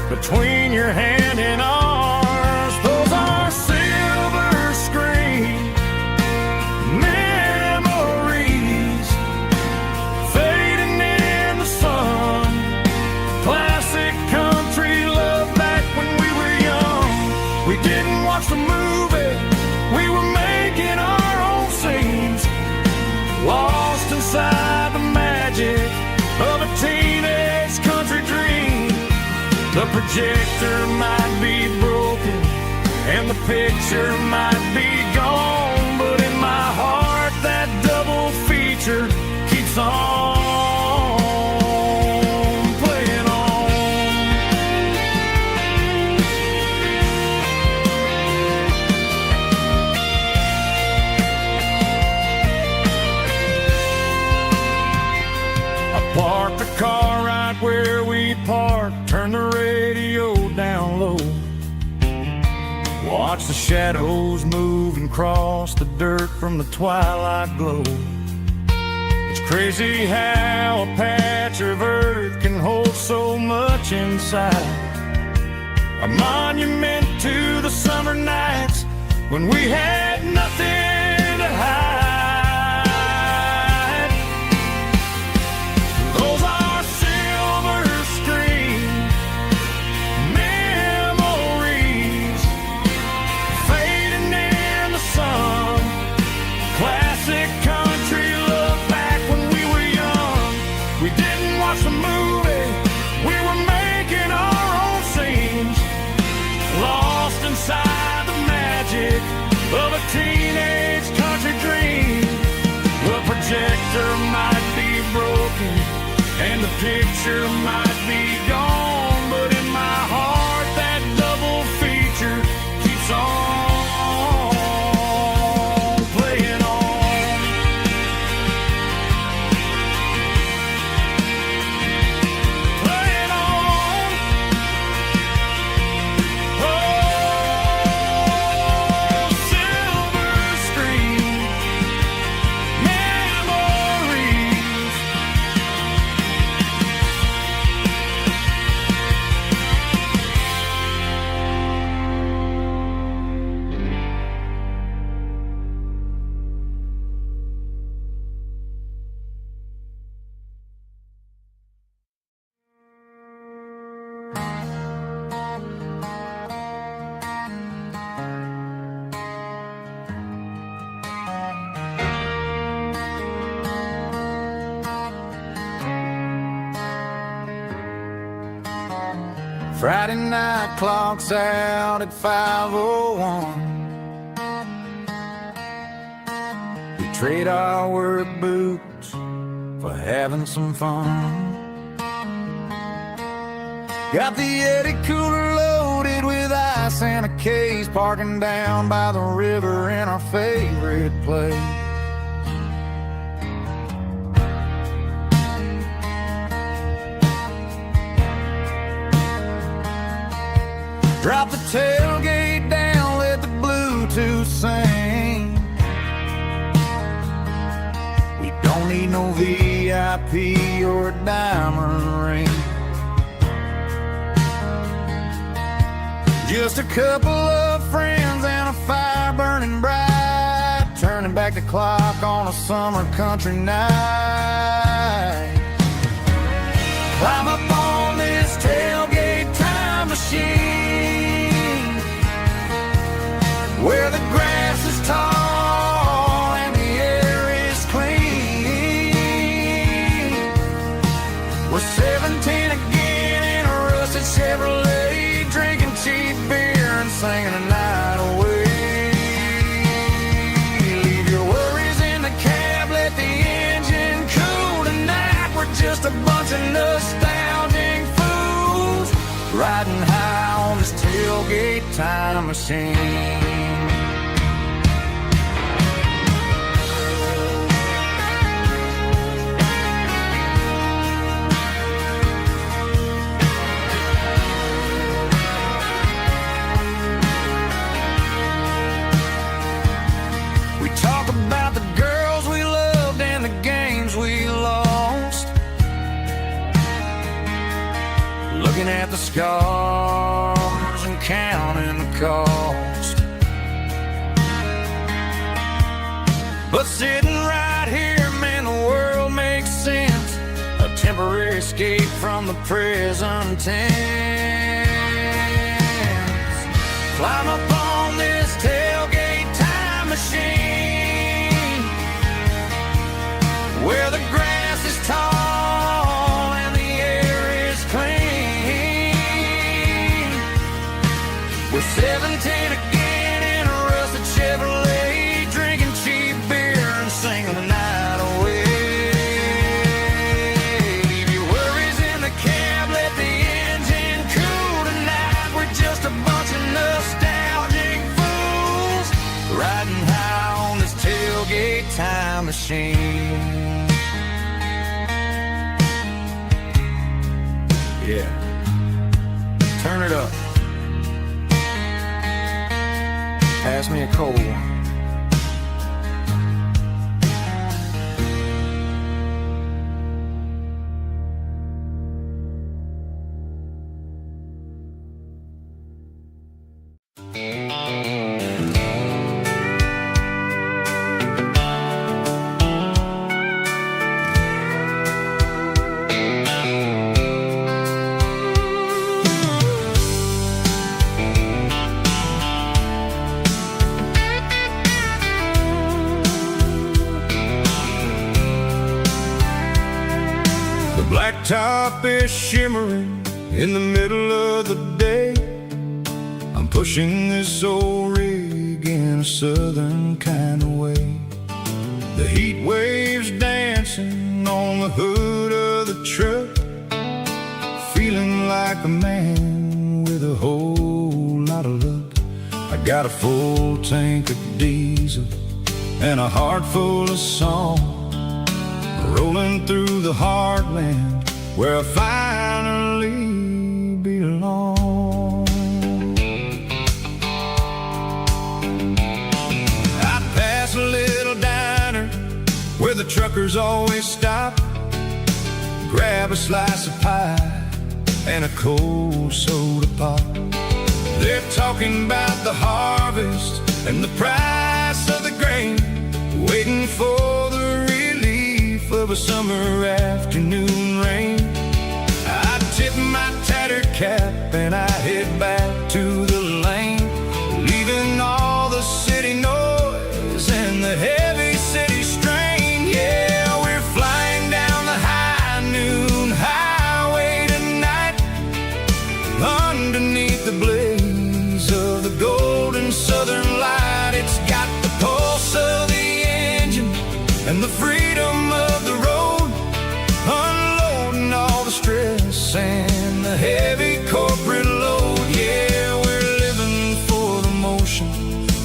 Speaker 5: between your hand and ours. Those are silver screen memories fading in the sun. Classic country love back when we were young. We didn't watch the movie, we were making our own scenes, lost inside the magic of a teenage country dream. The projector might be broken and the picture might be gone, but in my heart that double feature keeps on playing on. I parked the car right where we parked, turned the radio down low, watch the shadows move and cross the dirt from the twilight glow. It's crazy how a patch of earth can hold so much inside. A monument to the summer nights when we had nothing to hide. Those are silver screen memories fading in the sun. Classic country love back when we were young. We didn't watch the movie, we were making our own scenes, lost inside the magic of a teenage country dream. The projector might be broken and the picture might be gone, but in my heart that double feature keeps on playing on. Playing on. Oh, silver screen memories.
Speaker 4: Friday night clocks out at 5:01. We trade our work boots for having some fun. Got the Yeti cooler loaded with ice and a case, parking down by the river in our favorite place. Drop the tailgate down, let the Bluetooth sing. We don't need no VIP or a diamond ring. Just a couple of friends and a fire burning bright, turning back the clock on a summer country night.
Speaker 1: Climb up on this tailgate time machine, where the grass is tall and the air is clean. We're 17 again in a rusted Chevrolet, drinking cheap beer and singing a night away. Leave your worries in the cab, let the engine cool tonight. We're just a bunch of nostalgic fools, riding high on this tailgate time machine. About the girls we loved and the games we lost, looking at the scars and counting the cost. But sitting right here, man, the world makes sense, a temporary escape from the present tense. Climb up on this tailgate time machine, where the grass is tall and the air is clean. We're 17 again in a rusted Chevrolet, drinking cheap beer and singing the night away. Leave your worries in the cab, let the engine cool tonight. We're just a bunch of nostalgic fools, riding high on this tailgate time machine. Yeah, turn it up. Pass me a cold one.
Speaker 3: Blacktop is shimmering in the middle of the day. I'm pushing this old rig in a southern kind of way. The heat waves dancing on the hood of the truck, feeling like a man with a whole lot of luck. I got a full tank of diesel and a heart full of song, rolling through the heartland where I finally belong. I pass a little diner where the truckers always stop, grab a slice of pie and a cold soda pop. They're talking about the harvest and the price of the grain, waiting for the relief of a summer afternoon rain. I tip my tattered cap and I head back to the lane, leaving all the city noise and the heavy city strain. Yeah, we're flying down the high noon highway tonight, underneath the blaze of the golden southern light. It's got the pulse of the engine and the freedom of the road, unloading all the stress and the heavy corporate load. Yeah, we're living for the motion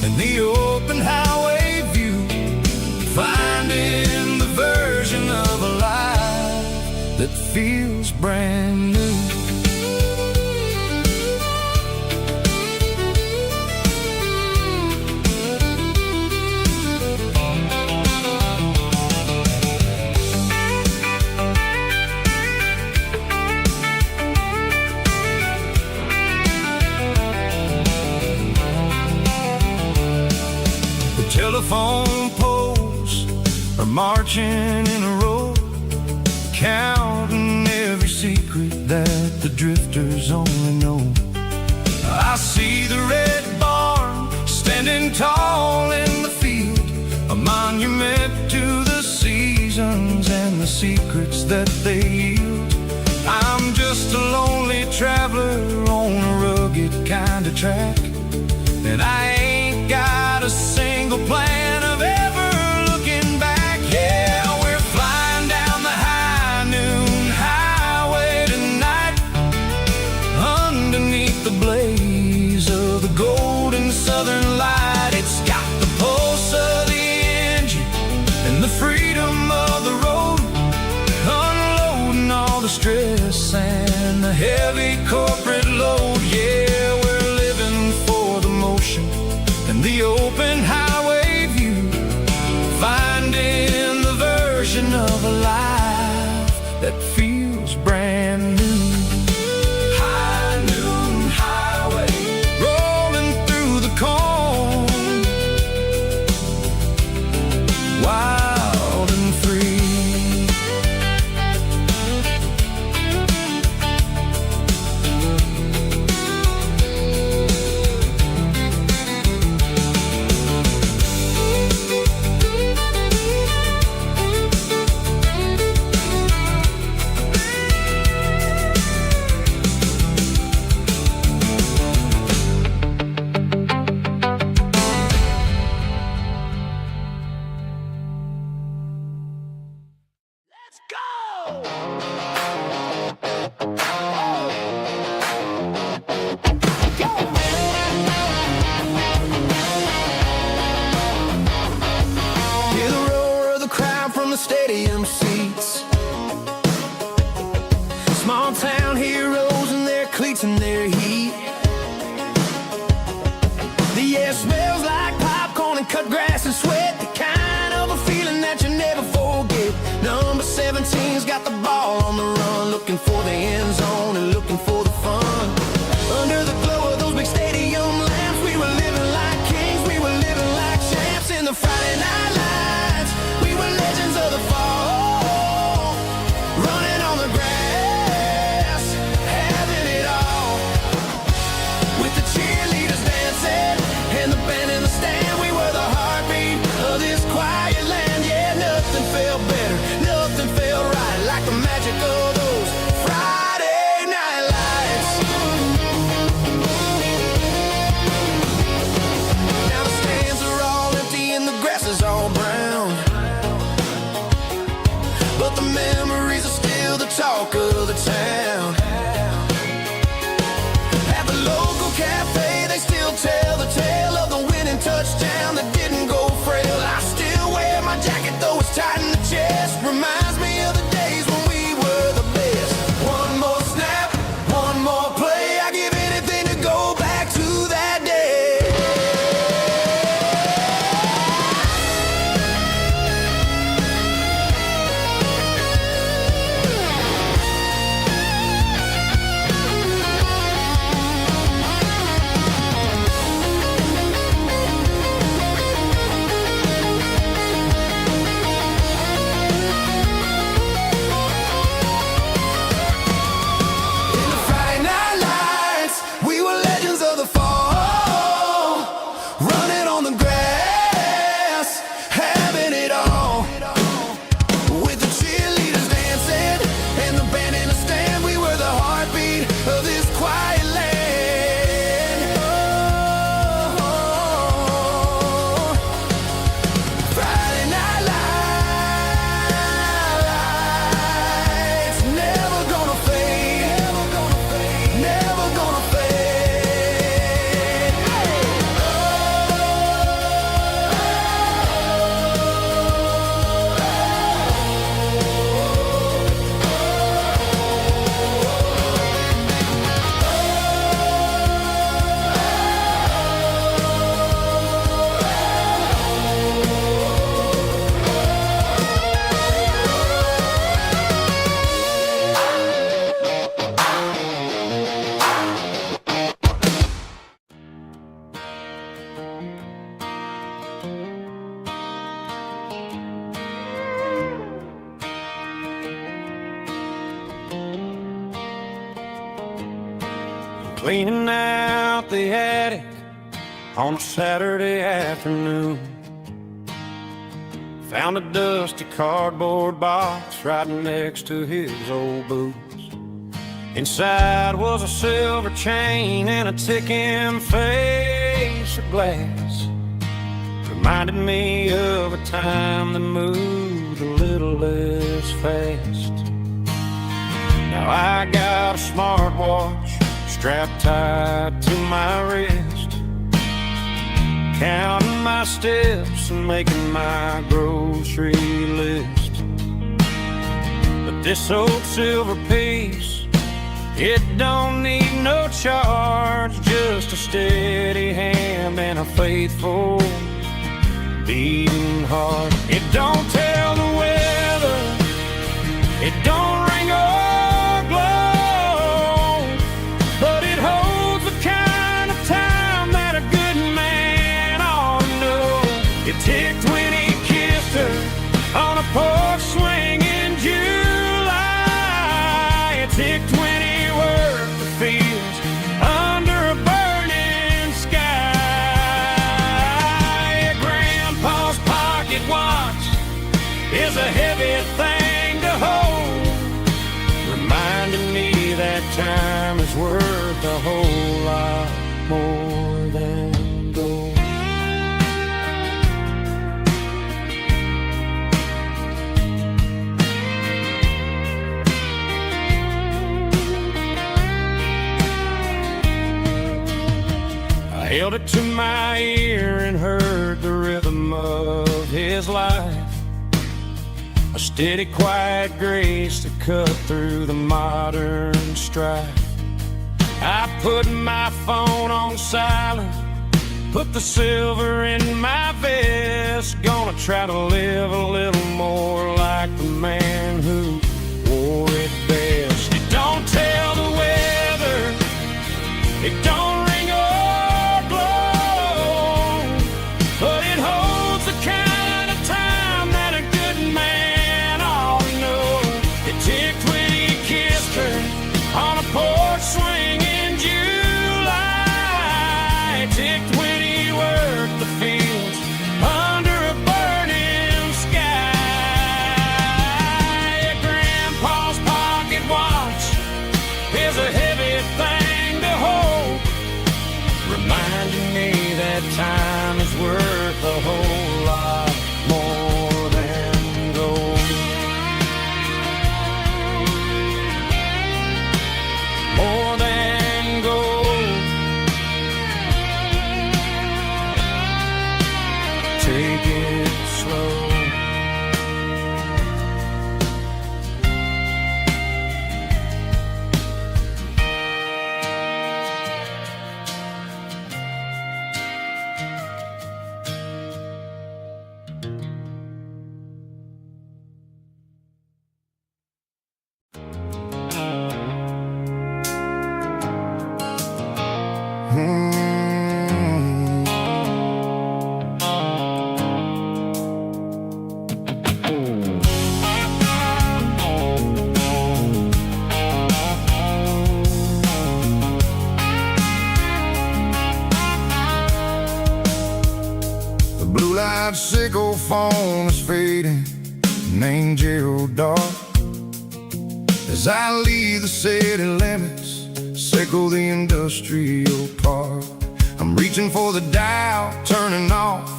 Speaker 3: and the open highway view, finding the version of a life that feels brand new. Telephone poles are marching in a row, counting every secret that the drifters only know. I see the red barn standing tall in the field, a monument to the seasons and the secrets that they yield. I'm just a lonely traveler on a rugged kind of track, and I ain't got a single plan of ever looking back. Yeah, we're flying down the high noon highway tonight, underneath the blaze of the golden southern light. It's got the pulse of the engine and the freedom of the road, unloading all the stress and the heavy corporate load. Yeah, we're living for the motion and the open highway view, finding the version of a life that feels brand new. High noon highway, rolling through the corn, wild and free. Hear the roar of the crowd from the stadium seats. Small town heroes in their cleats and their heat. The air smells like popcorn and cut grass and sweat, the kind of a feeling that you never forget. Number 17's got the ball on the run, looking for the end zone and looking for the fun. Under the glow of those big stadium lamps, we were living like kings, we were living like champs in the Friday night lights. We were legends of the fall, running on the grass, having it all. With the cheerleaders dancing and the band in the stand, we were the heartbeat of this quiet land. Yeah, nothing felt better, nothing felt right like the magic of those Friday night lights.
Speaker 2: cleaning out the attic on a Saturday afternoon. Found a dusty cardboard box right next to his old boots. Inside was a silver chain and a ticking face of glass. Reminded me of a time that moved a little less fast. Now I got a smartwatch strapped tight to my wrist, counting my steps and making my grocery list. But this old silver piece, it don't need no charge, just a steady hand and a faithful beating heart. It don't tell the weather, it don't ring or glow, but it holds the kind of time that a good man ought to know. It ticked when he kissed her on a porch swing in July. It ticked when he worked the fields under a burning sky. Grandpa's pocket watch is a heavy thing to hold, reminding me that time is worth a whole lot more than gold. I held it to my ear and heard the rhythm of his life, a steady, quiet grace that cut through the modern strife. I put my phone on silent, put the silver in my vest. Gonna try to live a little more like the man who wore it best. It don't tell the weather, it don't ring or glow, but it holds the kind of time that a good man ought to know. It ticked when he kissed her on a porch swing in July. It ticked when he worked the fields under a burning sky. Grandpa's pocket watch is a heavy thing to hold, reminding me that time is worth a whole lot more than gold. More than gold. Take it slow.
Speaker 3: The blue light sickle phone is fading, an angel dark. As I leave the city limits, sickle the industrial park. I'm reaching for the dial, turning off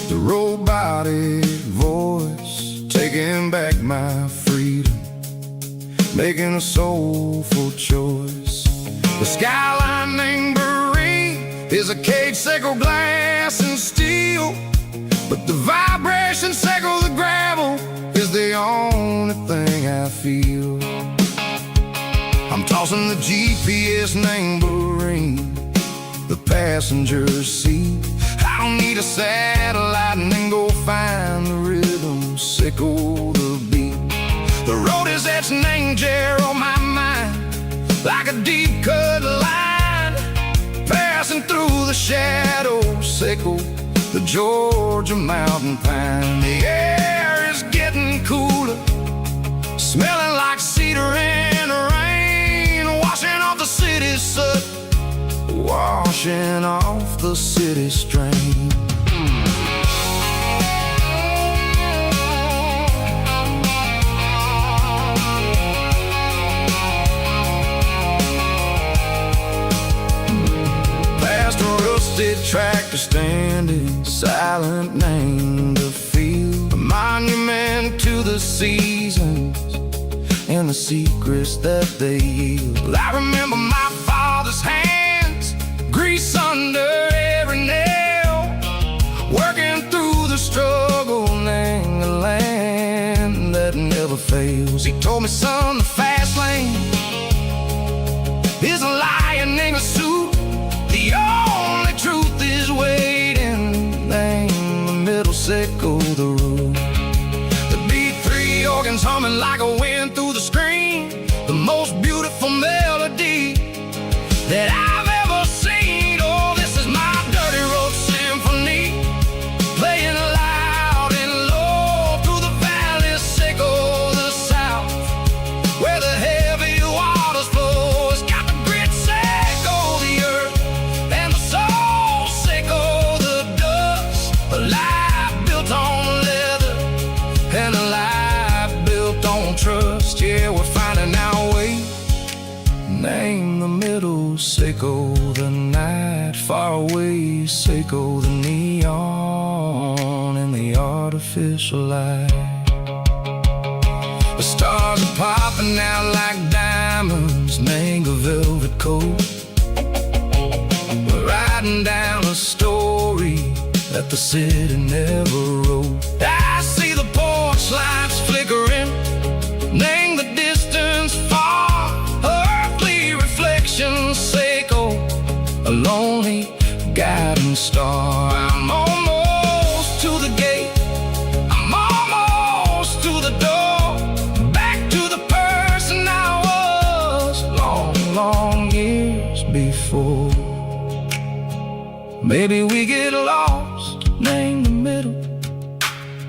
Speaker 3: the robotic voice, taking back my freedom, making a soulful choice. The skyline named Marine is a cage sickle, glass and steel, but the vibration sickle, the gravel, is the only thing I feel. I'm tossing the GPS named Marine, the passenger seat. I don't need a satellite and then go find the rhythm, sickle the beat. The road is etched and angel on my mind, like a deep cut line, passing through the shadows, sickle the Georgia mountain pine. The air is getting cooler, smelling like cedar and rain, washing off the city's soot, washing off the city stream. Past a rusted tractor standing silent, named a field, a monument to the seasons and the secrets that they yield. I remember my father's hands, grease under every nail, working through the struggle, laying the land that never fails. He told me, son, the fast lane is a lion in a suit. The only truth is waiting. Name the middle, sickle the root. The B3 organs humming like a wind through the screen, the most beautiful melody that I've ever seen. Oh, this is my dirty road symphony, playing loud and low through the valleys, sickle the south, where the heavy waters flow. It's got the grit, sickle the earth, and the soul, sickle the dust. A life built on leather and a life built on trust. Yeah, we're finding our way. Name the middle, sickle the night, far away, sickle the neon and the artificial light. The stars are popping out like diamonds, mango velvet coat. We're riding down a story that the city never wrote. I see the porch lights flickering, name the distance far, earthly reflections, sickle a lonely guiding star. I'm almost to the gate, I'm almost to the door, back to the person I was long, long years before. Maybe we get lost, name the middle,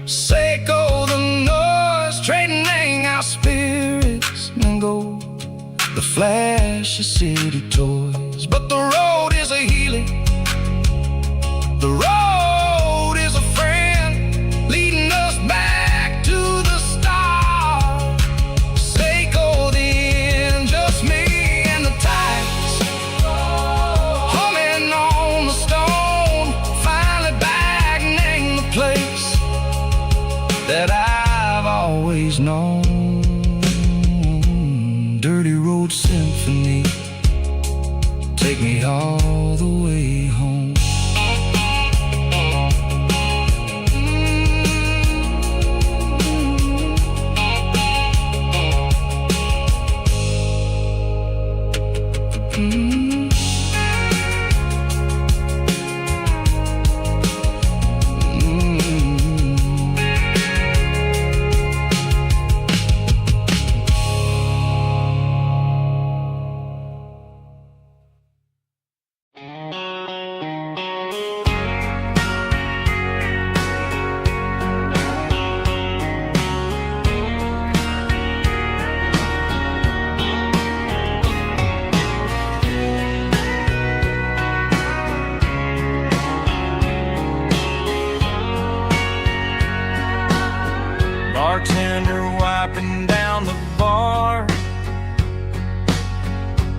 Speaker 3: sickle the noise, trading our spirits and gold, the flash of city toys. But the road is a healing, the road is a friend, leading us back to the start. Sickle the end, just me and the tides, humming on the stone, finally back, name the place that I've always known. Dirty road symphony, take me all the way home.
Speaker 4: Bartender wiping down the bar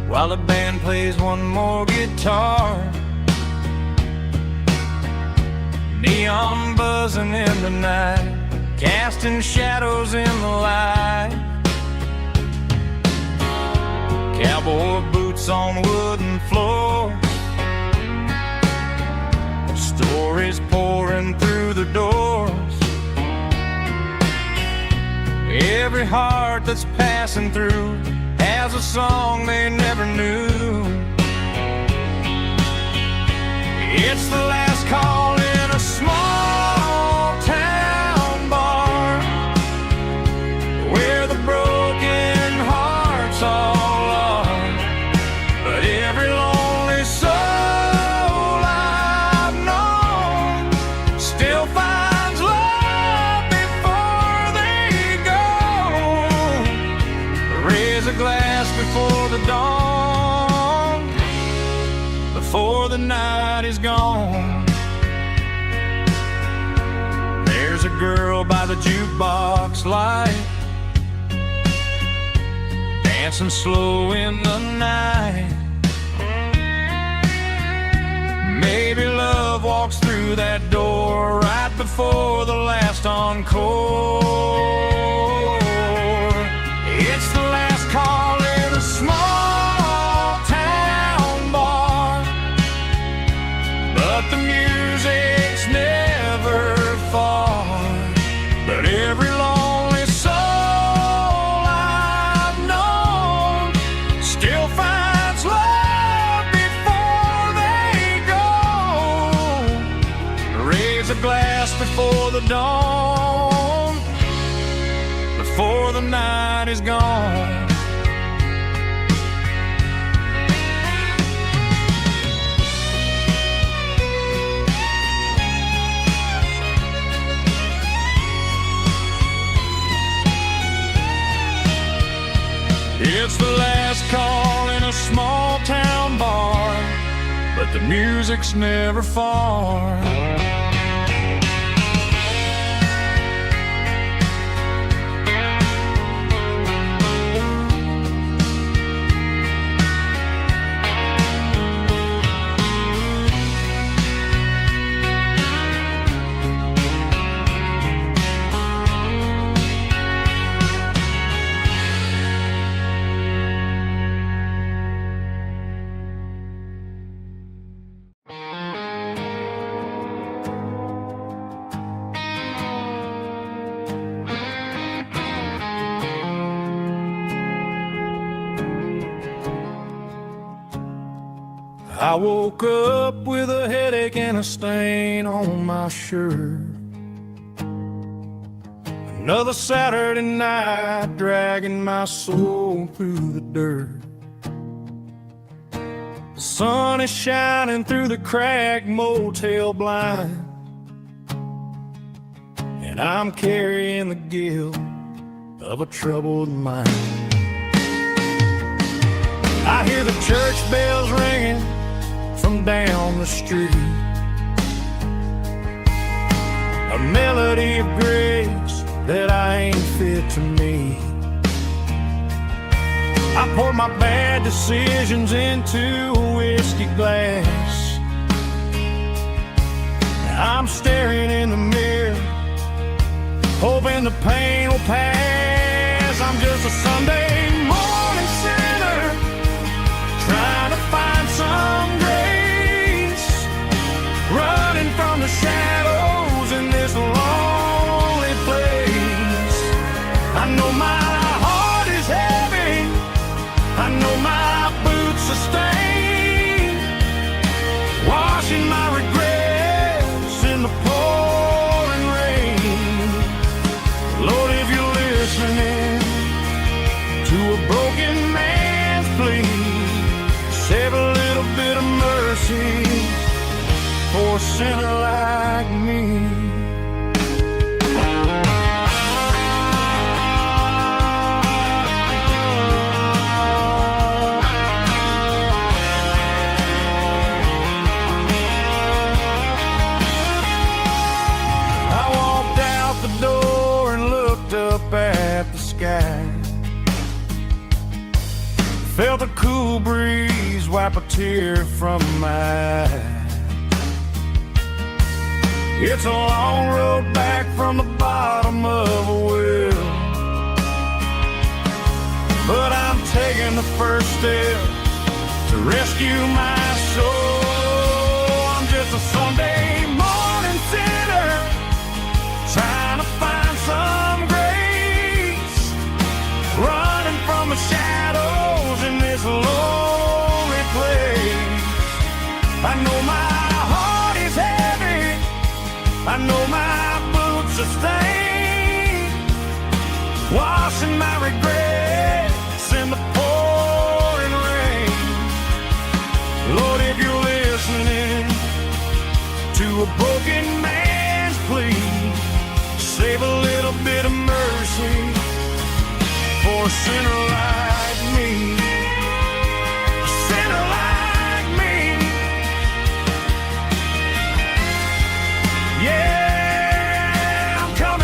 Speaker 4: while the band plays one more guitar. Neon buzzing in the night, casting shadows in the light. Cowboy boots on wooden floors, stories pouring through the doors. Every heart that's passing through has a song they never knew. It's the last call in a small town bar, where the broken hearts all are. But every lonely soul I've known still finds love before they go. Raise a glass before the dawn, before the
Speaker 5: girl by the jukebox light, dancing slow in the night. Maybe love walks through that door right before the last encore. It's the last call in a small town bar, but the music's never far. But every lonely soul I've known still finds love before they go. Raise a glass before the dawn, before the night is gone. It's the last call in a small town bar, but the music's never far. I woke up with a headache and a stain on my shirt. Another Saturday night dragging my soul through the dirt. The sun is shining through the cracked motel blind, and I'm carrying the guilt of a troubled mind. I hear the church bells ringing from down the street, a melody of grace that I ain't fit to meet. I pour my bad decisions into a whiskey glass. I'm staring in the mirror, hoping the pain will pass. I'm just a Sunday morning sinner, trying to find some grace, running from the shadows in this lonely place. I know my heart is heavy, I know my boots are stained, washing my regrets in the pouring rain. Lord, if you're listening to a broken man's plea, save a little bit of mercy for a sinner like me. I walked out the door and looked up at the sky, felt a cool breeze wipe a tear from my eye. It's a long road back from the bottom of a well, but I'm taking the first step to rescue my soul. I'm just a Sunday morning sinner, trying to find some grace, running from the shadows in this lonely place. I know my heart is heavy, I know my boots are stained, washing my regrets in the pouring rain. Lord, if you're listening to a broken man's plea, save a little bit of mercy for a sinner like me. A sinner like me. Yeah, I'm coming.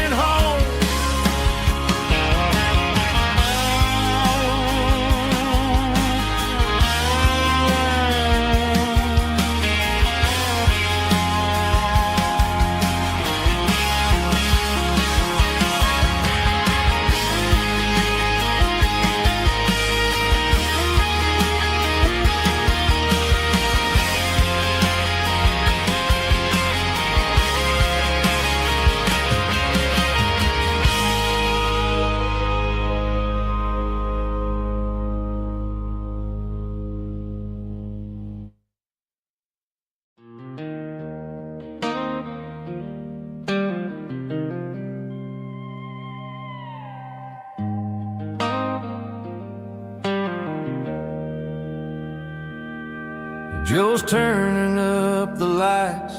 Speaker 3: Joe's turning up the lights,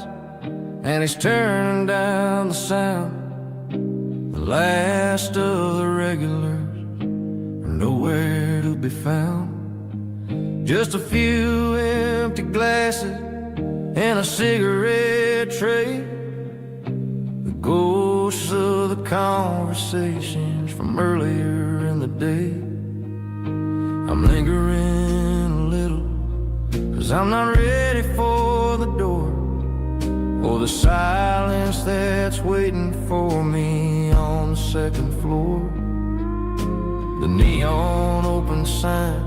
Speaker 3: and he's turning down the sound. The last of the regulars are nowhere to be found. Just a few empty glasses and a cigarette tray, the ghosts of the conversations from earlier in the day. I'm lingering a little, 'cause I'm not ready for the door, or the silence that's waiting for me on the second floor. The neon open sign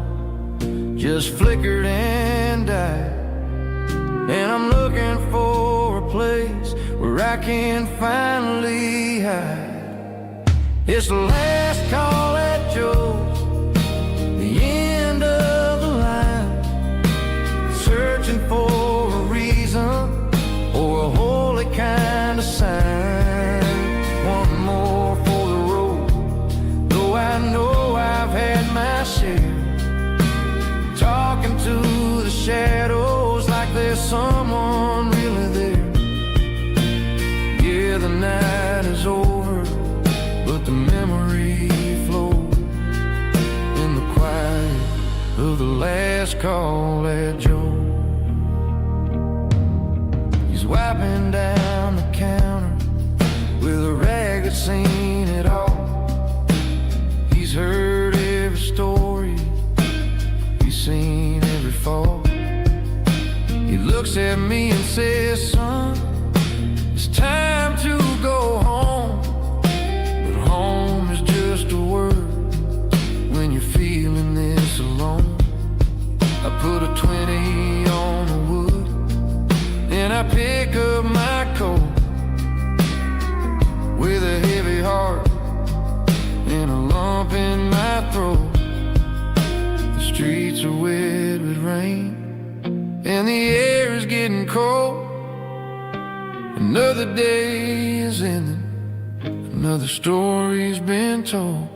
Speaker 3: just flickered and died, and I'm looking for a place where I can finally hide. It's the last call at Joe's, the end of the line, searching for a reason or a holy kind of sign. One more for the road, though I know I've had my share. Talking to the shadows like there's someone really there. Yeah, the night is over, but the memory flows in the quiet of the last call at Joe. He's wiping down the counter with a rag that's seen it all. He's heard every story, he's seen every fall. He looks at me and says, son, it's time to go home. But home is just a word when you're feeling this alone. I put a 20 on the wood, and I pick up my coat with a heavy heart and a lump in my throat. The streets are wet with rain, and the air is getting cold. Another day is ending, another story's been told.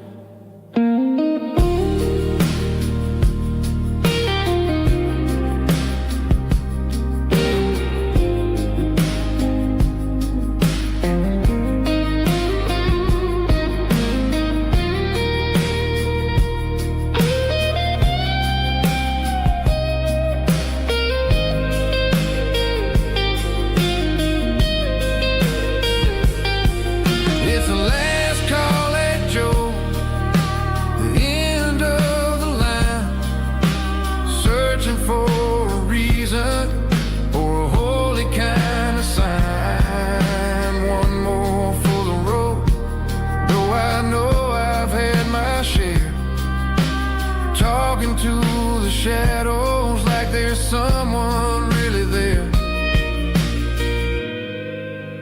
Speaker 3: To the shadows like there's someone really there.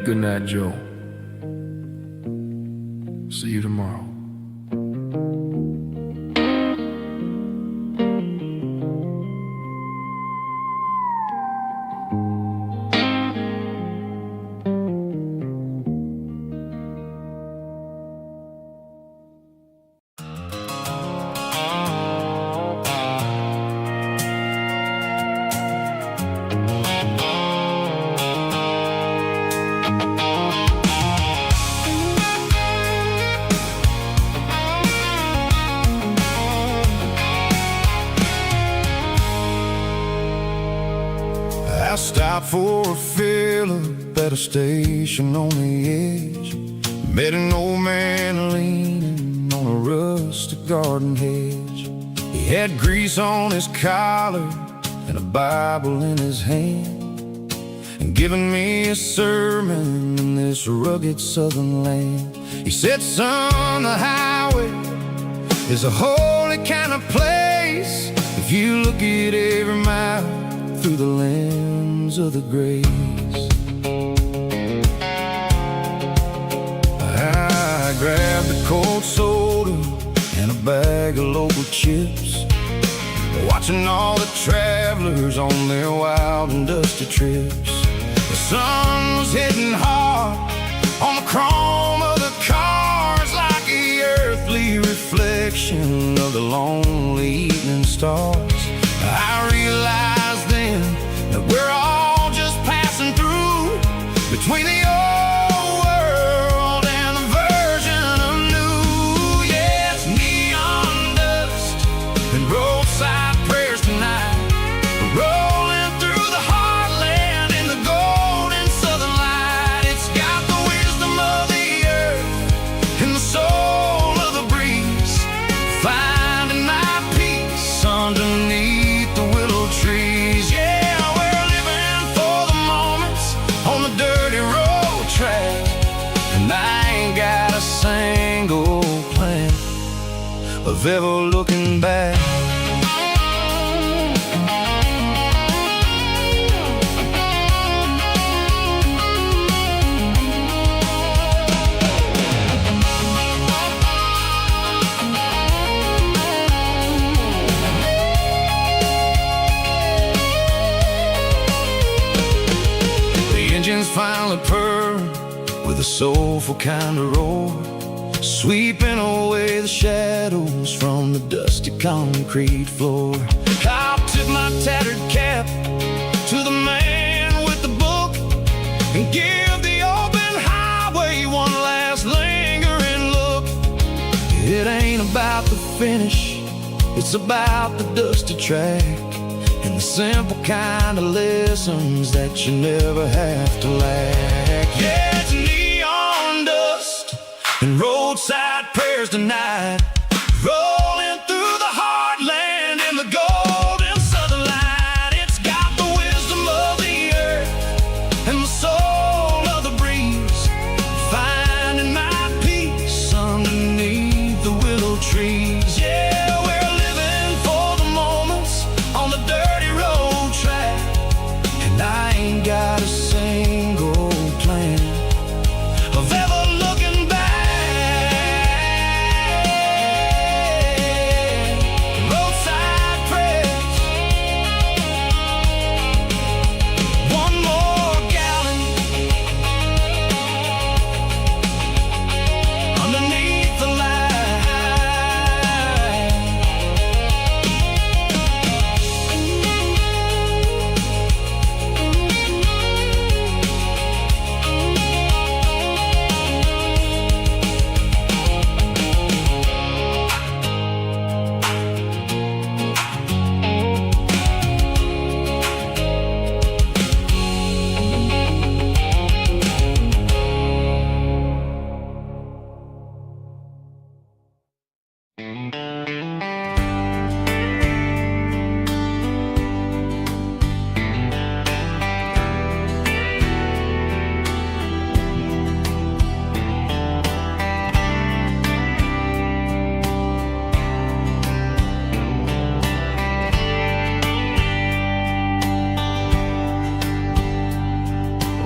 Speaker 3: Good night, Joe. See you tomorrow. I stopped for a fill-up at a station on the edge. Met an old man leaning on a rustic garden hedge. He had grease on his collar and a Bible in his hand, and giving me a sermon in this rugged southern land. He said, son, the highway is a holy kind of place if you look at every mile through the lens of the grace. I grabbed a cold soda and a bag of local chips, watching all the travelers on their wild and dusty trips. The sun was hitting hard on the chrome of the cars, like the earthly reflection of the lonely evening stars. I realized then of ever looking back. Finally purr with a soulful kind of roar, sweeping away the shadows from the dusty concrete floor. I'll tip my tattered cap to the man with the book and give the open highway one last lingering look. It ain't about the finish, it's about the dusty track and the simple kind of lessons that you never have to lack. Yeah, it's neon dust and roadside prayers tonight, rolling through the heartland in the golden southern light. It's got the wisdom of the earth and the soul of the breeze, finding my peace underneath the willow trees. Yeah, we're living for the moments on the dirty road track, and I ain't got a single plan of ever looking back. Roadside prayers, one more gallon underneath the light.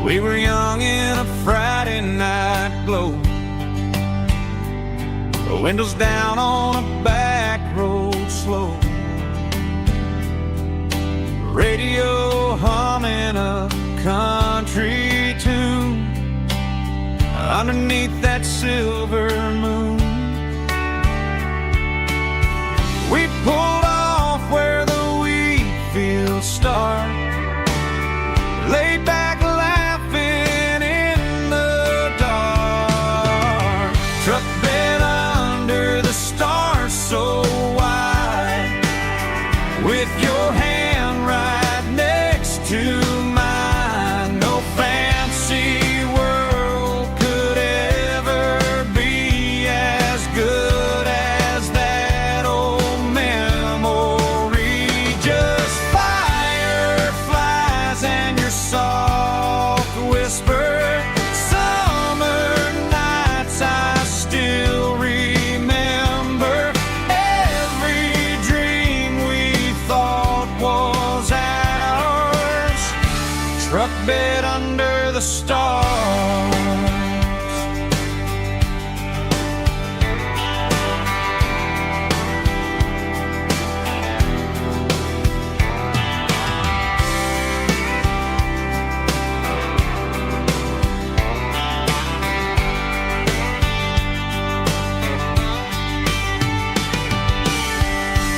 Speaker 2: We were young in a Friday night glow, the windows down on a back road slow, radio humming a country tune underneath that silver moon. We pulled off where the wheat fields start, laid back laughing in the dark, truck bed under the stars so wide, with your hand right next to mine. No fancy world could ever be as good as that old memory. Just fireflies and your soft whisper, summer nights I still remember, every dream we thought was ours, truck bed under the stars.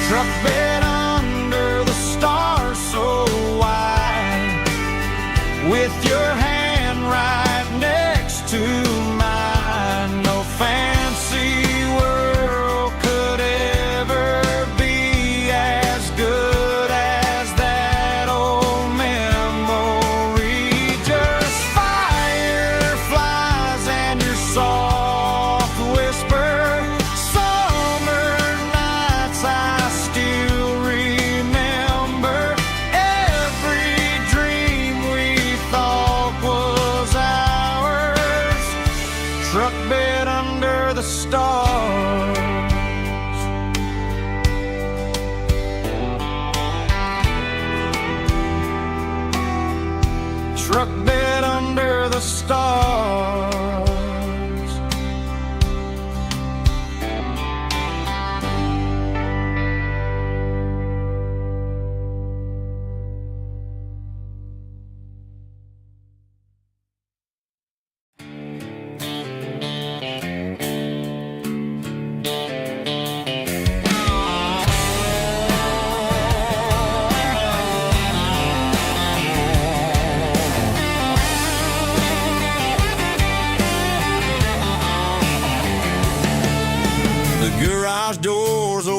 Speaker 2: Truck bed under the stars so wide, with your hand right next to mine. No fancy world could ever be as good as that old memory. Just fireflies and your soft whisper, summer nights I still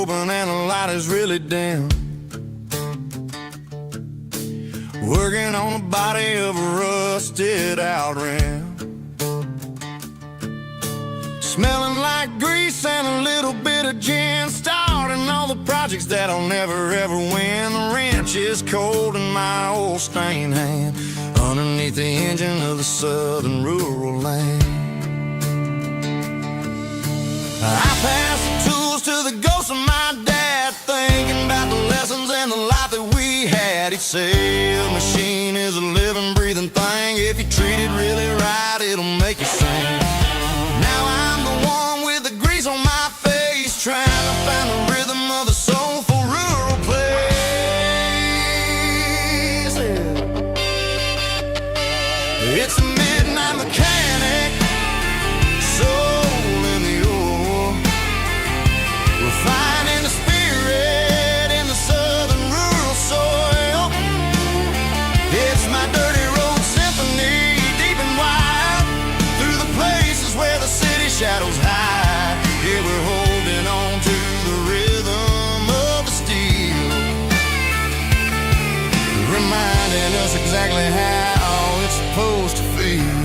Speaker 3: open and the light is really dim. Working on the body of a rusted out rim. Smelling like grease and a little bit of gin. Starting all the projects that'll never ever win. The wrench is cold in my old stained hand underneath the engine of the southern rural land. I pass the tools to the ghost of my dad, thinking about the lessons and the life that we had. He'd say a machine is a living, breathing thing. If you treat it really right, it'll make you sing. Now I'm the one with the grease on my face, trying to find the rhythm of the soulful rural place. It's a midnight mechanic, soul in the ore, refining the spirit in the southern rural soil. It's my dirty road symphony, deep and wide, through the places where the city shadows hide. Yeah, we're holding on to the rhythm of the steel, reminding us exactly how it's supposed to feel.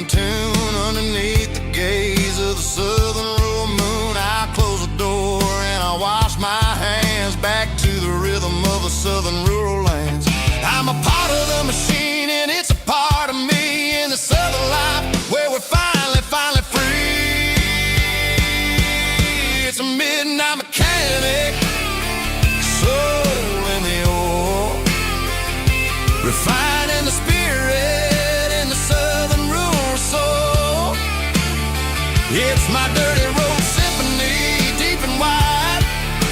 Speaker 3: Tune underneath the gaze of the southern rural moon. I close the door and I wash my hands back to the rhythm of the southern rural lands. I'm a part of the machine and it's a part of me in the southern life where we're finally free. It's a midnight mechanic, soul in the ore, refining the spirit in the southern rural soul. It's my dirty road symphony, deep and wide,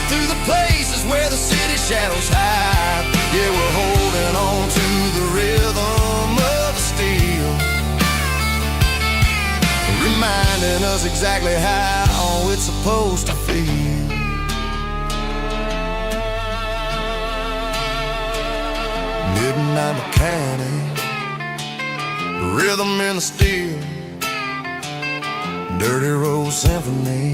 Speaker 3: through the places where the city shadows hide. Yeah, we're holding on to the rhythm of the steel, reminding us exactly how it's supposed to feel. Midnight mechanic, rhythm in the steel, dirty road symphony.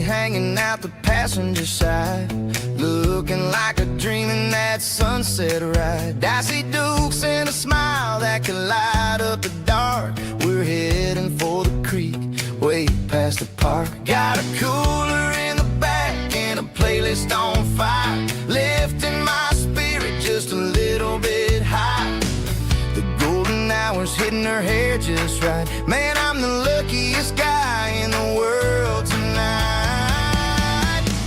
Speaker 3: Hanging out the passenger side, looking like a dream in that sunset ride. I see Dukes and a smile that can light up the dark. We're heading for the creek, way past the park. Got a cooler in the back and a playlist on fire, lifting my spirit just a little bit high. The golden hours hitting her hair just right. Man, I'm the luckiest guy in the world tonight.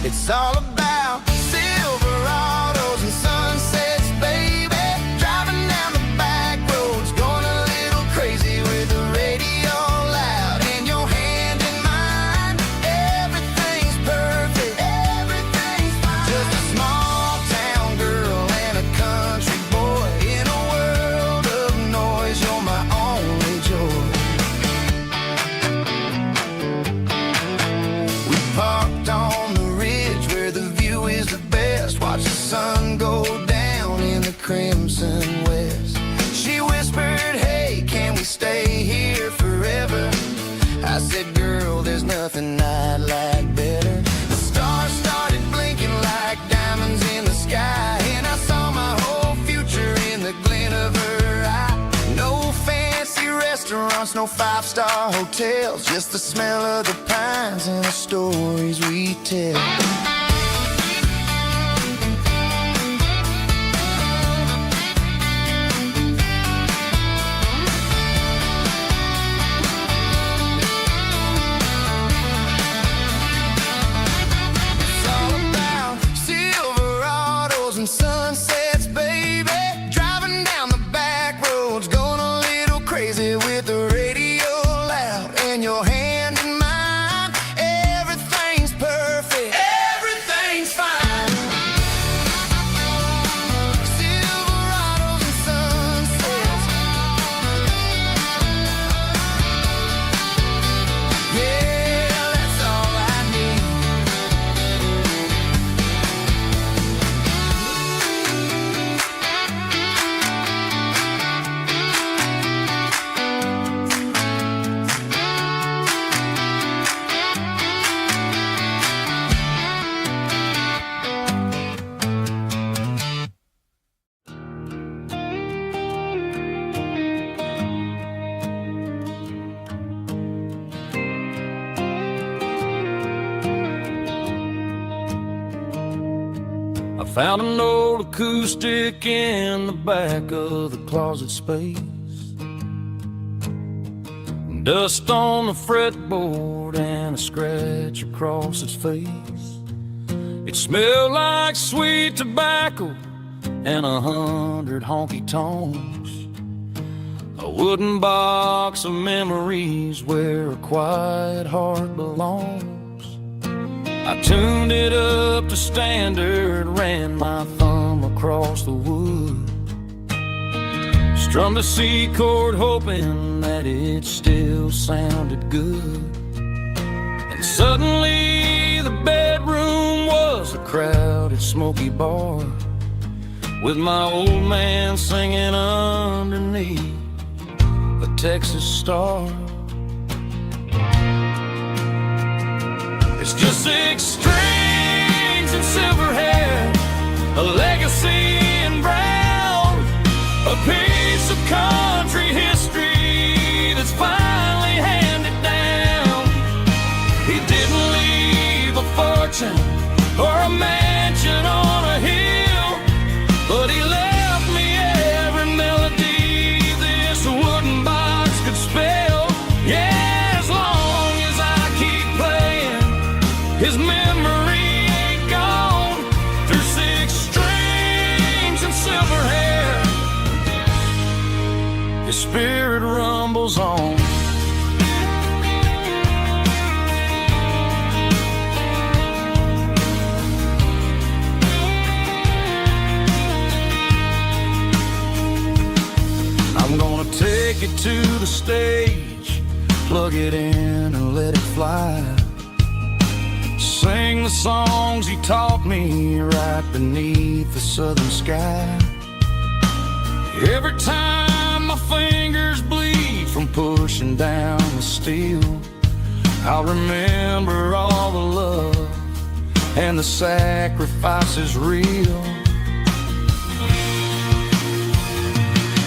Speaker 3: It's all about Silverados and sunsets, baby. Driving down the back roads, going a little crazy with the radio loud. And your hand in mine, everything's perfect, everything's fine. Just a small town girl and a country boy in a world of noise. You're my only joy. We parked on the ridge where the view no five-star hotels, just the smell of the pines and the stories we tell. It's all about Silverados and sunsets, baby. Driving down the back roads, going a little crazy with the radio loud and your hand in mine. Everything's perfect, everything's fine. Silverados and sunsets, yeah, that's all I need.
Speaker 5: I found an old acoustic in the back of the closet space. Dust on the fretboard and a scratch across its face. It smelled like sweet tobacco and 100 honky-tonks. A wooden box of memories where a quiet heart belongs. I tuned it up to standard, ran my thumb across the wood. Strummed a C chord hoping that it still sounded good. And suddenly the bedroom was a crowded smoky bar, with my old man singing underneath the Texas star. It's just 6 strings and silver hair, a legacy in brown, a piece of country history that's finally handed down. He didn't leave a fortune or a mansion on a hill, but he left me every melody this wooden box could spell. Yeah, as long as I keep playing, his memory ain't gone. Through 6 strings and silver hair, his spirit rumbles on. I'm gonna take it to the stage, plug it in and let it fly. Sing the songs he taught me right beneath the southern sky. Every time my fingers bleed from pushing down the steel, I'll remember all the love and the sacrifices real.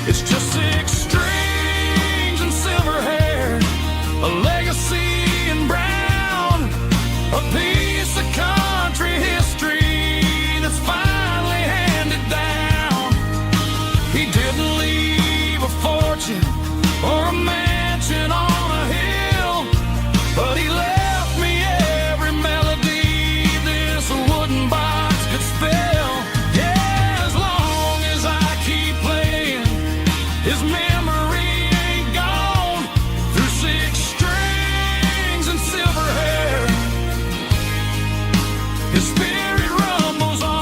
Speaker 5: It's just 6 strings and silver hair, a legacy in brown, a piece of country history that's finally handed down. He didn't leave a fortune or a mansion on a hill, but he left me every melody this wooden box could spell. Yeah, as long as I keep playing, his memory ain't gone. Through 6 strings and silver hair, his spirit rumbles on.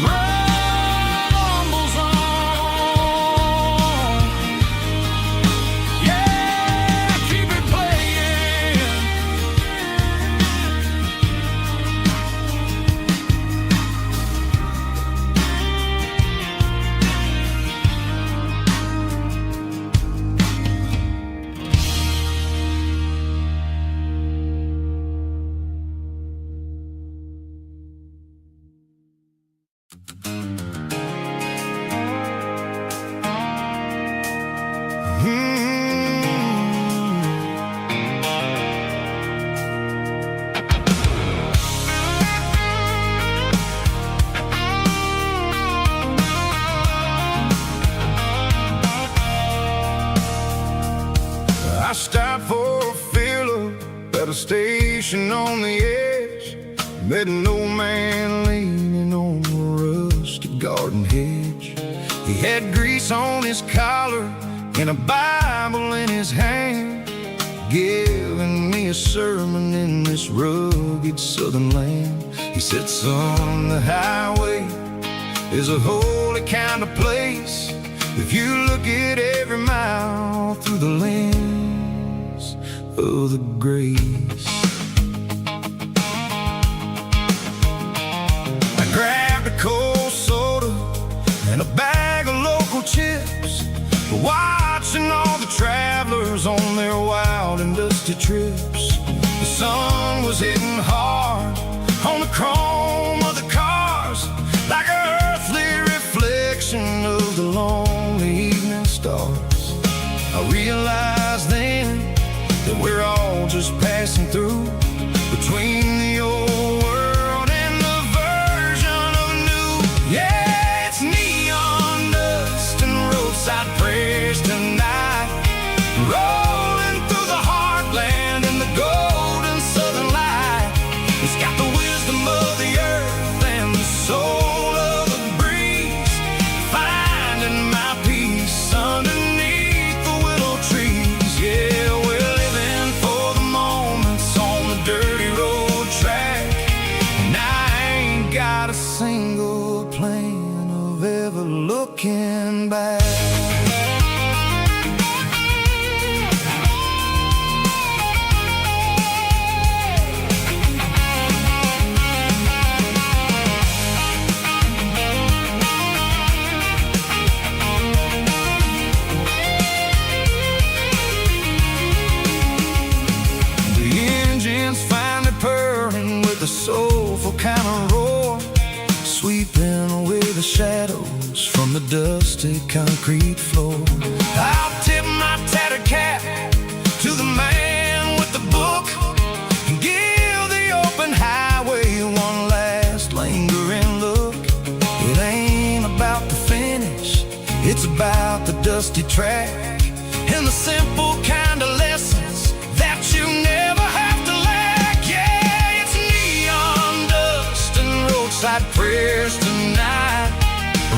Speaker 5: Rumbles on. Yeah, keep it playing.
Speaker 3: stopped for a fill-up at a station on the edge. Met an old man leaning on a rusty garden hedge. He had grease on his collar and a Bible in his hand, giving me a sermon in this rugged southern land. He said, son, the highway is a holy kind of place if you look at every mile through the lens of the grace. I grabbed a cold soda and a bag of local chips, watching all the travelers on their wild and dusty trips. The sun was hitting hard on the chrome of the cars, like an earthly reflection of the lonely evening stars. I realized then that we're all just passing through between the old world and the version of new. Yeah, it's neon dust and roadside prayers tonight, rolling through the heartland in the golden southern light. It's got the wisdom of the earth and the soul of the breeze, finding my peace underneath the willow trees. Yeah, we're living for the moments on the dirty road track, and I ain't got a single plan of ever looking back. A soulful kind of roar, sweeping away the shadows from the dusty concrete floor. I'll tip my tattered cap to the man with the book and give the open highway one last lingering look. It ain't about the finish, it's about the dusty track and the simple kind of lessons that you never have to lack. Yeah, it's neon dust and roadside prayers tonight,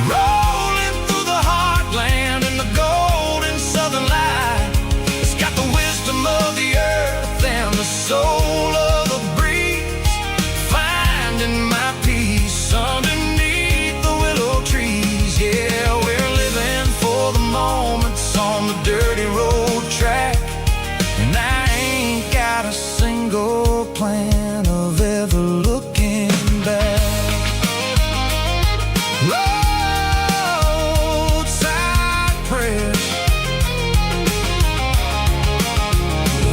Speaker 3: rolling through the heartland in the golden southern light. It's got the wisdom of the earth and the soul of the breeze, finding my peace underneath the willow trees. Yeah, we're living for the moments on the dirty road track, and I ain't got a single plan of ever looking back. Roadside prayers,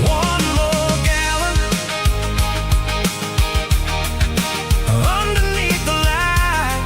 Speaker 3: one more gallon underneath the light.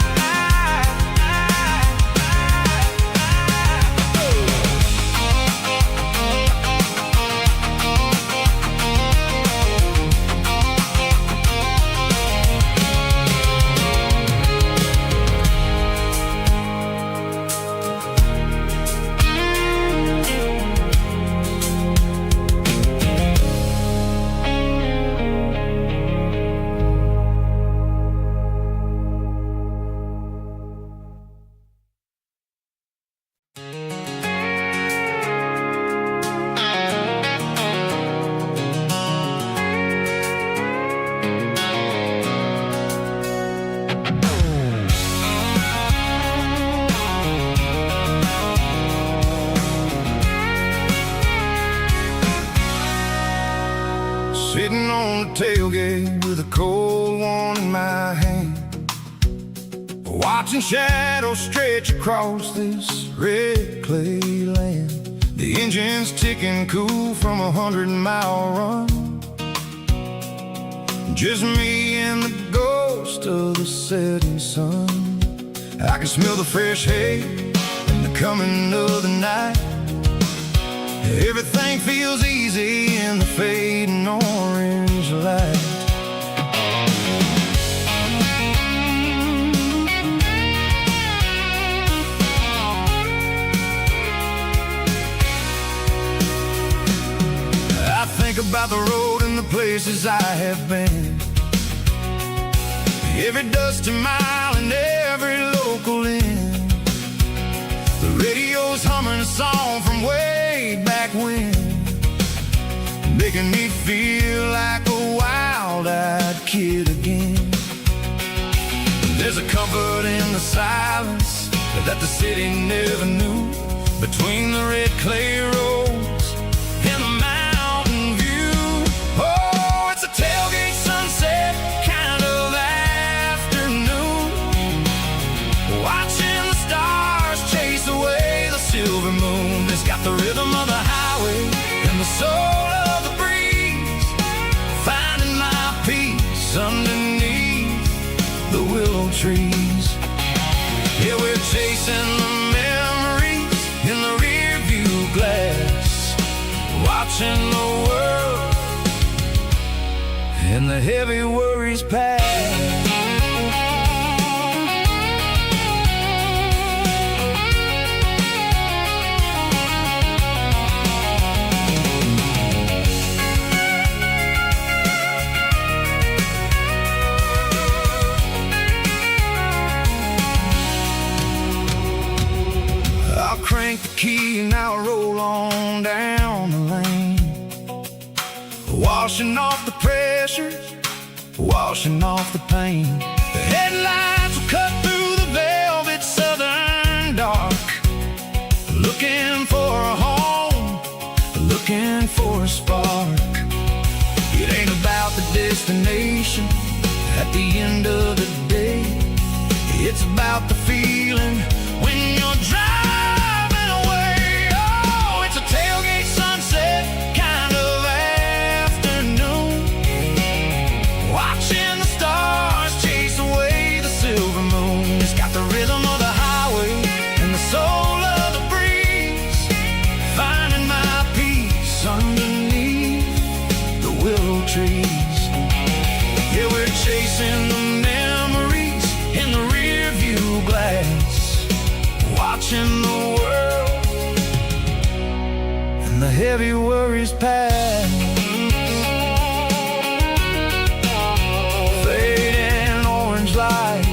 Speaker 3: Sitting on the tailgate with a cold one in my hand, watching shadows stretch across this red clay land. The engine's ticking cool from 100-mile run, just me and the ghost of the setting sun. I can smell the fresh hay and the coming of the night. Everything feels easy in the fading orange light. think about the road and the places I have been. Every dusty mile and every local inn. The radio's humming a song from way back when, making me feel like a wild-eyed kid again. There's a comfort in the silence that the city never knew, between the red clay roads and the mountain view. Oh, it's a tailgate sunset kind of afternoon, watching the stars chase away the silver moon. It's got the rhythm of the highway and the soul of the breeze, finding my peace underneath the willow trees. Yeah, we're chasing the memories in the rear view glass, watching the world and the heavy worries pass. Crank the key and I'll roll on down the lane, washing off the pressure, washing off the pain. The headlights will cut through the velvet southern dark, looking for a home, looking for a spark. It ain't about the destination at the end of the day, it's about the feeling when you're driving. Tailgate sunset kind of afternoon, watching the stars chase away the silver moon. It's got the rhythm of the highway and the soul of the breeze, finding my peace underneath the willow trees. Yeah, we're chasing the memories in the rear view glass, watching the world and the heavy worries pass. Fading orange light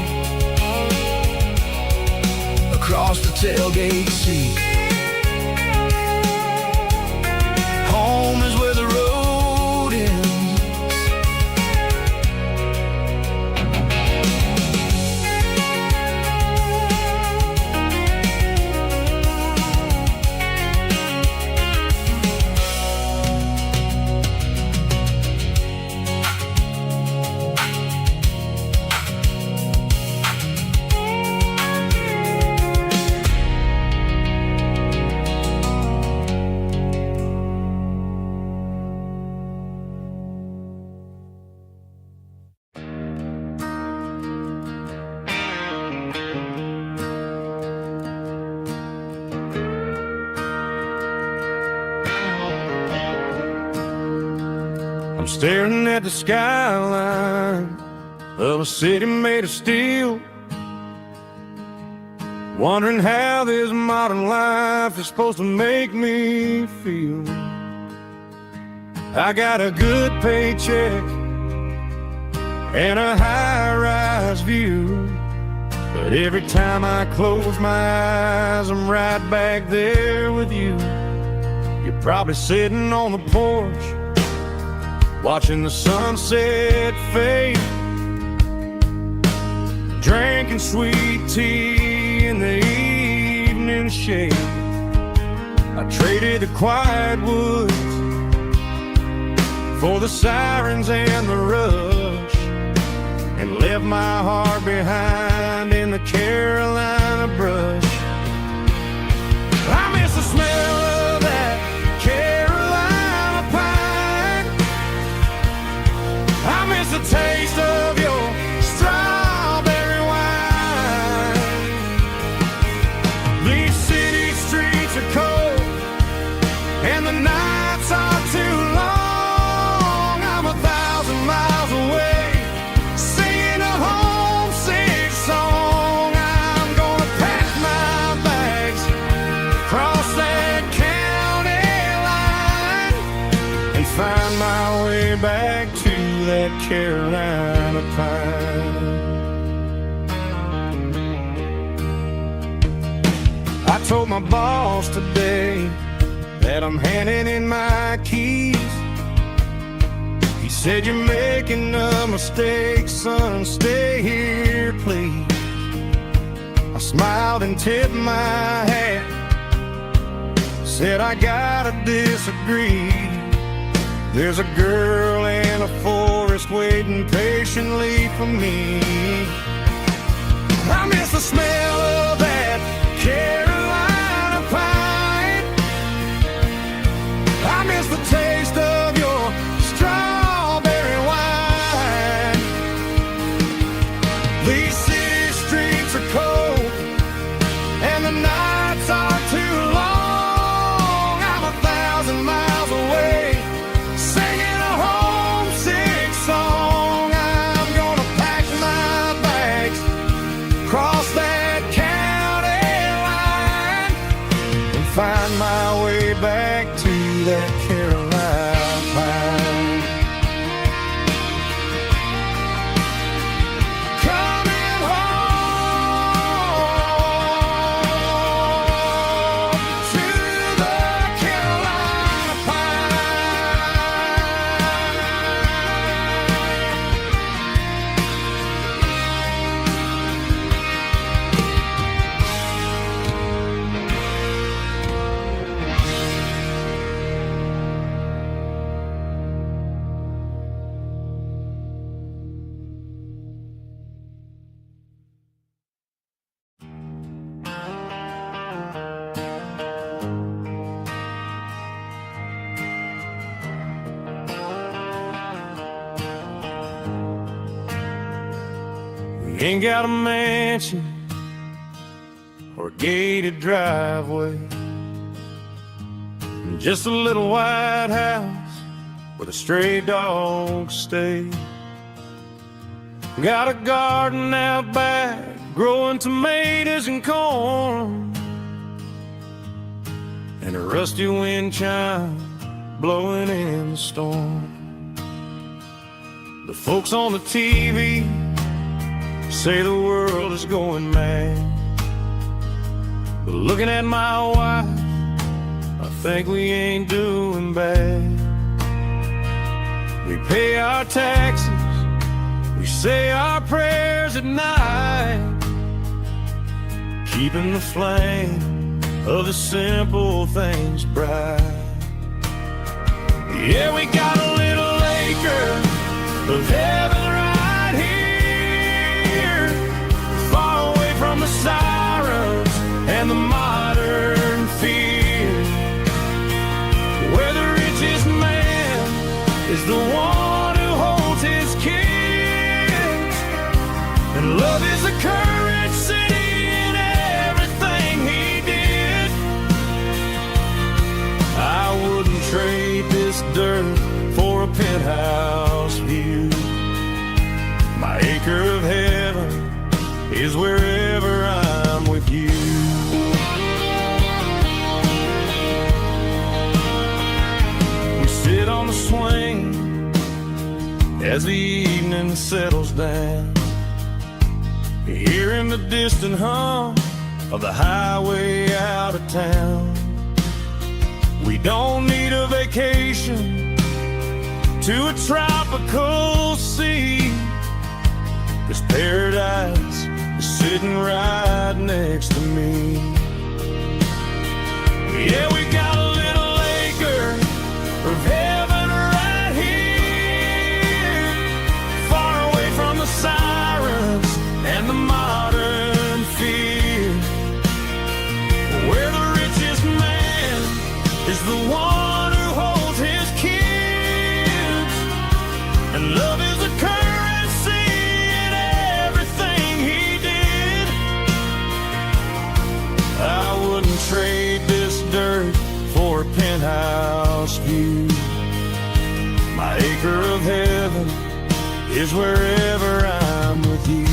Speaker 3: across the tailgate seat. Home is where the road ends.
Speaker 2: I'm staring at the skyline of a city made of steel, wondering how this modern life is supposed to make me feel. I got a good paycheck and a high-rise view, but every time I close my eyes, I'm right back there with you. You're probably sitting on the porch, watching the sunset fade, drinking sweet tea in the evening shade. I traded the quiet woods for the sirens and the rush, and left my heart behind in the Carolina brush. I miss the smell of that Carolina pine. I miss the taste of your strawberry wine. These city streets are cold and the nights are too long. I'm 1,000 miles away, singing a homesick song. I'm gonna pack my
Speaker 3: find my way back to that Carolina pine. I told my boss today that I'm handing in my keys. He said, "You're making a mistake, son, stay here, please." I smiled and tipped my hat, said, "I gotta disagree. There's a girl in a forest waiting patiently for me. I miss the smell of that Carolina pine. I miss the taste of your strawberry wine. These city streets are cold and the nights are too long. I'm 1,000 miles away, singing a homesick song. I'm gonna pack my bags, cross that county line, and find my way back to that Carolina pine. Coming home to the Carolina We ain't got a mansion or a gated driveway, just a little white house where the stray dogs stay. Got a garden out back, growing tomatoes and corn, and a rusty wind chime blowing in the storm. The folks on the TV say the world is going mad, but looking at my wife, I think we ain't doing bad. We pay our taxes, we say our prayers at night, keeping the flame of the simple things bright. Yeah, we got a little acre of heaven right here, far away from the sirens and the modern fear, where the richest man is the one who holds his kids, and love is the currency in everything he did. I wouldn't trade this dirt for a penthouse view. My acre of heaven is wherever I'm with you. We sit on the swing as the evening settles down, hearing the distant hum of the highway out of town. We don't need a vacation to a tropical sea. This paradise is sitting right next to me. Yeah, we got a little acre of heaven right here, far away from the sirens and the modern fear, where the richest man is the one who holds his kids, and love is a currency in everything he did. I wouldn't trade this dirt for a penthouse view. My acre of heaven is wherever I'm with you.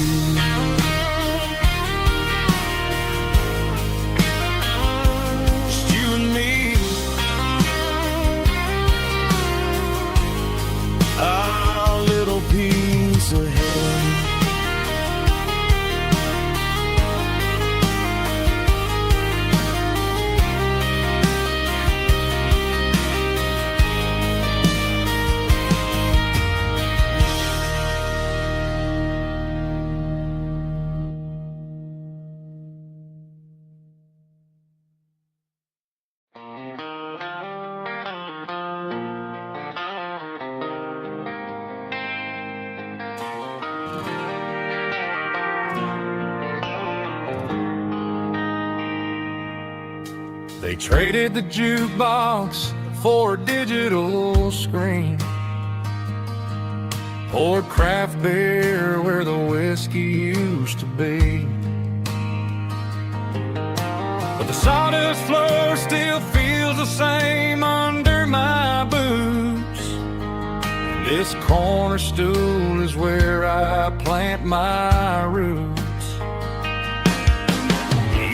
Speaker 3: Just you and me,
Speaker 5: They traded the jukebox for a digital screen, poured craft beer where the whiskey used to be. But the sawdust floor still feels the same under my boots. This corner stool is where I plant my roots.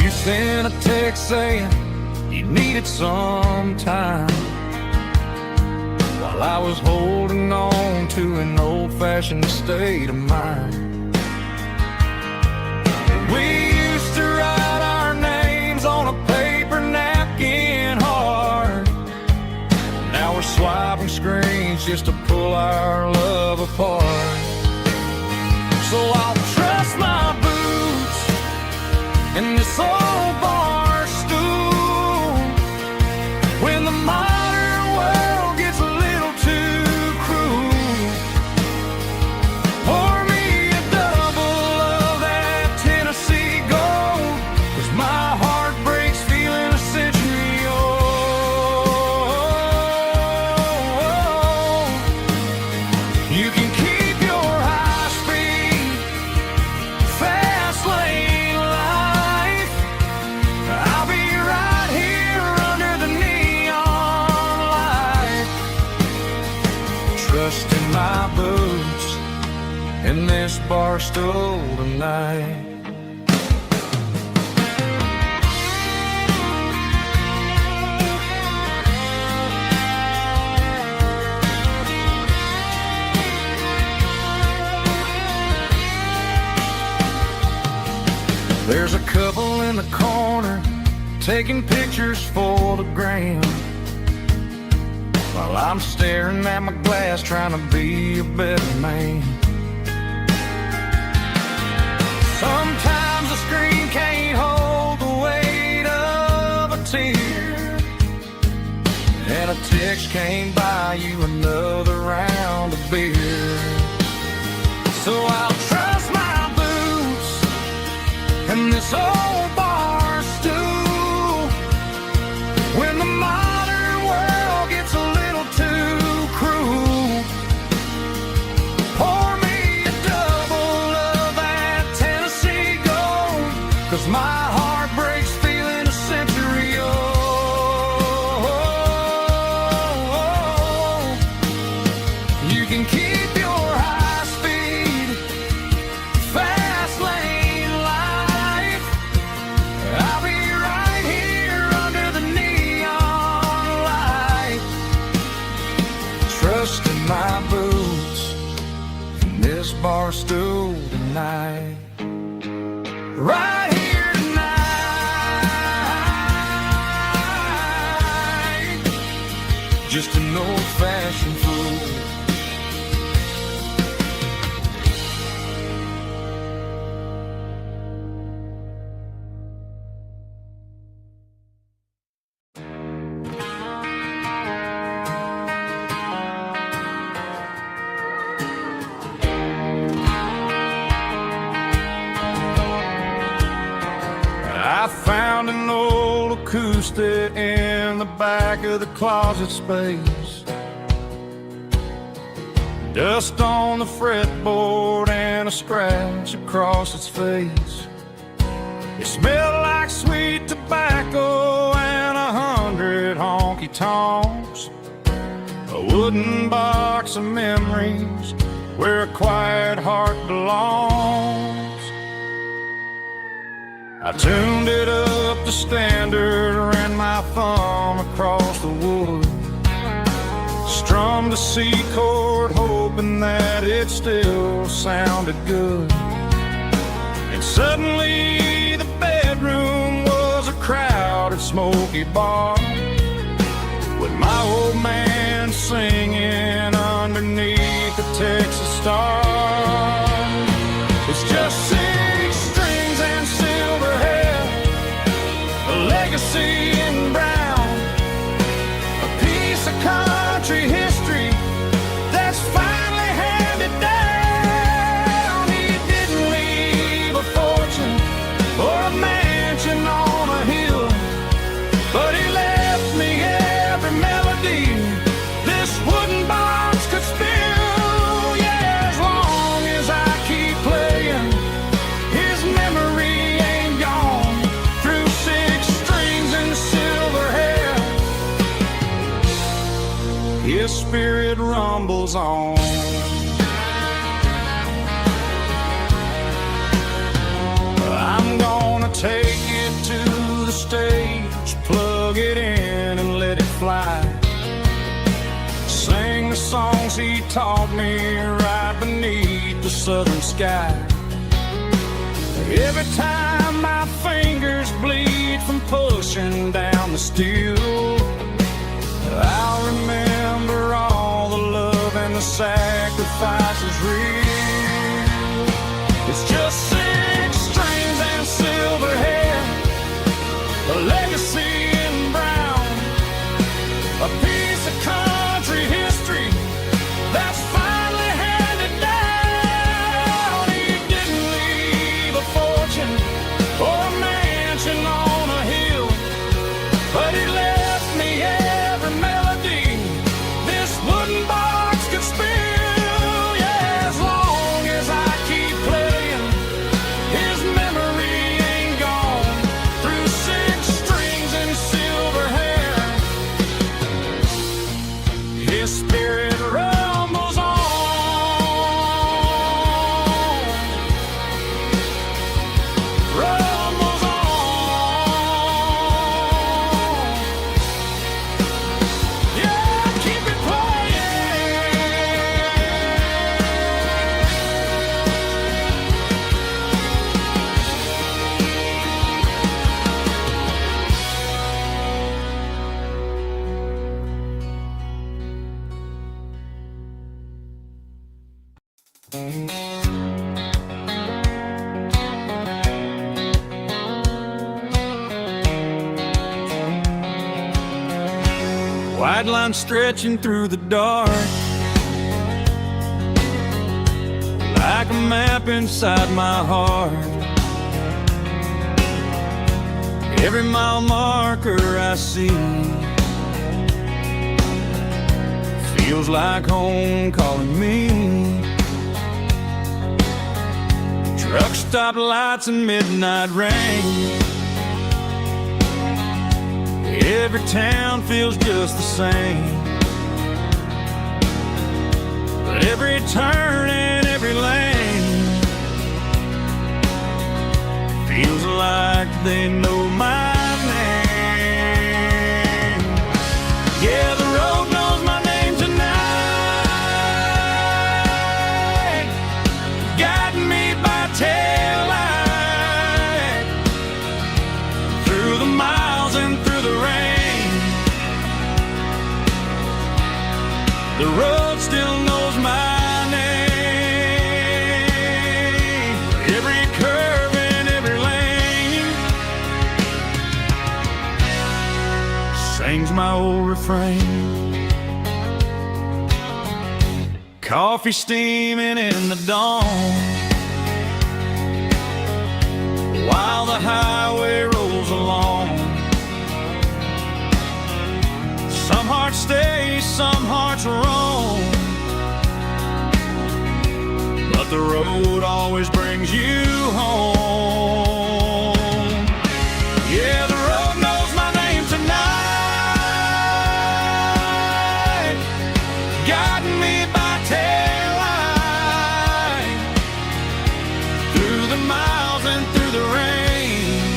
Speaker 5: You sent a text saying you needed some time, while I was holding on to an old-fashioned state of mind. We used to write our names on a paper napkin hard. Now we're swiping screens just to pull our love apart. So I'll trust my boots in this old bar stool when the modern world gets a little too cruel. Pour me a double of that Tennessee Gold, 'cause my heart breaks feeling a century old. You can keep your high-speed fast lane life. I'll be right here under the neon light, trusting my boots in this bar stool tonight. There's a couple in the corner taking pictures for the gram, while I'm staring at my glass trying to be a better man. Sometimes the screen can't hold the weight of a tear, and a text can't buy you another round of beer. So I'll trust my boots and this old bar stool when the modern world gets a little too cruel. Pour me a double of that Tennessee Gold, 'cause my heart breaks feeling a century old. You can keep your high-speed fast lane life. I'll be right here under the neon light, trusting my boots in this bar stool tonight. Right here tonight, just an old-fashioned fool. I found an old acoustic in the back of the closet space. Dust on the fretboard and a scratch across its face. It smelled like sweet tobacco and 100 honky-tonks. A wooden box of memories where a quiet heart belongs. I tuned it up to standard, ran my thumb across the wood, strummed a C chord hoping that it still sounded good. And suddenly the bedroom was a crowded smoky bar, with my old man singing underneath the Texas stars. It's just 6 strings and silver hair, a legacy in brown, a piece of country history that's finally handed down. He didn't leave a fortune or a mansion on a hill, but he spirit rumbles on. I'm gonna take it to the stage, plug it in and let it fly. Sing the songs he taught me right beneath the southern sky. Every time my fingers bleed from pushing down the steel, I'll remember all the love and the sacrifices real. It's just 6 strings and silver hair, a legacy in brown, a piece of country history that's finally handed down. He didn't leave a fortune or a mansion on a hill, but he left me every melody this wooden box could spill. Yeah, as long as I keep playing, his memory ain't gone. Through 6 strings and silver hair, his spirit rumbles on. Rumbles on. Yeah, keep it
Speaker 4: White line stretching through the dark, like a map inside my heart. Every mile marker I see feels like home calling me. Truck stop lights and midnight rain. Every town feels just the same, but every turn and every lane feels like they know my name. Yeah, the road knows my name tonight, guiding me by taillight through the miles and through the rain. The road still knows my name. Every curve and every lane sings my old refrain. Coffee steaming in the dawn, while the highway rolls along. Some hearts stay, some hearts roam, but the road always brings you home. Yeah, the road knows my name tonight, guiding me by taillight through the miles and through the rain.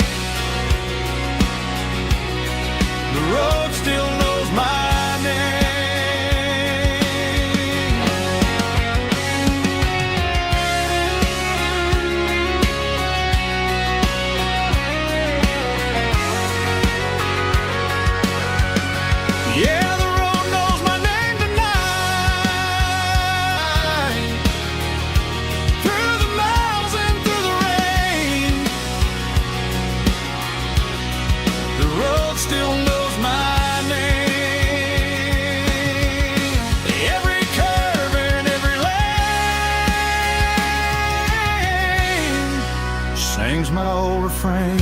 Speaker 4: The road still knows my name. Yeah, the road knows my name tonight, through the miles and through the rain. The road still knows my name. Every curve and every lane sings my old refrain.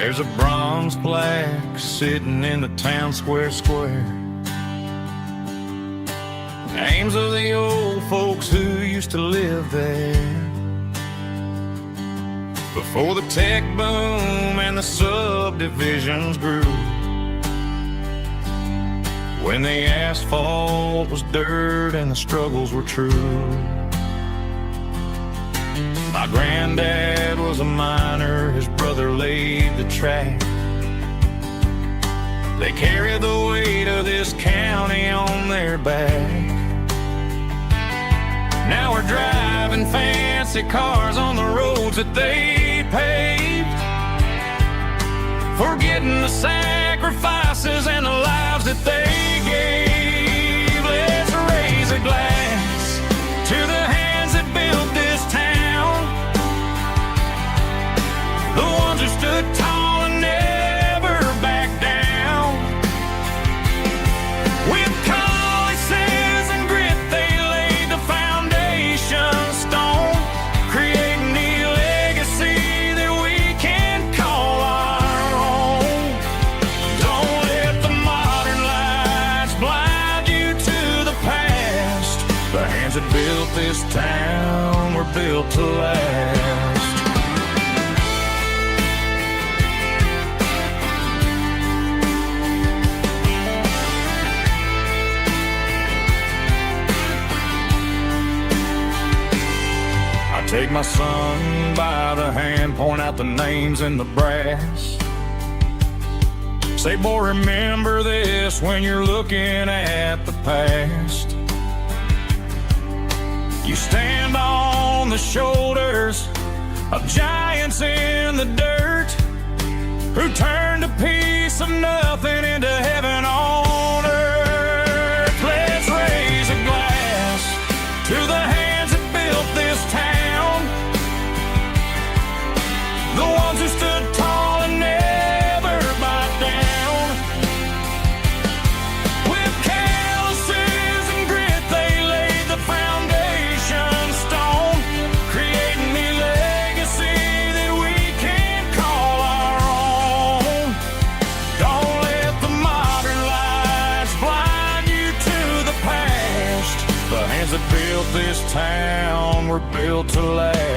Speaker 5: There's a bronze plaque sitting in the town square. Names of the old folks who used to live there before the tech boom and the subdivisions grew, when the asphalt was dirt and the struggles were true. My granddad was a miner, his brother laid the track. They carried the weight of this county on their back. Now we're driving fancy cars on the roads that they paved, forgetting the sacrifices and the lives that they gave. Let's raise a glass to the hands that built this town, the ones who stood tall and never backed down. With calluses and grit they laid the foundation stone, creating the legacy that we can call our own. Don't let the modern lights blind you to the past. The hands that built this town were built to last. Take my son by the hand, point out the names in the brass. Say, boy, remember this when you're looking at the past. You stand on the shoulders of giants in the dirt, who turned a piece of nothing into heaven on earth. Let's raise a glass to the hands that built this town, the ones who stood tall and never backed down. With calluses and grit they laid the foundation stone, creating the legacy that we can call our own. Don't let the modern lights blind you to the past. The hands that built this town were built to last.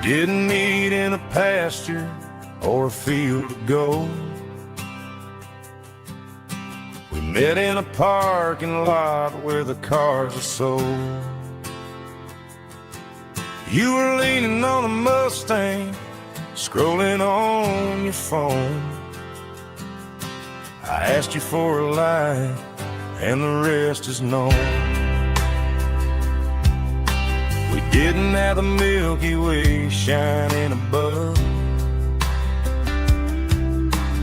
Speaker 5: Didn't meet in a pasture or a field of gold. We met in a parking lot where the cars are sold. You were leaning on a Mustang, scrolling on your phone. I asked you for a light, and the rest is known. We didn't have the Milky Way shining above,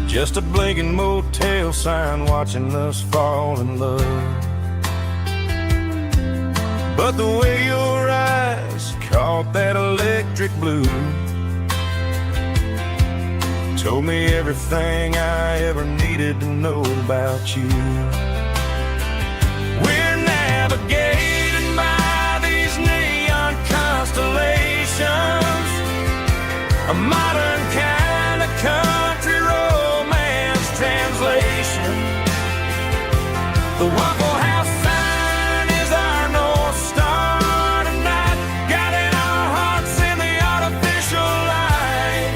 Speaker 5: just a blinking motel sign watching us fall in love. But the way your eyes caught that electric blue told me everything I ever needed to know about you. We're navigating by these neon constellations, a modern kind of country romance translation. The Waffle House sign is our North Star tonight, guiding our hearts in the artificial light.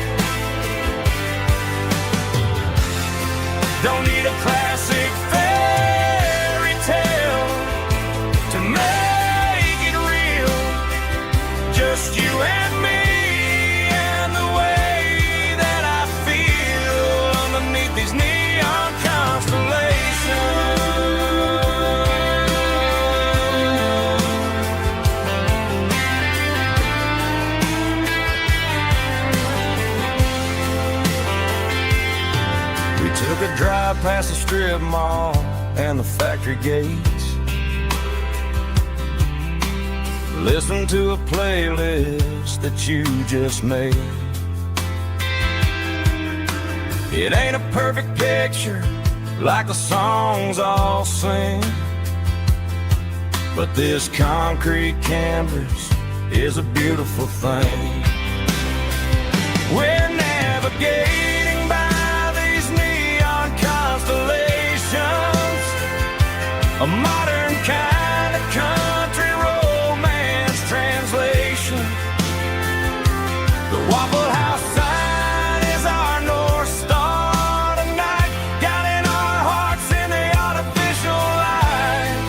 Speaker 5: Don't need a classic fare,
Speaker 2: past the strip mall and the factory gates. Listen to a playlist that you just made. It ain't a perfect picture like the songs all sing, but this concrete canvas is a beautiful thing. We're navigating by these neon constellations, a modern kind of country romance translation. The Waffle House sign is our North Star tonight, guiding our hearts in the artificial light.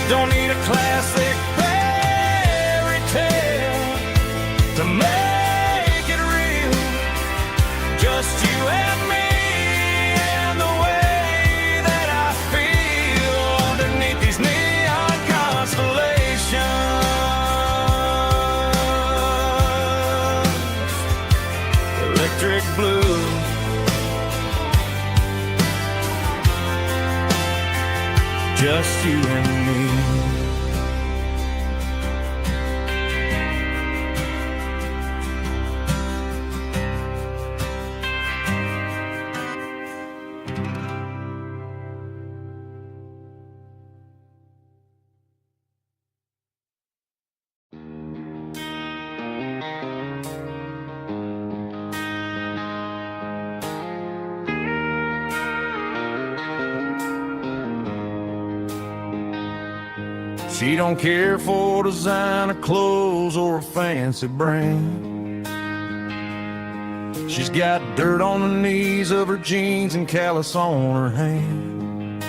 Speaker 2: Don't need a classic fairy tale to make it real, just you and me and the way that I feel underneath these neon constellations. Electric blue, just you and me. She don't care for designer clothes or a fancy brand. She's got dirt on the knees of her jeans and callus on her hand.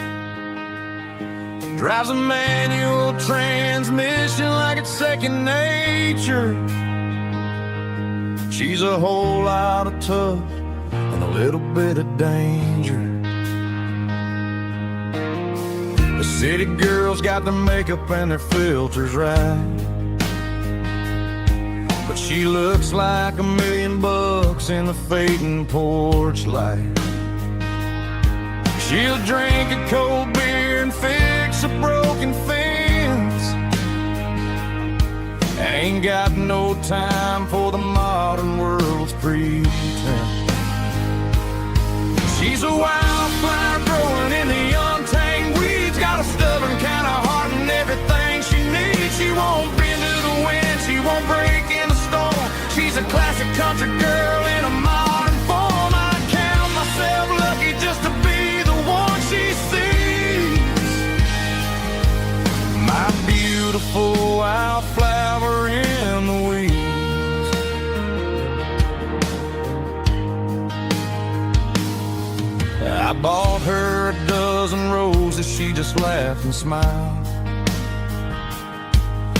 Speaker 2: Drives a manual transmission like it's second nature. She's a whole lot of tough and a little bit of danger. The city girls got their makeup and their filters right, but she looks like $1 million in the fading porch light. She'll drink a cold beer and fix a broken fence. Ain't got no time for the modern world's pretense. She's a wildflower growing in the untamed weeds, got a stubborn kind of heart and everything she needs. She won't bend to the wind, she won't break in the storm. She's a classic country girl in a modern form. I count myself lucky just to be the one she sees. My beautiful wildflower in the weeds. I bought her a dozen roses, she just laughed and smiled.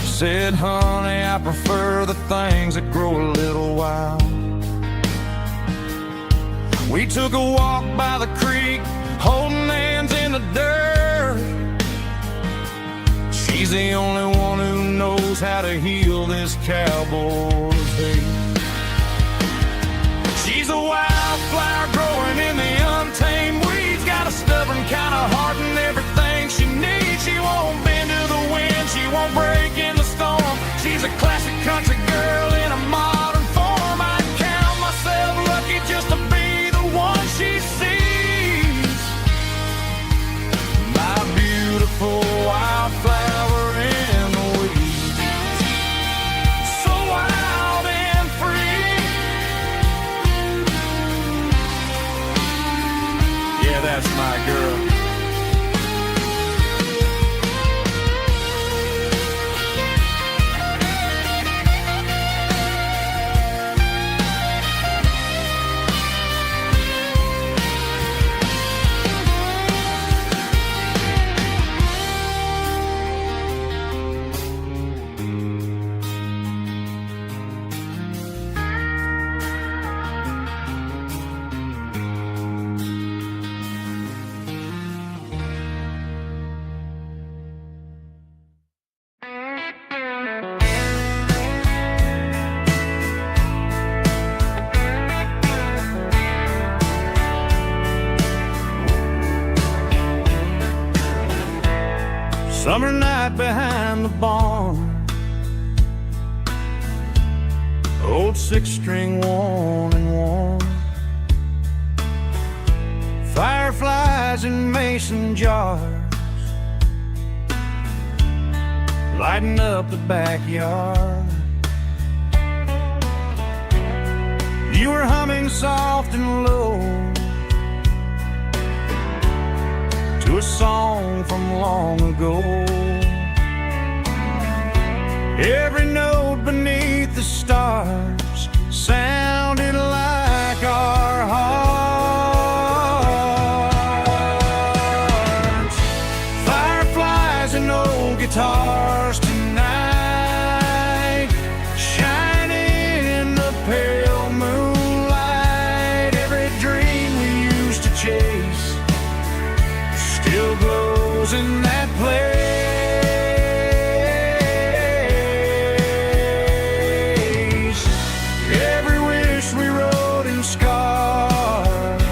Speaker 2: She said, honey, I prefer the things that grow a little wild. We took a walk by the creek, holding hands in the dirt. She's the only one who knows how to heal this cowboy's hate. She's a wildflower growing in the untamed weeds, got a stubborn kind of heart and everything she needs. She won't bend to the wind, she won't break in the storm. She's a classic country girl in a modern form. I count myself lucky just to be the one she sees. My beautiful wildflower in the weeds. So wild.
Speaker 4: Summer night behind the barn, old six-string worn and worn, fireflies in mason jars, lighting up the backyard. You were humming soft and low to a song from long ago. Every note beneath the stars sounded like our hearts. Fireflies and old guitars tonight, shining in the pale moonlight. Every dream we used to chase still glows in that place. Every wish we wrote in scars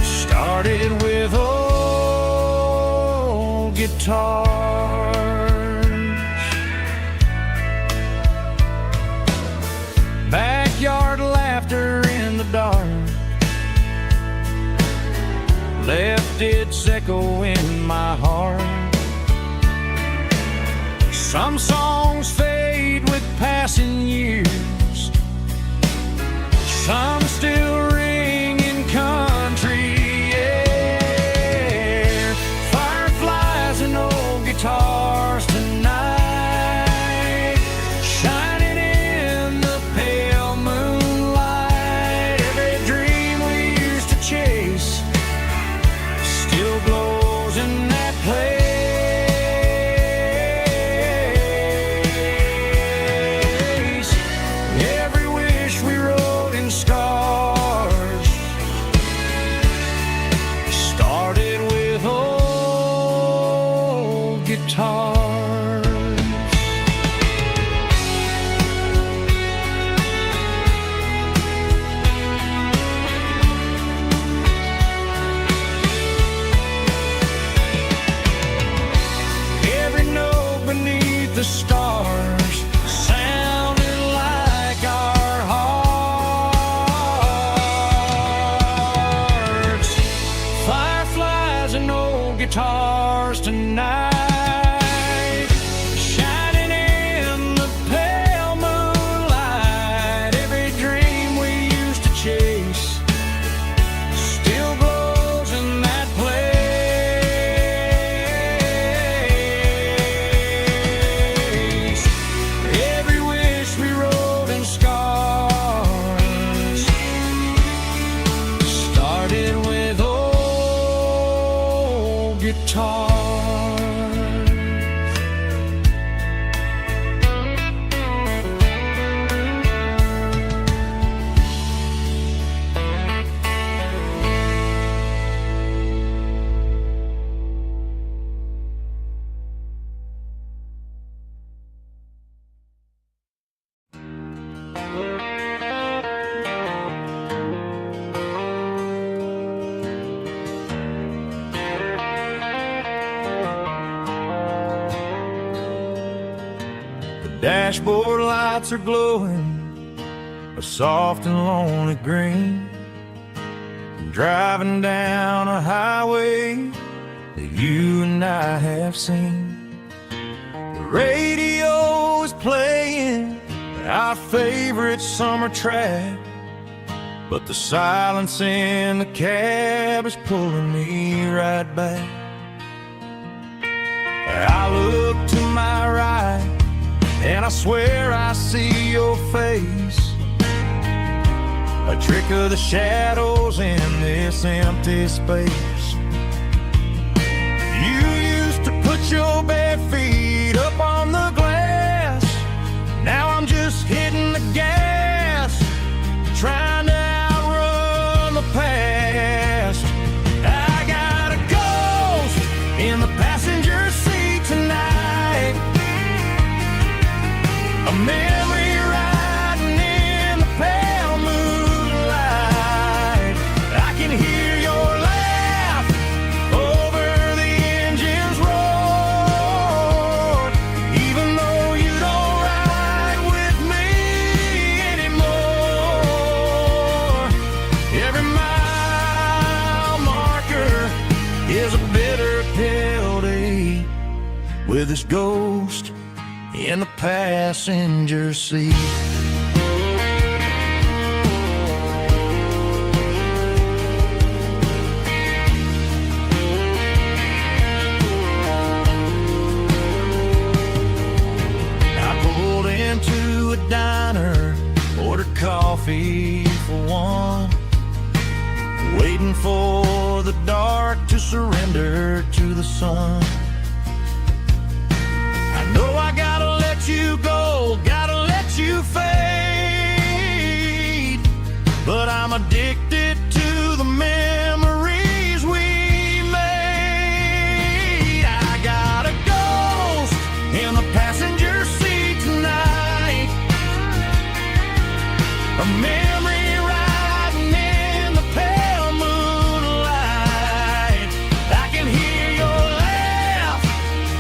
Speaker 4: started with old guitars. Backyard laughter in the dark left its echo in my heart. Some songs fade with passing years, some still ring in country air. Fireflies and old guitars tonight, shining in the pale moonlight. Every dream we used to chase still glows in that place. Every wish we wrote in scars started with old guitars. Every note beneath the stars sounded like our hearts. Fireflies and old guitars tonight, shining in the pale moonlight. Every dream we used to chase still glows in that place. Every wish we wrote in scars started with old guitars. Dashboard lights are glowing a soft and lonely green. I'm driving down a highway that you and I have seen. The radio is playing our favorite summer track, but the silence in the cab is pulling me right back. I look to my right and I swear I see your face, a trick of the shadows in this empty space. You used to put your bare feet up on the glass. Now I'm just hitting the gas, trying to outrun the past. I got a ghost in the passenger seat tonight, a memory riding in the pale moonlight. I can hear your laugh over the engine a bitter pill to eat with this ghost in the passenger seat. Into a diner, ordered coffee for one, waiting for the dark to surrender to the sun. I know I gotta let you go, gotta let you fade, but I'm addicted to the memories we made. I got a ghost in the passenger seat tonight, a memory riding in the pale moonlight. I can hear your laugh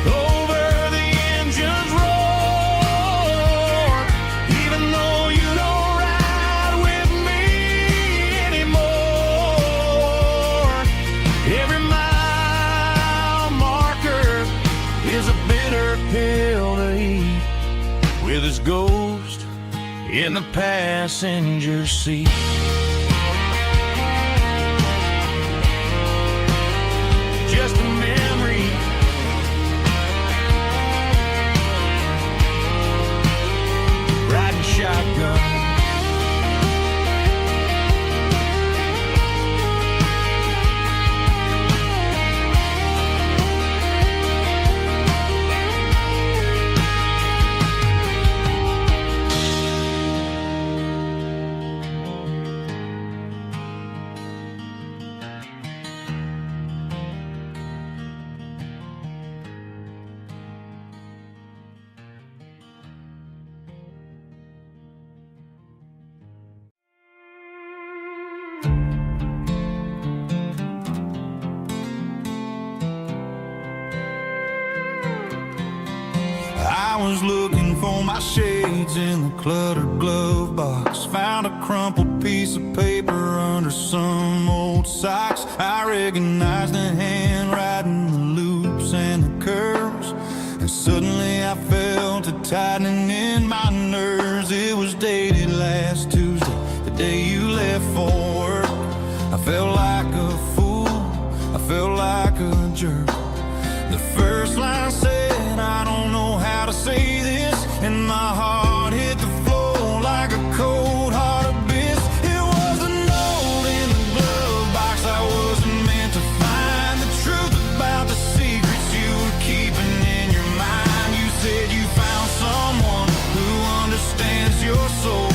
Speaker 4: over the engine's roar, even though you don't ride with me anymore. Every mile marker is a bitter pill to eat with his ghost in the passenger seat. Just a memory, riding shotgun. I was looking for my shades in the cluttered glove box, found a crumpled piece of paper under some old socks. I recognized the handwriting, the loops and the curves, and suddenly I felt a tightening in my nerves. It was dated last Tuesday, the day you left for work. I felt like a fool, I felt like a jerk. The first line said, I don't know how to say this, and my heart hit the floor like a cold heart abyss. It was a note in the glove box I wasn't meant to find, the truth about the secrets you were keeping in your mind. You said you found someone who understands your soul,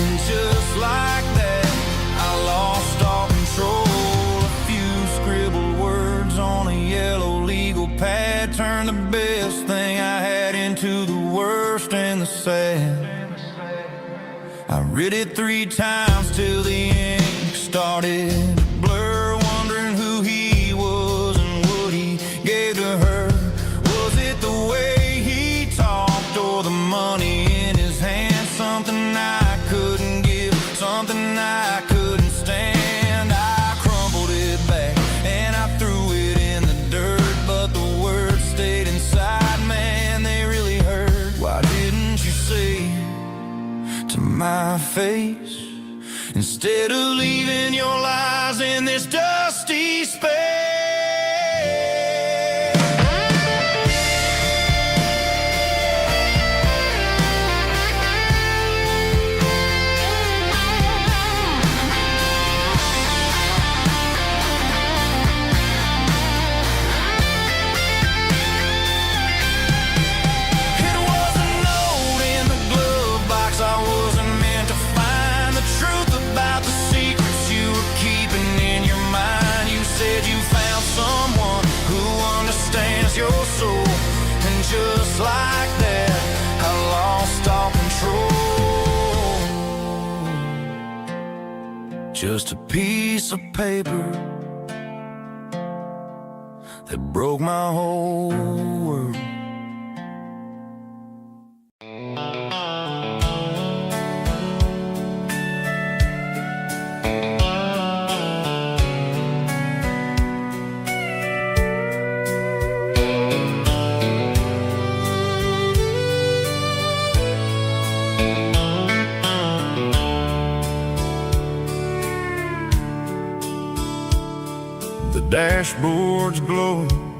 Speaker 4: and just like that I lost all control. A few scribbled words on a yellow legal pad turned the best thing I had into the worst and the sad. I read it 3 times till the ink started to blur, wondering who he was and what he gave to her. Was it the way he talked or the money in his hand? Something I couldn't give, something I couldn't stand. I crumpled it back and I threw it in the dirt, but the words stayed inside, man, they really hurt. Why didn't you say to my face, instead of leaving your lies in this dusty space? It was a note in the glove box I wasn't meant to find, the truth about the secrets you were keeping in your mind. You said you found someone who understands your soul, and just like that I lost all control. Just a piece of paper that broke my whole world.
Speaker 3: dashboard's glowing,